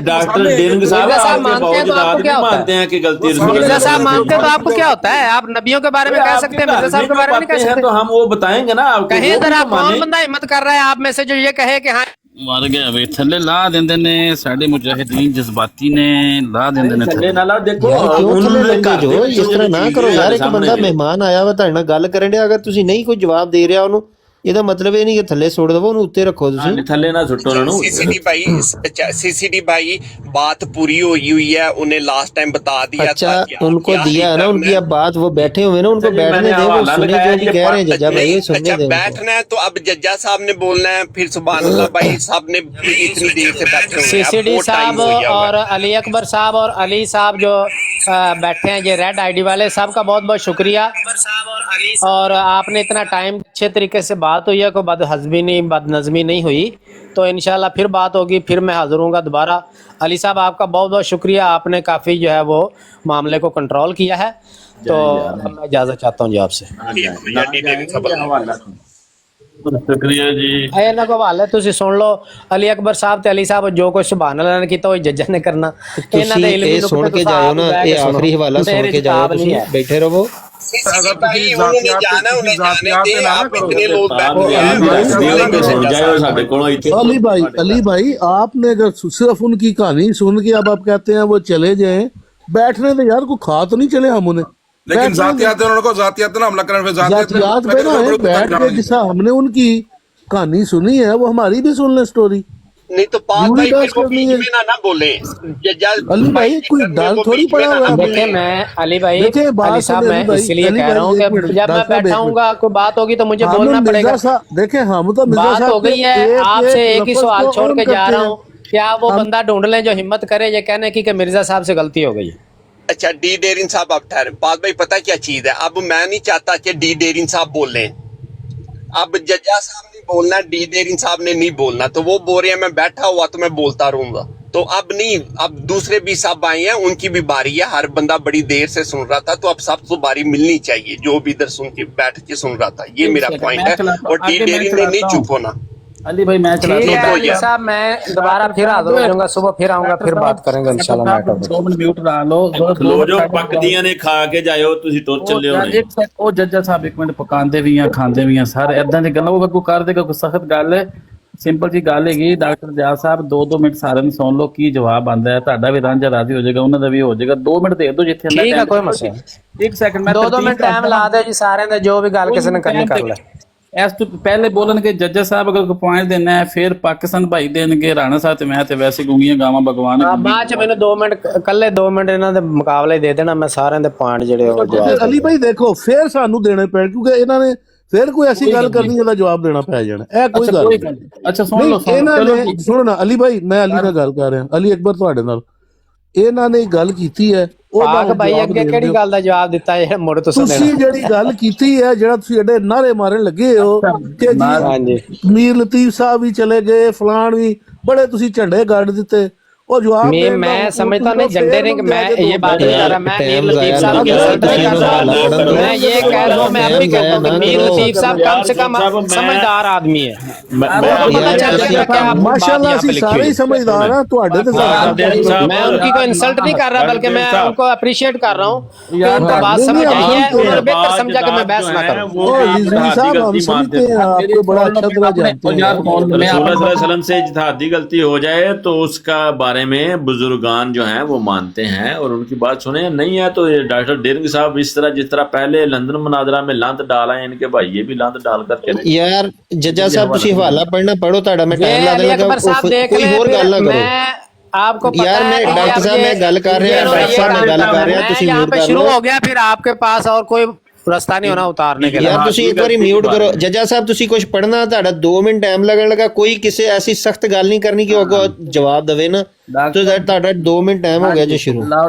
डॉक्टर डेरिंग साहब साहब मानते हैं तो आपको क्या होता मानते हैं कि गलती है? मिर्जा साहब मानते हैं तो आपको क्या होता है? आप नबियों के बारे में कह सकते हैं, मिर्जा साहब के बारे में नहीं कह सकते। तो हम वो बताएंगे ना आपको। कहें जरा, कौन बंदा हिम्मत कर रहा है आप में से जो ये कहे कि हाँ ਮਰ ਗਿਆ ਵੇ ਥੱਲੇ ਲਾ ਦਿੰਦੇ ਨੇ ਸਾਡੇ ਮੁਜਾਹਿਦੀਨ ਜਜ਼ਬਾਤੀ ਨੇ, ਲਾ ਦਿੰਦੇ ਨੇ ਥੱਲੇ ਨਾਲ ਦੇਖੋ। ਕਿਉਂ ਥੱਲੇ ਲੰਘੇ ਜੋ, ਇਸ ਤਰ੍ਹਾਂ ਨਾ ਕਰੋ ਯਾਰ। ਇੱਕ ਬੰਦਾ ਮਹਿਮਾਨ ਆਇਆ ਵਾ ਤੁਹਾਡੇ ਨਾਲ ਗੱਲ ਕਰਨ ਡਿਆ, ਅਗਰ ਤੁਸੀਂ ਨਹੀਂ ਕੋਈ ਜਵਾਬ ਦੇ ਰਿਹਾ ਉਹਨੂੰ, ਇਹਦਾ ਮਤਲਬ ਇਹ ਨਹੀਂ ਕਿ ਥੱਲੇ ਸੁੱਟ ਦਵੋ, ਉਹਨੂੰ ਉੱਤੇ ਰੱਖੋ ਤੁਸੀਂ। ਥੱਲੇ ਨਾ ਸੁੱਟੋ ਉਹਨਾਂ ਨੂੰ। सीसीडी भाई बात पूरी हुई है, उन्हें लास्ट टाइम बता दिया अच्छा था। उनको दिया है ना उनकी अब बात, वो बैठे हुए ना, उनको बैठने दे, वो सुने जो भी कह रहे हैं जज्जा भाई, ये सुनने दे। बैठना है तो अब जज्जा साहब ने बोलना है, फिर सुभान अल्लाह भाई साहब ने इतनी देर से बैठे हुए हैं। सीसीडी साहब और अली अकबर साहब और अली साहब जो बैठे हैं, ये रेड आईडी वाले, सबका बहुत बहुत शुक्रिया। और आपने इतना टाइम अच्छे तरीके से बात हुई है, कोई बदहज़मी नहीं, बदनज़मी नहीं हुई। तो इंशाल्लाह फिर बात होगी, फिर मैं हाज़िर हूँगा दोबारा। अली साहब आपका बहुत बहुत शुक्रिया, आपने काफ़ी जो है वो मामले को कंट्रोल किया है। तो मैं इजाज़त चाहता हूँ जी आपसे। शुक्रिया जी। ਇਹਨਾਂ ਕੋ ਹਵਾਲੇ ਤੁਸੀਂ ਸੁਣ ਲਓ, ਅਲੀ ਅਕਬਰ ਸਾਹਿਬ ਤੇ ਅਲੀ ਸਾਹਿਬ ਜੋ ਕੁਝ ਸੁਭਾਨ ਅੱਲਾਹ ਨੇ ਕੀਤਾ ਉਹ ਜੱਜਾਂ ਨੇ ਕਰਨਾ। ਇਹਨਾਂ ਦੇ ਇਲਮ ਇਹ ਸੁਣ ਕੇ ਜਾਇਓ ਨਾ, ਇਹ ਆਖਰੀ ਹਵਾਲਾ ਸੁਣ ਕੇ ਜਾਇਓ, ਤੁਸੀਂ ਬੈਠੇ ਰਹੋ। अली भाई आपने अगर सिर्फ उनकी कहानी सुन के अब आप कहते हैं वो चले जाएं, बैठने तो यार को खा तो नहीं चले हम उन्हें, लेकिन जातियात उनको जातियात ना हमला करने पे जातियात पे ना है, बैठ के जिसा हमने उनकी कहानी सुनी है वो हमारी भी सुन ले स्टोरी। नहीं तो पाक भाई को बीच में ना बोले। अली भाई कोई डर थोड़ी पड़ा हुआ है। देखिए मैं अली भाई, अली साहब मैं इसलिए कह रहा हूँ कि जब मैं बैठाऊंगा कोई बात होगी तो मुझे बोलना पड़ेगा। देखें हम तो बात हो गई है, आपसे एक ही सवाल छोड़ के जा रहा हूँ, क्या वो बंदा ढूंढ लें जो हिम्मत करे ये कहने की कि मिर्जा साहब से गलती हो गई है। अच्छा डी डेरिन साहब आप ठहरे, पाक भाई पता क्या चीज है, अब मैं नहीं चाहता कि डी डेरिन साहब बोले, अब जज्जा साहब ने बोलना, डी डेरिन साहब ने नहीं बोलना, तो वो बोल रहे हैं मैं बैठा हुआ तो मैं बोलता रहूंगा। तो अब नहीं, अब दूसरे भी सब आए हैं, उनकी भी बारी है। हर बंदा बड़ी देर से सुन रहा था, तो अब सबको बारी मिलनी चाहिए जो भी इधर सुन के बैठ के सुन रहा था। ये मेरा पॉइंट है, और डी डेरिन ने नहीं चुप होना। अली भाई मैं चला अली साहब मैं दोबारा फिर हाजिर हो जाऊंगा, सुबह फिर आऊंगा, फिर बात करेंगे इंशाल्लाह। 2 मिनट म्यूट ला लो, ਜੋ ਪੱਕਦੀਆਂ ਨੇ ਖਾ ਕੇ ਜਾਇਓ, ਤੁਸੀਂ ਤੁਰ ਚੱਲੇ ਹੋ। ਉਹ ਜੱਜਾ ਸਾਹਿਬ ਇੱਕ ਮਿੰਟ ਪਕਾਉਂਦੇ ਵੀ ਆ, ਖਾਂਦੇ ਵੀ ਆ, ਸਾਰੇ ਇਦਾਂ ਦੀ ਗੱਲਾਂ ਉਹ ਕੋਈ ਕਰ ਦੇਗਾ, ਕੋਈ ਸਖਤ ਗੱਲ ਹੈ, ਸਿੰਪਲ ਜੀ ਗੱਲ ਹੈਗੀ। ਡਾਕਟਰ ਦਿਆਲ ਸਾਹਿਬ 2 ਮਿੰਟ ਸਾਰਿਆਂ ਨੂੰ ਸੁਣ ਲਓ ਕੀ ਜਵਾਬ ਆਂਦਾ ਹੈ, ਤੁਹਾਡਾ ਵੀ ਰਾਂਝਾ ਰਾਜ਼ੀ ਹੋ ਜਾਏਗਾ, ਉਹਨਾਂ ਦਾ ਵੀ ਹੋ ਜਾਏਗਾ। 2 ਮਿੰਟ ਦੇ ਦਿਓ ਜਿੱਥੇ ਠੀਕ ਹੈ, ਕੋਈ ਮਸਲਾ ਨਹੀਂ। 1 ਸੈਕਿੰਡ ਮੈਂ 2 ਮਿੰਟ ਟਾਈਮ ਲਾ ਦੇ ਜੀ ਸਾਰਿਆਂ ਦਾ, ਜੋ ਵੀ ਗੱਲ ਕਿਸੇ ਨੇ ਕਰਨੀ ਕਰ ਲੈ। ਇਸ ਤੋਂ ਪਹਿਲੇ ਬੋਲਣਗੇ ਜੱਜਾ ਸਾਹਿਬ, ਅਗਰ ਕੋਈ ਪੁਆਇੰਟ ਦੇਣਾ ਹੈ ਫਿਰ ਪਾਕਿਸਤਾਨ ਭਾਈ ਦੇਣਗੇ, ਰਾਣਾ ਸਾਹਿਬ ਤੇ ਮੈਂ ਤੇ ਵੈਸੇ ਗੁੰਗੀਆਂ ਗਾਵਾਂ ਭਗਵਾਨ। ਬਾਅਦ ਚ ਮੈਨੂੰ 2 ਮਿੰਟ ਕੱਲੇ 2 ਮਿੰਟ ਇਹਨਾਂ ਦੇ ਮੁਕਾਬਲੇ ਦੇ ਦੇਣਾ, ਮੈਂ ਸਾਰਿਆਂ ਦੇ ਪੁਆਇੰਟ ਜਿਹੜੇ ਉਹ ਜਵਾਬ। ਅਲੀ ਭਾਈ ਦੇਖੋ ਫਿਰ ਸਾਨੂੰ ਦੇਣੇ ਪੈਣ, ਕਿਉਂਕਿ ਇਹਨਾਂ ਨੇ ਫਿਰ ਕੋਈ ਐਸੀ ਗੱਲ ਕਰਨੀ ਜਿਹਦਾ ਜਵਾਬ ਦੇਣਾ ਪੈ ਜਾਣਾ, ਇਹ ਕੋਈ ਗੱਲ ਨਹੀਂ। ਅੱਛਾ ਸੁਣ ਲਓ, ਇਹਨਾਂ ਨੇ ਸੁਣੋ ਨਾ ਅਲੀ ਭਾਈ, ਮੈਂ ਅਲੀ ਨਾਲ ਗੱਲ ਕਰ ਰਿਹਾ, ਅਲੀ ਅਕਬਰ ਤੁਹਾਡੇ ਨਾਲ, ਇਹਨਾਂ ਨੇ ਗੱਲ ਕੀਤੀ ਹੈ, ਪਾਕ ਭਾਈ ਅੱਗੇ ਕਿਹੜੀ ਗੱਲ ਦਾ ਜਵਾਬ ਦਿੱਤਾ ਹੈ ਮੁੜ ਤੁਸੀਂ ਜਿਹੜੀ ਗੱਲ ਕੀਤੀ ਹੈ, ਜਿਹੜਾ ਤੁਸੀਂ ਐਡੇ ਨਾਰੇ ਮਾਰਨ ਲੱਗੇ ਹੋ ਕਿ ਜੀ ਮੀਰ ਲਤੀਫ ਸਾਹਿਬ ਵੀ ਚਲੇ ਗਏ, ਫਲਾਣ ਵੀ, ਬੜੇ ਤੁਸੀਂ ਝੰਡੇ ਗੱਡ ਦਿੱਤੇ, और जवाब मैं समझता नहीं झंडे नहीं कि मैं ये बात नहीं कर रहा, मैं मीर लतीफ साहब की इंसल्ट नहीं कर रहा, मैं ये कह रहा हूँ, मैं अब भी कहता हूँ कि मीर लतीफ साहब कम से कम समझदार आदमी है। पता चल रहा है आप माशाल्लाह से सारे ही समझदार हैं ਤੁਹਾਡੇ ਤੇ मैं उनकी कोई इंसल्ट नहीं कर रहा, बल्कि मैं उनको अप्रिशिएट कर रहा हूँ कि उनको बात समझ आई है, उन्होंने बेहतर समझा कि मैं बहस ना करूँ। रिजवी साहब हम समझते हैं आपको बड़ा अच्छा तरह जानते हैं। से इज्तिहादी गलती हो जाए तो उसका बारे में बुजुर्गान जो हैं वो मानते हैं और उनकी बात सुने, नहीं है तो डॉक्टर डेरिंग साहब इस तरह जिस तरह पहले लंदन मुनाजरा में लांत डाला है इनके भाई, ये भी लांत डाल कर चले। यार जज्जा साहब ਤੁਸੀਂ ਹਵਾਲਾ ਪੜਨਾ ਪੜੋ, ਤੁਹਾਡਾ ਮੈਂ ਟਾਈਮ ਲਾ ਦੇਣਾ, ਕੋਈ ਹੋਰ ਗੱਲ ਨਾ ਕਰੋ। आपको पता यार मैं डॉक्टर साहब मैं गल कर रहा, डॉक्टर साहब मैं गल कर रहा, तुसी म्यूट कर शुरू लो। हो गया, फिर आपके पास और कोई रास्ता नहीं होना उतारने के लिए। यार ਤੁਸੀਂ ਇੱਕ ਵਾਰੀ ਮਿਊਟ ਕਰੋ। ਜੱਜਾ ਸਾਹਿਬ ਤੁਸੀਂ ਕੁਝ ਪੜਨਾ, ਤੁਹਾਡਾ 2 ਮਿੰਟ ਟਾਈਮ ਲੱਗਣ ਲੱਗਾ, ਕੋਈ ਕਿਸੇ ਐਸੀ ਸਖਤ ਗੱਲ ਨਹੀਂ ਕਰਨੀ ਕਿ ਉਹ ਅੱਗੋਂ ਜਵਾਬ ਦੇਵੇ ਨਾ, तो ਤੁਹਾਡਾ 2 ਮਿੰਟ टाइम हो गया जी शुरू।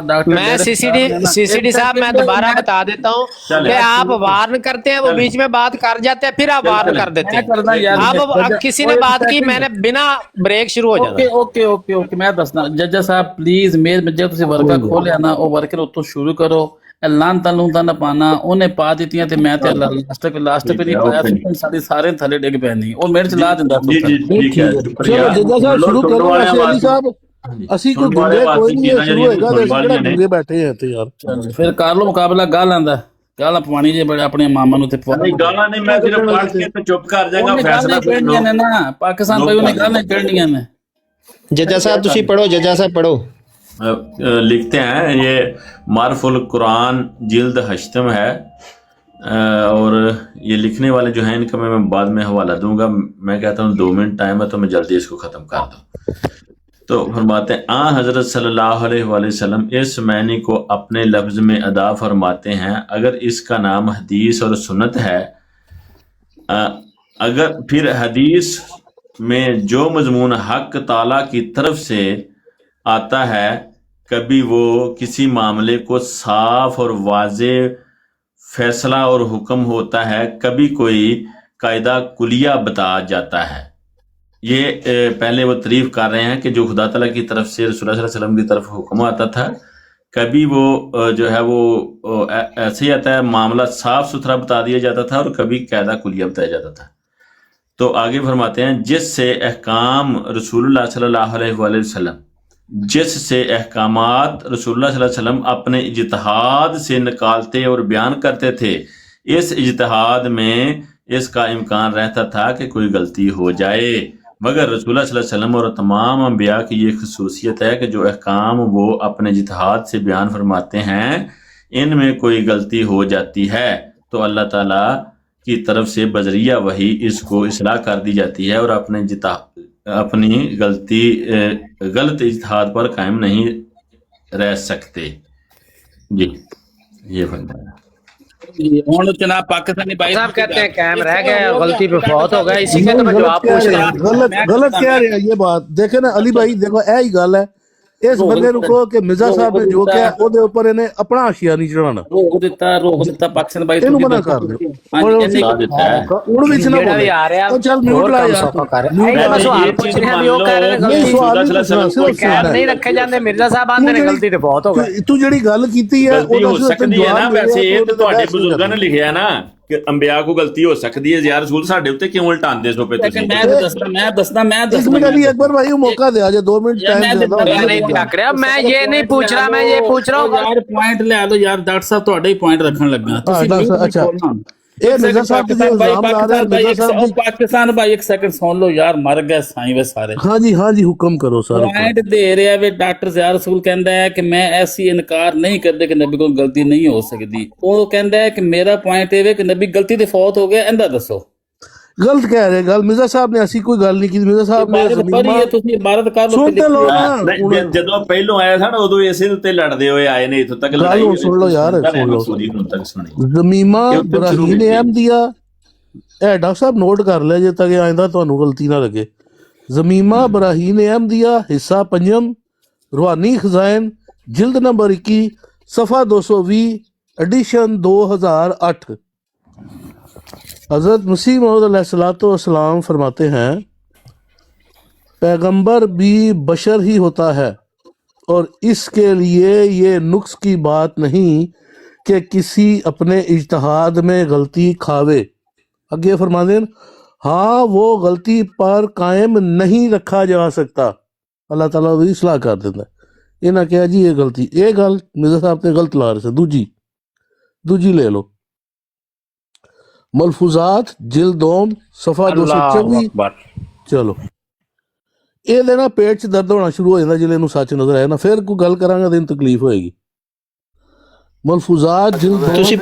मैं सीसीडी साहब मैं दोबारा बता देता हूँ कि आप वार्न करते हैं, वो बीच में बात कर जाते हैं, फिर आप वार्न कर देते हैं। अब किसी ने बात की, मैंने बिना ब्रेक शुरू हो जाना। ओके ओके ओके मैं दसना जज्जा साहब प्लीज मेरे जो ਤੁਸੀਂ ਵਰਕਾ ਖੋਲਿਆ ਨਾ ਉਹ ਵਰਕਰ ਉੱਤੋਂ ਸ਼ੁਰੂ ਕਰੋ। ਲਾਂਤਾਂ ਲੂੰਤਾਂ ਨਾ ਪਾਣਾ, ਉਹਨੇ ਪਾ ਦਿੱਤੀਆਂ ਤੇ ਮੈਂ ਤੇ ਲਾਸਟ ਤੇ ਨਹੀਂ ਪਾਇਆ, ਸਾਡੇ ਸਾਰੇ ਥੱਲੇ ਡਿੱਗ ਪਏ ਨਹੀਂ, ਉਹ ਮੇਰੇ ਚ ਲਾ ਦਿੰਦਾ। ਚਲੋ ਜੱਜਾ ਸਾਹਿਬ ਸ਼ੁਰੂ ਕਰੋ। ਅਲੀ ਸਾਹਿਬ ਅਸੀਂ ਕੋਈ ਗੁੰਗੇ ਕੋਈ ਨਹੀਂ ਸ਼ੁਰੂ ਹੋਏਗਾ, ਅਸੀਂ ਕਿਹੜਾ ਗੁੰਗੇ ਬੈਠੇ ਆ ਤੇ ਯਾਰ। ਫਿਰ ਕਰ ਲਓ ਮੁਕਾਬਲਾ, ਗਾਲ ਆਂਦਾ ਗਾਲਾਂ ਪਵਾਣੀ ਜੇ ਬੜੇ ਆਪਣੇ ਮਾਮਾ ਨੂੰ ਤੇ ਗਾਲਾਂ ਨਹੀਂ, ਮੈਂ ਸਿਰਫ ਪੜ੍ਹ ਕੇ ਤੇ ਚੁੱਪ ਕਰ ਜਾਗਾ, ਫੈਸਲਾ ਕਰ ਲਓ ਨਾ। ਪਾਕਿਸਤਾਨ ਭਾਈ ਉਹਨੇ ਗਾਲਾਂ ਕੱਢਣੀਆਂ ਨੇ। जज्जा साहब तुसी पढ़ो, जज्जा साहब पढ़ो। लिखते हैं ये मारफुल कुरान जिल्द हश्तम है, और ये लिखने वाले जो हैं इनका मैं बाद में हवाला दूंगा। मैं कहता हूँ 2 मिनट टाइम है तो मैं जल्दी इसको ख़त्म कर दूँ। तो फरमाते हैं हज़रत सल्लल्लाहु अलैहि वसल्लम इस मैनी को अपने लफ्ज़ में अदा फरमाते हैं। अगर इसका नाम हदीस और सुन्नत है, अगर फिर हदीस में जो मजमून हक ताला की तरफ से आता है, कभी वो किसी मामले को साफ और वाज़े फैसला और हुक्म होता है, कभी कोई कायदा कुलिया बता जाता है। ये पहले वो तारीफ कर रहे हैं कि जो खुदा ताला की तरफ से रसूलुल्लाह सल्लल्लाहु अलैहि वसल्लम की तरफ हुक्म आता था, कभी वो जो है वो ऐसे ही आता है, मामला साफ सुथरा बता दिया जाता था, और कभी कायदा कुलिया बताया जाता था। तो आगे फरमाते हैं जिससे अहकाम रसूलुल्लाह सल्लल्लाहु अलैहि वसल्लम जिससे अहकामात रसूलुल्लाह सल्लल्लाहु अलैहि वसल्लम अपने इज्तिहाद से निकालते और बयान करते थे, इस इज्तिहाद में इसका इम्कान रहता था कि कोई गलती हो जाए, मगर रसूलुल्लाह सल्लल्लाहु अलैहि वसल्लम और तमाम अंबिया की ये खसूसियत है कि जो अहकाम वो अपने इज्तिहाद से बयान फरमाते हैं, इनमें कोई गलती हो जाती है तो अल्लाह ताला की तरफ से बजरिया वही इसको इस्लाह कर दी जाती है, और अपनी गलत इज्तिहाद पर कायम नहीं रह सकते। जी ये फरमाया। जनाब पाकिस्तानी भाई साहब कहते हैं कायम रह गए, गलती पे फौत हो गया, इसी का तो मैं जवाब पूछ रहा हूं। गलत कह रहे हैं ये बात। देखे ना अली भाई, देखो यही गल है, इस बंदे ਨੂੰ ਕਹੋ ਕਿ ਮਿਰਜ਼ਾ ਸਾਹਿਬ ਨੇ ਜੋ ਕਿਹਾ ਉਹਦੇ ਉੱਪਰ ਇਹਨੇ ਆਪਣਾ ਆਸ਼ੀਆ ਨਹੀਂ ਚੜਾਉਣਾ। ਰੋਕ ਦਿੱਤਾ ਪਾਕਿਸਤਾਨ ਭਾਈ, ਇਹਨੂੰ ਮਨਾ ਕਰ ਦਿਓ। ਹੁਣ ਵਿੱਚ ਨਾ ਜਿਹੜਾ ਵੀ ਆ ਰਿਹਾ ਉਹ ਚੱਲ ਮਿਊਟ ਲਾ ਯਾਰ। ਮੈਂ ਸਵਾਲ ਪੁੱਛ ਰਿਹਾ ਵੀ ਉਹ ਕਹਿ ਰਹੇ ਨੇ ਗਲਤੀ ਕਹਿ ਨਹੀਂ ਰੱਖੇ ਜਾਂਦੇ, ਮਿਰਜ਼ਾ ਸਾਹਿਬ ਆਂਦੇ ਨੇ ਗਲਤੀ ਤੇ ਬਹੁਤ ਹੋ ਗਈ। ਤੂੰ ਜਿਹੜੀ ਗੱਲ ਕੀਤੀ ਹੈ ਉਹਦਾ ਹੋ ਸਕਦੀ ਹੈ ਨਾ, ਵੈਸੇ ਇਹ ਤੇ ਤੁਹਾਡੇ ਬਜ਼ੁਰਗਾਂ ਨੇ ਲਿਖਿਆ ਨਾ ਕਿ ਅੰਬਿਆ ਕੋ ਗਲਤੀ ਹੋ ਸਕਦੀ ਹੈ, ਯਾਰ ਰਸੂਲ ਸਾਡੇ ਉੱਤੇ ਕਿਉਂ ਉਲਟਾਉਂਦੇ ਸੋ ਪਏ ਤੁਸੀਂ? ਮੈਂ ਦੱਸਦਾ ਇੱਕ ਮਿੰਟ ਅਲੀ ਅਕਬਰ ਭਾਈ ਨੂੰ ਮੌਕਾ ਦਿਆ ਜੇ 2 ਮਿੰਟ ਟਾਈਮ ਦੇ ਦੋ। मैं नहीं लग रहा, मैं ये नहीं पूछ रहा, मैं ये पूछ रहा हूँ यार पॉइंट ले लो यार, डॉक्टर साहब ਤੁਹਾਡਾ ਹੀ ਪੁਆਇੰਟ ਰੱਖਣ ਲੱਗਾ ਤੁਸੀਂ। अच्छा ਇਹ ਮਿਰਜ਼ਾ ਸਾਹਿਬ ਦੇ ਇਲਜ਼ਾਮ ਲਾ ਰਹੇ ਨੇ। ਪਾਕਿਸਤਾਨ ਭਾਈ ਇੱਕ ਸੈਕਿੰਡ ਸੁਣ ਲਓ ਯਾਰ, ਮਰ ਗਏ ਸਾਈਂ ਵੇ ਸਾਰੇ। ਹਾਂਜੀ ਹਾਂਜੀ ਹੁਕਮ ਕਰੋ ਸਰ। ਪੁਆਇੰਟ ਦੇ ਰਿਹਾ ਵੇ ਡਾਕਟਰ ज़िया रसूल ਕਹਿੰਦਾ ਹੈ ਕਿ ਮੈਂ ਐਸੀ ਇਨਕਾਰ ਨਹੀਂ ਕਰਦੇ ਕਿ ਨਬੀ ਕੋਲ ਗਲਤੀ ਨਹੀਂ ਹੋ ਸਕਦੀ। ਉਹ ਕਹਿੰਦਾ ਹੈ ਕਿ ਮੇਰਾ ਪੁਆਇੰਟ ਇਹ ਵੇ ਕਿ ਨਬੀ ਗਲਤੀ ਤੇ ਫੌਤ ਹੋ ਗਿਆ, ਇਹਦਾ ਦੱਸੋ। गलत कह रहे गल मिर्जा साहब ने ऐसी कोई गल नहीं की। मिर्जा साहब ने ਤੁਸੀਂ ਇਬਾਰਤ ਕਰ ਲਓ। ਸੁਣਦੇ ਲੋ ਨਾ, ਜਦੋਂ ਪਹਿਲੋਂ ਆਇਆ ਸੀ ਨਾ ਉਦੋਂ ਇਸੇ ਉੱਤੇ ਲੜਦੇ ਹੋਏ ਆਏ ਨੇ, ਇੱਥੋਂ ਤੱਕ ਲੜਾਈ ਸੁਣ ਲਓ ਯਾਰ, ਸੁਣ ਲਓ। ਜ਼ਮੀਮਾ ਬਰਾਹੀਨ ਅਹਿਮਦੀਆ, ਇਹ ਡਾਕਟਰ ਸਾਹਿਬ ਨੋਟ ਕਰ ਲਿਆ ਜੇ ਤੱਕ ਆਇੰਦਾ ਤੁਹਾਨੂੰ ਗਲਤੀ ਨਾ ਲੱਗੇ। ਜ਼ਮੀਮਾ ਬਰਾਹੀਨ ਅਹਿਮਦੀਆ ਹਿੱਸਾ 5 ਰੂਹਾਨੀ ਖਜ਼ਾਇਨ ਜਿਲਦ ਨੰਬਰ 21 ਸਫਾ 220 एडिशन 2008। हज़रत मसीह मौऊद अलैहिस्सलाम फरमाते हैं पैगंबर भी बशर ही होता है और इसके लिए ये नुक्स की बात नहीं कि किसी अपने इज्तिहाद में गलती खावे। अगे फरमाते हैं हाँ वो गलती पर कायम नहीं रखा जा सकता, अल्लाह ताला ਉਹਦੀ ਇਸਲਾਹ ਕਰ ਦਿੰਦਾ। ਇਹਨਾਂ ਕਿਹਾ ਜੀ ਇਹ ਗਲਤੀ, ਇਹ ਗੱਲ ਮਿਰਜ਼ਾ ਸਾਹਿਬ ਤੇ ਗਲਤ ਲਾ ਰਹੇ ਸੀ। ਦੂਜੀ ਲੈ ਲਓ, ਮਲਫੂਜ਼ਾਤ ਜਿਲਦੋਮ ਸਫਾ 224। ਚਲੋ ਇਹਦੇ ਨਾਲ ਪੇਟ 'ਚ ਦਰਦ ਹੋਣਾ ਸ਼ੁਰੂ ਹੋ ਜਾਂਦਾ ਜਿਹੜੇ ਨੂੰ ਸੱਚ ਨਜ਼ਰ ਆਇਆ ਨਾ, ਫਿਰ ਕੋਈ ਗੱਲ ਕਰਾਂਗਾ ਤੇ ਇਹਨੂੰ ਤਕਲੀਫ ਹੋਏਗੀ। ਮਲਫੂਜ਼ਾਤ ਜਿਲਦੋਮ, ਤੁਸੀਂ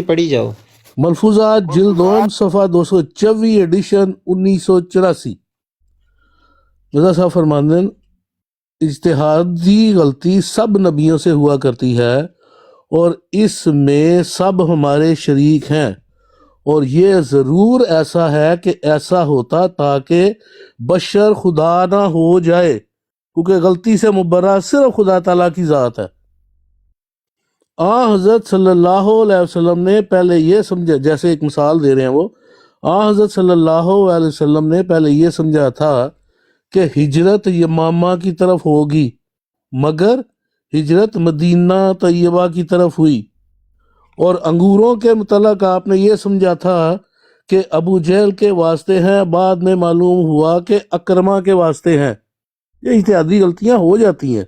ਪੜ੍ਹੀ ਜਾਓ। ਮਲਫੂਜ਼ਾਤ ਜਿਲਦੋਮ सफ़ा 224 एडिशन 1984। मिर्ज़ा साहब फरमाते हैं इज्तिहादी गलती सब नबियों से हुआ करती है और इसमें सब हमारे शरीक हैं, और ये ज़रूर ऐसा है कि ऐसा होता ताकि बशर खुदा ना हो जाए, क्योंकि गलती से मुबर्रा सिर्फ खुदा ताला की ज़ात है। हज़रत सल्लल्लाहु अलैहि वसल्लम ने पहले ये समझा, जैसे एक मिसाल दे रहे हैं वो, हज़रत सल्लल्लाहु अलैहि वसल्लम ने पहले ये समझा था कि हिजरत यमामा की तरफ होगी, मगर हिजरत मदीना तैयबा की तरफ हुई। और अंगूरों के मुतल्लिक़ आपने ये समझा था कि अबू जहल के वास्ते हैं, बाद में मालूम हुआ कि अकरमा के वास्ते हैं। ये इत्यादि गलतियां हो जाती हैं,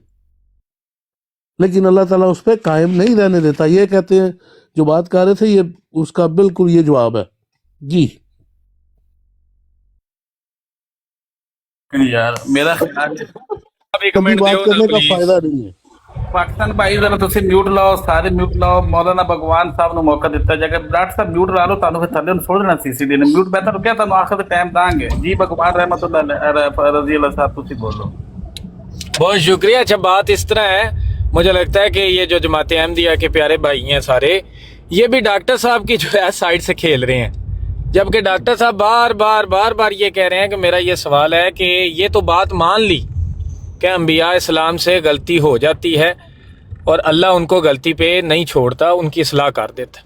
लेकिन अल्लाह ताला उस पर कायम नहीं रहने देता। ये कहते हैं जो बात कर रहे थे, ये उसका बिल्कुल ये जवाब है जी। यार मेरा ख्याल कभी बात करने का फायदा नहीं है। ਪਾਕਿਸਤਾਨ ਭਾਈ ਜ਼ਰਾ ਤੁਸੀਂ ਮਿਊਟ ਲਾਓ, ਸਾਰੇ ਮਿਊਟ ਲਾਓ। ਮੌਲਾਨਾ ਭਗਵਾਨ ਸਾਹਿਬ ਨੂੰ ਮੌਕਾ ਦਿੱਤਾ ਜਾਏਗਾ। ਡਾਕਟਰ ਸਾਹਿਬ ਮਿਊਟ ਲਾ ਲਓ, ਤੁਹਾਨੂੰ ਫਿਰ ਥੱਲੇ ਨੂੰ ਛੋੜ ਦੇਣਾ ਸੀਸੀਡੀ ਨੇ। ਮਿਊਟ ਮੈਂ ਤੁਹਾਨੂੰ ਕਿਹਾ ਤੁਹਾਨੂੰ ਆਖਰ ਦੇ ਟਾਈਮ ਦਾਂਗੇ ਜੀ। ਭਗਵਾਨ ਰਹਿਮਤੁल्लाह रजी अल्लाह साहब ਤੁਸੀਂ ਬੋਲੋ। बहुत शुक्रिया। अच्छा बात इस तरह है, मुझे लगता है कि ये जो जमात अहमदिया के प्यारे भाई हैं सारे, ये भी डॉक्टर साहब की जो है साइड से खेल रहे हैं, जबकि डॉक्टर साहब बार बार ये कह रहे हैं कि मेरा ये सवाल है कि ये तो बात मान ली कि अंबिया इस्लाम से गलती हो जाती है और अल्लाह उनको गलती पे नहीं छोड़ता, उनकी इस्लाह कर देता।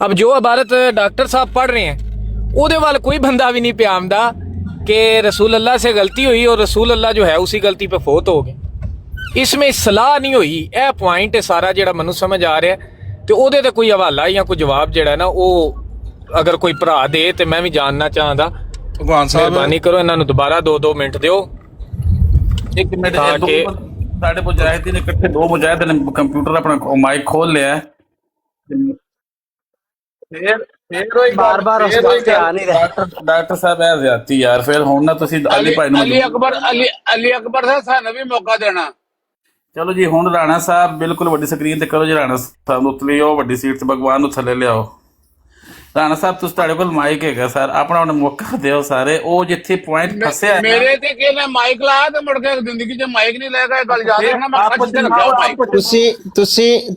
अब जो इबारत डॉक्टर साहब पढ़ रहे हैं ਉਹਦੇ ਵੱਲ कोई बंदा भी नहीं पे आमदा कि रसूल अल्लाह से गलती हुई और रसूल अल्लाह जो है उसी गलती पे फोत हो गए। इसमें सलाह नहीं हुई। यह पॉइंट है सारा ਜਿਹੜਾ ਮੈਨੂੰ ਸਮਝ ਆ ਰਿਹਾ, ਤੇ ਉਹਦੇ ਤੇ ਕੋਈ ਹਵਾਲਾ ਜਾਂ ਕੋਈ ਜਵਾਬ ਜਿਹੜਾ ਨਾ ਉਹ ਅਗਰ ਕੋਈ ਭਰਾ ਦੇ ਤੇ ਮੈਂ ਵੀ ਜਾਣਨਾ ਚਾਹੁੰਦਾ। ਭਗਵਾਨ ਸਾਹਿਬ ਮਿਹਰਬਾਨੀ ਕਰੋ, ਇਹਨਾਂ ਨੂੰ ਦੁਬਾਰਾ 2 ਮਿੰਟ ਦਿਓ। ਇੱਕ ਮਿੰਟ ਸਾਡੇ ਮੁਜਾਹਿਦੀਨ ਇਕੱਠੇ 2 ਮੁਜਾਹਿਦ ਨੇ ਕੰਪਿਊਟਰ ਆਪਣਾ ਮਾਈਕ ਖੋਲ ਲਿਆ। ਫਿਰ ਬਾਰ ਉਸ ਗੱਲ ਤੇ ਆ ਨਹੀਂ ਰਹੇ। ਡਾਕਟਰ ਸਾਹਿਬ ਇਹ ਜ਼ਿਆਦਤੀ ਯਾਰ। ਫਿਰ ਹੁਣ ਨਾ ਤੁਸੀਂ ਅਲੀ ਭਾਈ ਨੂੰ ਅਲੀ ਅਕਬਰ ਦਾ ਸਾਨੂੰ ਵੀ ਮੌਕਾ ਦੇਣਾ। ਚਲੋ ਜੀ ਹੁਣ ਰਾਣਾ ਸਾਹਿਬ ਬਿਲਕੁਲ ਵੱਡੀ ਸਕਰੀਨ ਤੇ ਕਰੋ ਜੀ। ਰਾਣਾ ਸਾਹਿਬ ਨੂੰ ਉਤਲਿਓ ਵੱਡੀ ਸੀਟ ਤੇ, ਭਗਵਾਨ ਨੂੰ ਥੱਲੇ ਲਿਆਓ। ਰਾਣਾ ਸਾਹਿਬ ਤੁਸੀਂ ਤੁਹਾਡੇ ਕੋਲ ਮਾਈਕ ਹੈਗਾ ਸਰ, ਆਪਣਾ ਮੌਕਾ ਦਿਓ ਸਾਰੇ। ਉਹ ਜਿੱਥੇ ਪੁਆਇੰਟ ਫਸਿਆ ਮੇਰੇ ਤੇ ਕਿਹਨੇ ਮਾਈਕ ਲਾਇਆ ਤੇ ਮੁੜ ਕੇ ਜ਼ਿੰਦਗੀ 'ਚ ਮਾਈਕ ਨਹੀਂ ਲੈ ਗਿਆ। ਗੱਲ ਯਾਦ ਰੱਖਣਾ, ਮੈਂ ਖੱਚ ਤੇ ਰੱਖਿਆ ਮਾਈਕ।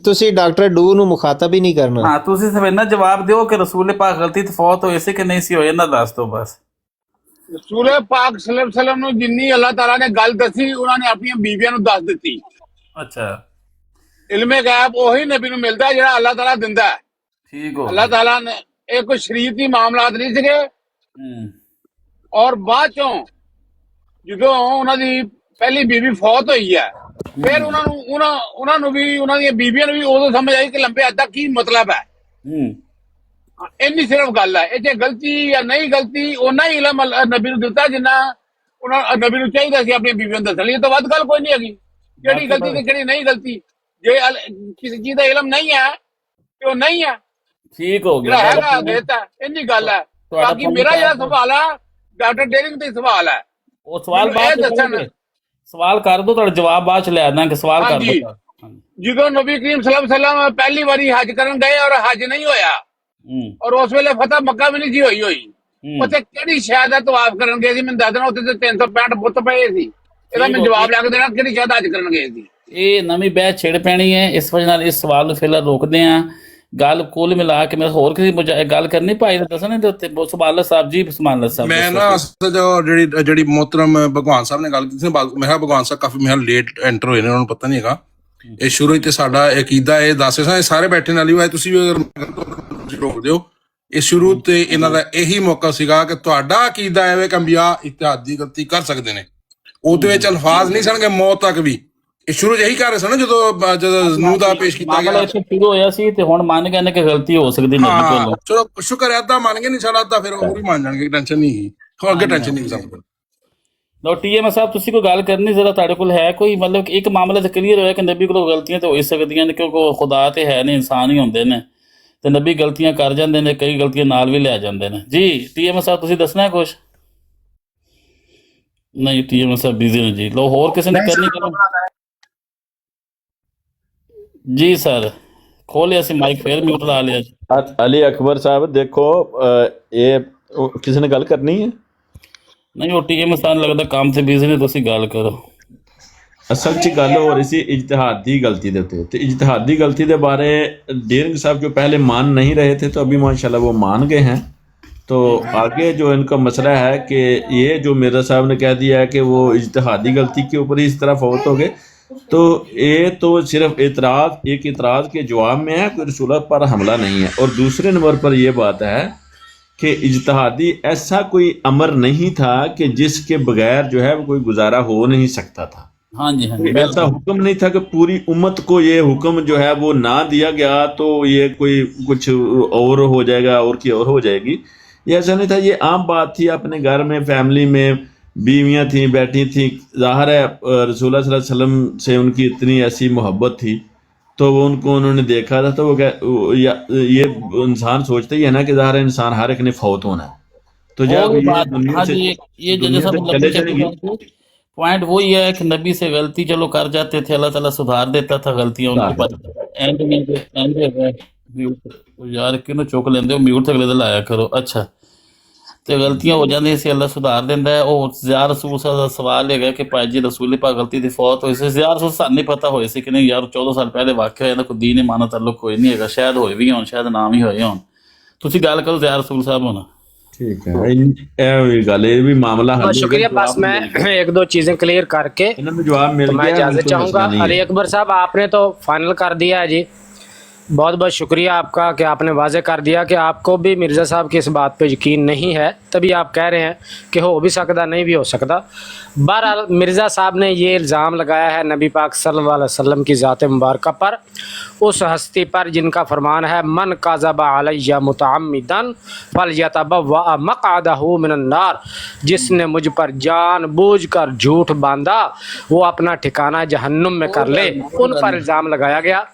ਤੁਸੀਂ ਡਾਕਟਰ ਡੂ ਨੂੰ ਮੁਖਾਤਬ ਹੀ ਨਹੀਂ ਕਰਨਾ। ਹਾਂ ਤੁਸੀਂ ਸਭ ਇਹਨਾਂ ਜਵਾਬ ਦਿਓ ਕਿ ਰਸੂਲ ਪਾਕ ਗਲਤੀ ਤੋਂ ਫੌਤ ਹੋਏ ਸੀ ਕਿ ਨਹੀਂ ਸੀ ਹੋਏ, ਇਹਨਾਂ ਦੱਸ ਦਿਓ ਬਸ। ਰਸੂਲ ਪਾਕ ਸੱਲੱਲਾਹੁ ਅਲੈਹਿ ਵਸੱਲਮ ਨੂੰ ਜਿੰਨੀ ਅੱਲਾਹ ਤਾਲਾ ਨੇ ਗੱਲ ਦੱਸੀ, ਉਹਨਾਂ ਨੇ ਆਪਣੀਆਂ ਬੀਵੀਆਂ ਨੂੰ ਦੱਸ ਦਿੱਤੀ। ਅੱਛਾ, ਇਲਮੇ ਗੈਬ ਉਹੀ ਨਬੀ ਨੂੰ ਮਿਲਦਾ ਜਿਹੜਾ ਅੱਲਾਹ ਤਾਲਾ ਦਿੰਦਾ ਹੈ। ਠੀਕ ਹੋ ਅੱਲਾਹ ਤਾਲਾ ਨੇ ਇਹ ਕੋਈ ਸ਼ਰੀਅਤੀ ਮਾਮਲਾਤ ਨਹੀਂ ਸੀਗੇ। ਔਰ ਬਾਅਦ ਚੋਂ ਜਦੋਂ ਉਹਨਾਂ ਦੀ ਪਹਿਲੀ ਬੀਵੀ ਫੌਤ ਹੋਈ ਹੈ, ਫਿਰ ਉਹਨਾਂ ਨੂੰ ਵੀ ਉਹਨਾਂ ਦੀਆਂ ਬੀਬੀਆਂ ਨੂੰ ਵੀ ਉਦੋਂ ਸਮਝ ਆਈ ਕਿ ਲੰਬੇ ਹੱਦ ਦਾ ਕੀ ਮਤਲਬ ਹੈ। ਇੰਨੀ ਸਿਰਫ ਗੱਲ ਹੈ। ਇਹ ਜੇ ਗਲਤੀ ਜਾਂ ਨਹੀਂ ਗਲਤੀ ਉਹਨਾਂ ਹੀ ਇਲਮ ਨਬੀ ਨੂੰ ਦਿੱਤਾ ਜਿੰਨਾ ਉਹਨਾਂ ਨਬੀ ਨੂੰ ਚਾਹੀਦਾ ਸੀ ਆਪਣੀ ਬੀਬੀਆਂ ਨੂੰ ਦੱਸਣ ਲਈ। ਇਹ ਤੋਂ ਵੱਧ ਗੱਲ ਕੋਈ ਨਹੀਂ ਹੈਗੀ। ਕਿਹੜੀ ਗਲਤੀ ਤੇ ਕਿਹੜੀ ਨਹੀਂ ਗਲਤੀ, ਜੇ ਕਿਸੇ ਚੀਜ਼ ਦਾ ਇਲਮ ਨਹੀਂ ਹੈ ਤੇ ਉਹ ਨਹੀਂ ਹੈ। ਠੀਕ ਹੋ ਗਿਆ, ਹੈਗਾ ਦੇਤਾ, ਇੰਨੀ ਗੱਲ ਹੈ। ਬਾਕੀ ਮੇਰਾ ਜਿਹੜਾ ਸਵਾਲ ਹੈ ਡਾਕਟਰ ਡੇਰਿੰਗ ਤੇ ਸਵਾਲ ਹੈ, ਉਹ ਸਵਾਲ ਬਾਅਦ ਚ ਸਵਾਲ ਕਰ ਦੋ, ਤੁਹਾਡਾ ਜਵਾਬ ਬਾਅਦ ਚ ਲੈ ਦਾਂਗੇ। ਸਵਾਲ ਕਰ ਦੋ। ਜਦੋਂ ਨਬੀ ਕਰੀਮ ਸੱਲੱਲਾਹੁ ਅਲੈਹਿ ਵਸੱਲਮ ਪਹਿਲੀ ਵਾਰੀ ਹੱਜ ਕਰਨ ਗਏ ਔਰ ਹੱਜ ਨਹੀਂ ਹੋਇਆ, ਔਰ ਉਸ ਵੇਲੇ ਫਤਹ ਮੱਕਾ ਵੀ ਨਹੀਂ ਸੀ ਹੋਈ, ਉੱਥੇ ਕਿਹੜੀ ਸ਼ਾਇਦ ਦਾ ਤਵਾਫ ਕਰਨ ਗਏ ਸੀ? ਮੈਨੂੰ ਦੱਸ ਦੇਣਾ। ਉੱਥੇ ਤੇ 365 ਬੁੱਤ ਪਏ ਸੀ। ਇਹਦਾ ਮੈਨੂੰ ਜਵਾਬ ਲੱਗ ਦੇਣਾ ਕਿਹੜੀ ਸ਼ਾਇਦ ਹੱਜ ਕਰਨ ਗਏ ਸੀ। ਇਹ ਨਵੀਂ ਬਹਿਸ ਛੇੜ ਪੈਣੀ ਹੈ, ਇਸ ਵਜ੍ਹਾ ਨਾਲ ਇਸ ਸਵਾਲ ਨੂੰ ਫਿਲਹਾਲ ਰੋਕਦੇ ਹਾਂ। ਗੱਲ ਕੁੱਲ ਮਿਲਾ ਕੇ ਮੈਂ ਹੋਰ ਕਿਸੇ ਗੱਲ ਕਰਨੀ ਭਾਈ ਨੇ ਦੱਸਣਾ ਦੇ ਉੱਤੇ। ਸੁਭਾਨ ਸਾਹਿਬ ਜੀ, ਸੁਭਾਨ ਸਾਹਿਬ। ਮੈਂ ਨਾ ਜਿਹੜੀ ਮੁਹਤਰਮ ਭਗਵਾਨ ਸਾਹਿਬ ਨੇ ਗੱਲ ਕੀਤੀ ਸੀ, ਮੈਂ ਕਿਹਾ ਭਗਵਾਨ ਸਾਹਿਬ ਕਾਫੀ ਲੇਟ ਐਂਟਰ ਹੋਏ ਨੇ, ਉਹਨਾਂ ਨੂੰ ਪਤਾ ਨਹੀਂ ਹੈਗਾ। ਇਹ ਸ਼ੁਰੂ ਤੇ ਸਾਡਾ ਅਕੀਦਾ ਇਹ ਦੱਸੇ ਸਾਂ, ਸਾਰੇ ਬੈਠੇ ਨਾਲ ਹੀ ਹੋਏ, ਤੁਸੀਂ ਵੀ ਅਗਰ ਰੋਕ ਦਿਓ। ਇਹ ਸ਼ੁਰੂ ਤੇ ਇਹਨਾਂ ਦਾ ਇਹੀ ਮੌਕਾ ਸੀਗਾ ਕਿ ਤੁਹਾਡਾ ਅਕੀਦਾ ਐਵੇਂ ਕਿ ਅੰਬੀਆ ਇਤਿਹਾਦ ਦੀ ਗਲਤੀ ਕਰ ਸਕਦੇ ਨੇ। ਉਹਦੇ ਵਿੱਚ ਅਲਫਾਜ਼ ਨਹੀਂ ਸਨਗੇ ਮੌਤ ਤੱਕ ਵੀ। ਇਹ ਸ਼ੁਰੂ ਇਹੀ ਕਰ ਰਹੇ ਸਨ ਜਦੋਂ ਨੂਹ ਦਾ ਪੇਸ਼ ਕੀਤਾ ਮਾਮਲਾ ਗਿਆ। ਇੱਥੇ ਸ਼ੁਰੂ ਹੋਇਆ ਸੀ ਤੇ ਹੁਣ ਮੰਨ ਗਏ ਨੇ ਕਿ ਗਲਤੀ ਹੋ ਸਕਦੀ ਨਬੀ ਹਾਂ ਕੋਲੋਂ। ਚਲੋ ਸ਼ੁਕਰ ਹੈ ਅੱਧਾ ਮੰਨ ਗਏ, ਨਹੀਂ ਸਾਡਾ ਅੱਧਾ ਫਿਰ ਹੋਰ ਵੀ ਮੰਨ ਜਾਣਗੇ, ਟੈਨਸ਼ਨ ਨਹੀਂ ਹੈਗੀ, ਹੋਰ ਅੱਗੇ ਟੈਨਸ਼ਨ ਨਹੀਂ ਸਾਨੂੰ। ਲੋ TM ਸਾਹਿਬ ਤੁਸੀਂ ਕੋਈ ਗੱਲ ਕਰਨੀ ਜ਼ਰਾ, ਤੁਹਾਡੇ ਕੋਲ ਹੈ ਕੋਈ ਮਤਲਬ ਇੱਕ ਮਾਮਲਾ ਤਾਂ ਕਲੀਅਰ ਹੋਇਆ ਕਿ ਨਬੀ ਕੋਲੋਂ ਗਲਤੀਆਂ ਤਾਂ ਹੋ ਹੀ ਸਕਦੀਆਂ ਨੇ ਕਿਉਂਕਿ ਖੁਦਾ ਤੇ ਹੈ ਨਹੀਂ, ਇਨਸਾਨ ਹੀ ਹੁੰਦੇ ਨੇ ਤੇ ਨਬੀ ਗਲਤੀਆਂ ਕਰ ਜਾਂਦੇ ਨੇ, ਕਈ ਗਲਤੀਆਂ ਨਾਲ ਵੀ ਲੈ ਜਾਂਦੇ ਨੇ। ਜੀ TM ਸਾਹਿਬ ਤੁਸੀਂ ਦੱਸਣਾ ਹੈ ਕੁਛ? ਨਹੀਂ TM ਸਾਹਿਬ ਬਿਜ਼ੀ ਨੇ ਜੀ। ਲੋ ਹੋਰ ਕਿਸੇ ਨੇ ਕਰਨੀ ਕਰੋ ਜੀ। ਸਰ ਖੋਲਿਆ ਸੀ ਮਾਈਕ, ਫੇਰ ਮਿਊਟ ਲਾ ਲਿਆ ਜੀ। ਅਲੀ ਅਕਬਰ ਸਾਹਿਬ ਦੇਖੋ, ਇਹ ਕਿਸੇ ਨੇ ਗੱਲ ਕਰਨੀ ਹੈ? ਨਹੀਂ ਉਹ TM ਸਾਹਿਬ ਲੱਗਦਾ ਕੰਮ ਤੇ ਬਿਜ਼ੀ ਨੇ, ਤੁਸੀਂ ਗੱਲ ਕਰੋ। ਅਸਲ 'ਚ ਗੱਲ ਹੋ ਰਹੀ ਸੀ इज्तिहादी गलती ਦੇ ਉੱਤੇ, ਤੇ इज्तिहादी गलती के बारे डेरिंग साहब जो पहले मान नहीं रहे थे तो अभी माशाल्लाह वो मान गए हैं। तो आगे जो इनका मसला है कि ये जो मिर्ज़ा साहब ने कह दिया है कि वो इज्तिहादी गलती के ऊपर ही इस तरह फौत हो गए, तो ये तो सिर्फ एक इतराज़ के जवाब में है, कोई रसूल पर हमला नहीं है। और दूसरे नंबर पर ये बात है कि इज्तिहादी ऐसा कोई अमर नहीं था कि जिसके बगैर जो है वो कोई गुजारा हो नहीं सकता था। हाँ जी हाँ जी। ऐसा हुक्म नहीं था कि पूरी उम्मत को ये हुक्म जो है वो ना दिया गया तो ये कोई कुछ और हो जाएगा और की और हो जाएगी, ये ऐसा नहीं था। ये आम बात थी, अपने घर में फैमिली में बीवियां थी, बैठी थी, ज़ाहिर है रसूलुल्लाह सल्लल्लाहु अलैहि वसल्लम से उनकी इतनी ऐसी मोहब्बत थी तो वो उनको उन्होंने देखा था। तो वो ये इंसान सोचता ही है ना कि ज़ाहिर है इंसान हर एक ने फौत होना है, तो जब ये दुनिया से चले जाएंगे। पॉइंट वही है कि नबी से गलती चलो कर जाते थे, अल्लाह ताला सुधार देता था गलतियां उनकी, पर एंड में यार क्यों चुक लेंदे हो, म्यूट तक ले लाया करो। अच्छा तो गलतियां हो जाती से अल्लाह सुधार देंदा है। ਉਹ ज़िया रसूल ਦਾ ਸਵਾਲ ਹੈਗਾ ਕਿ ਭਾਈ ਜੀ ਰਸੂਲ ਪਾਕ ਗਲਤੀ ਦੀ ਫੌਤ ਹੋਈ ਸੀ, ज़िया रसूल ਸਾਨੂੰ ਨਹੀਂ ਪਤਾ ਹੋਏ ਸੀ ਕਿ ਨਹੀਂ ਯਾਰ 14 ਸਾਲ ਪਹਿਲੇ ਵਾਕਿਆ ਹੋਇਆ, ਕੋਈ ਦੀਨ ਇਮਾਨਤ ਤਾਲੁਕ ਕੋਈ ਨਹੀਂ ਹੈਗਾ, ਸ਼ਾਇਦ ਹੋਏ ਵੀ ਹੋਣ, ਸ਼ਾਇਦ ਨਾਮ ਹੀ ਹੋਏ ਹੋਣ। ਤੁਸੀਂ ਗੱਲ ਕਰੋ ज़िया रसूल ਸਾਹਿਬ ਹੁਣ। ठीक है, ये गल ये भी मामला हल। शुक्रिया। बस मैं एक दो चीजें क्लियर करके जवाब मिल तो मैं गया, इजाजत चाहूंगा। अली अकबर साहब आपने तो फाइनल कर दिया है जी, बहुत बहुत शुक्रिया आपका कि आपने वाजे कर दिया कि आपको भी मिर्ज़ा साहब की इस बात पे यकीन नहीं है, तभी आप कह रहे हैं कि हो भी सकता नहीं भी हो सकता। बहरहाल मिर्ज़ा साहब ने ये इल्ज़ाम लगाया है नबी पाक सल्लल्लाहु अलैहि वसल्लम की ज़ात मुबारक पर, उस हस्ती पर जिनका फरमान है मन काज़बा अलैया मुतअम्मिदन फलयतबव्वा मक़अदहु मिनन नार, जिसने मुझ पर जानबूझकर झूठ बांधा वो अपना ठिकाना जहन्नुम में कर ले, उन पर इल्ज़ाम लगाया गया।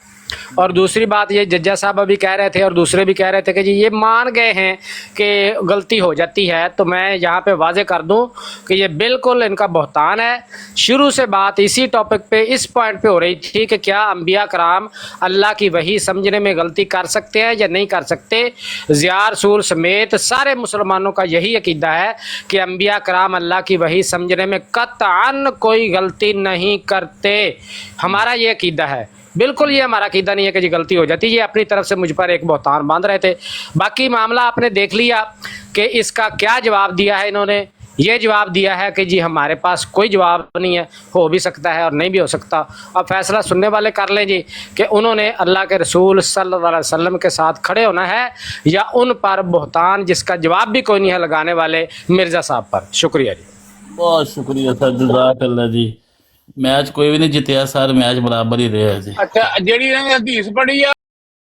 और दूसरी बात ये जज्जा साहब अभी कह रहे थे और दूसरे भी कह रहे थे कि जी ये मान गए हैं कि गलती हो जाती है, तो मैं यहाँ पे वाजे कर दूँ कि ये बिल्कुल इनका बहतान है। शुरू से बात इसी टॉपिक पे इस पॉइंट पे हो रही थी कि क्या अंबिया कराम अल्लाह की वही समझने में गलती कर सकते हैं या नहीं कर सकते। ज़िया रसूल समेत सारे मुसलमानों का यही अकीदा है कि अंबिया कराम अल्लाह की वही समझने में कतअन कोई गलती नहीं करते। हमारा ये अकीदा है, बिल्कुल ये हमारा अकीदा नहीं है कि जी गलती हो जाती है। ये अपनी तरफ से मुझ पर एक बहतान बांध रहे थे। बाकी मामला आपने देख लिया कि इसका क्या जवाब दिया है इन्होंने। ये जवाब दिया है कि जी हमारे पास कोई जवाब नहीं है, हो भी सकता है और नहीं भी हो सकता। अब फैसला सुनने वाले कर लें जी कि उन्होंने अल्लाह के रसूल सल्लल्लाहु अलैहि वसल्लम के साथ खड़े होना है या उन पर बहतान जिसका जवाब भी कोई नहीं है लगाने वाले मिर्ज़ा साहब पर। शुक्रिया जी, बहुत शुक्रिया सर, जज़ाकल्लाह जी। मैच कोई भी नहीं जितया सर, मैच बराबर ही रहा जी। अच्छा ਜਿਹੜੀ ਇਹਨਾਂ ਨੇ ਹਦੀਸ ਪੜ੍ਹੀ ਆ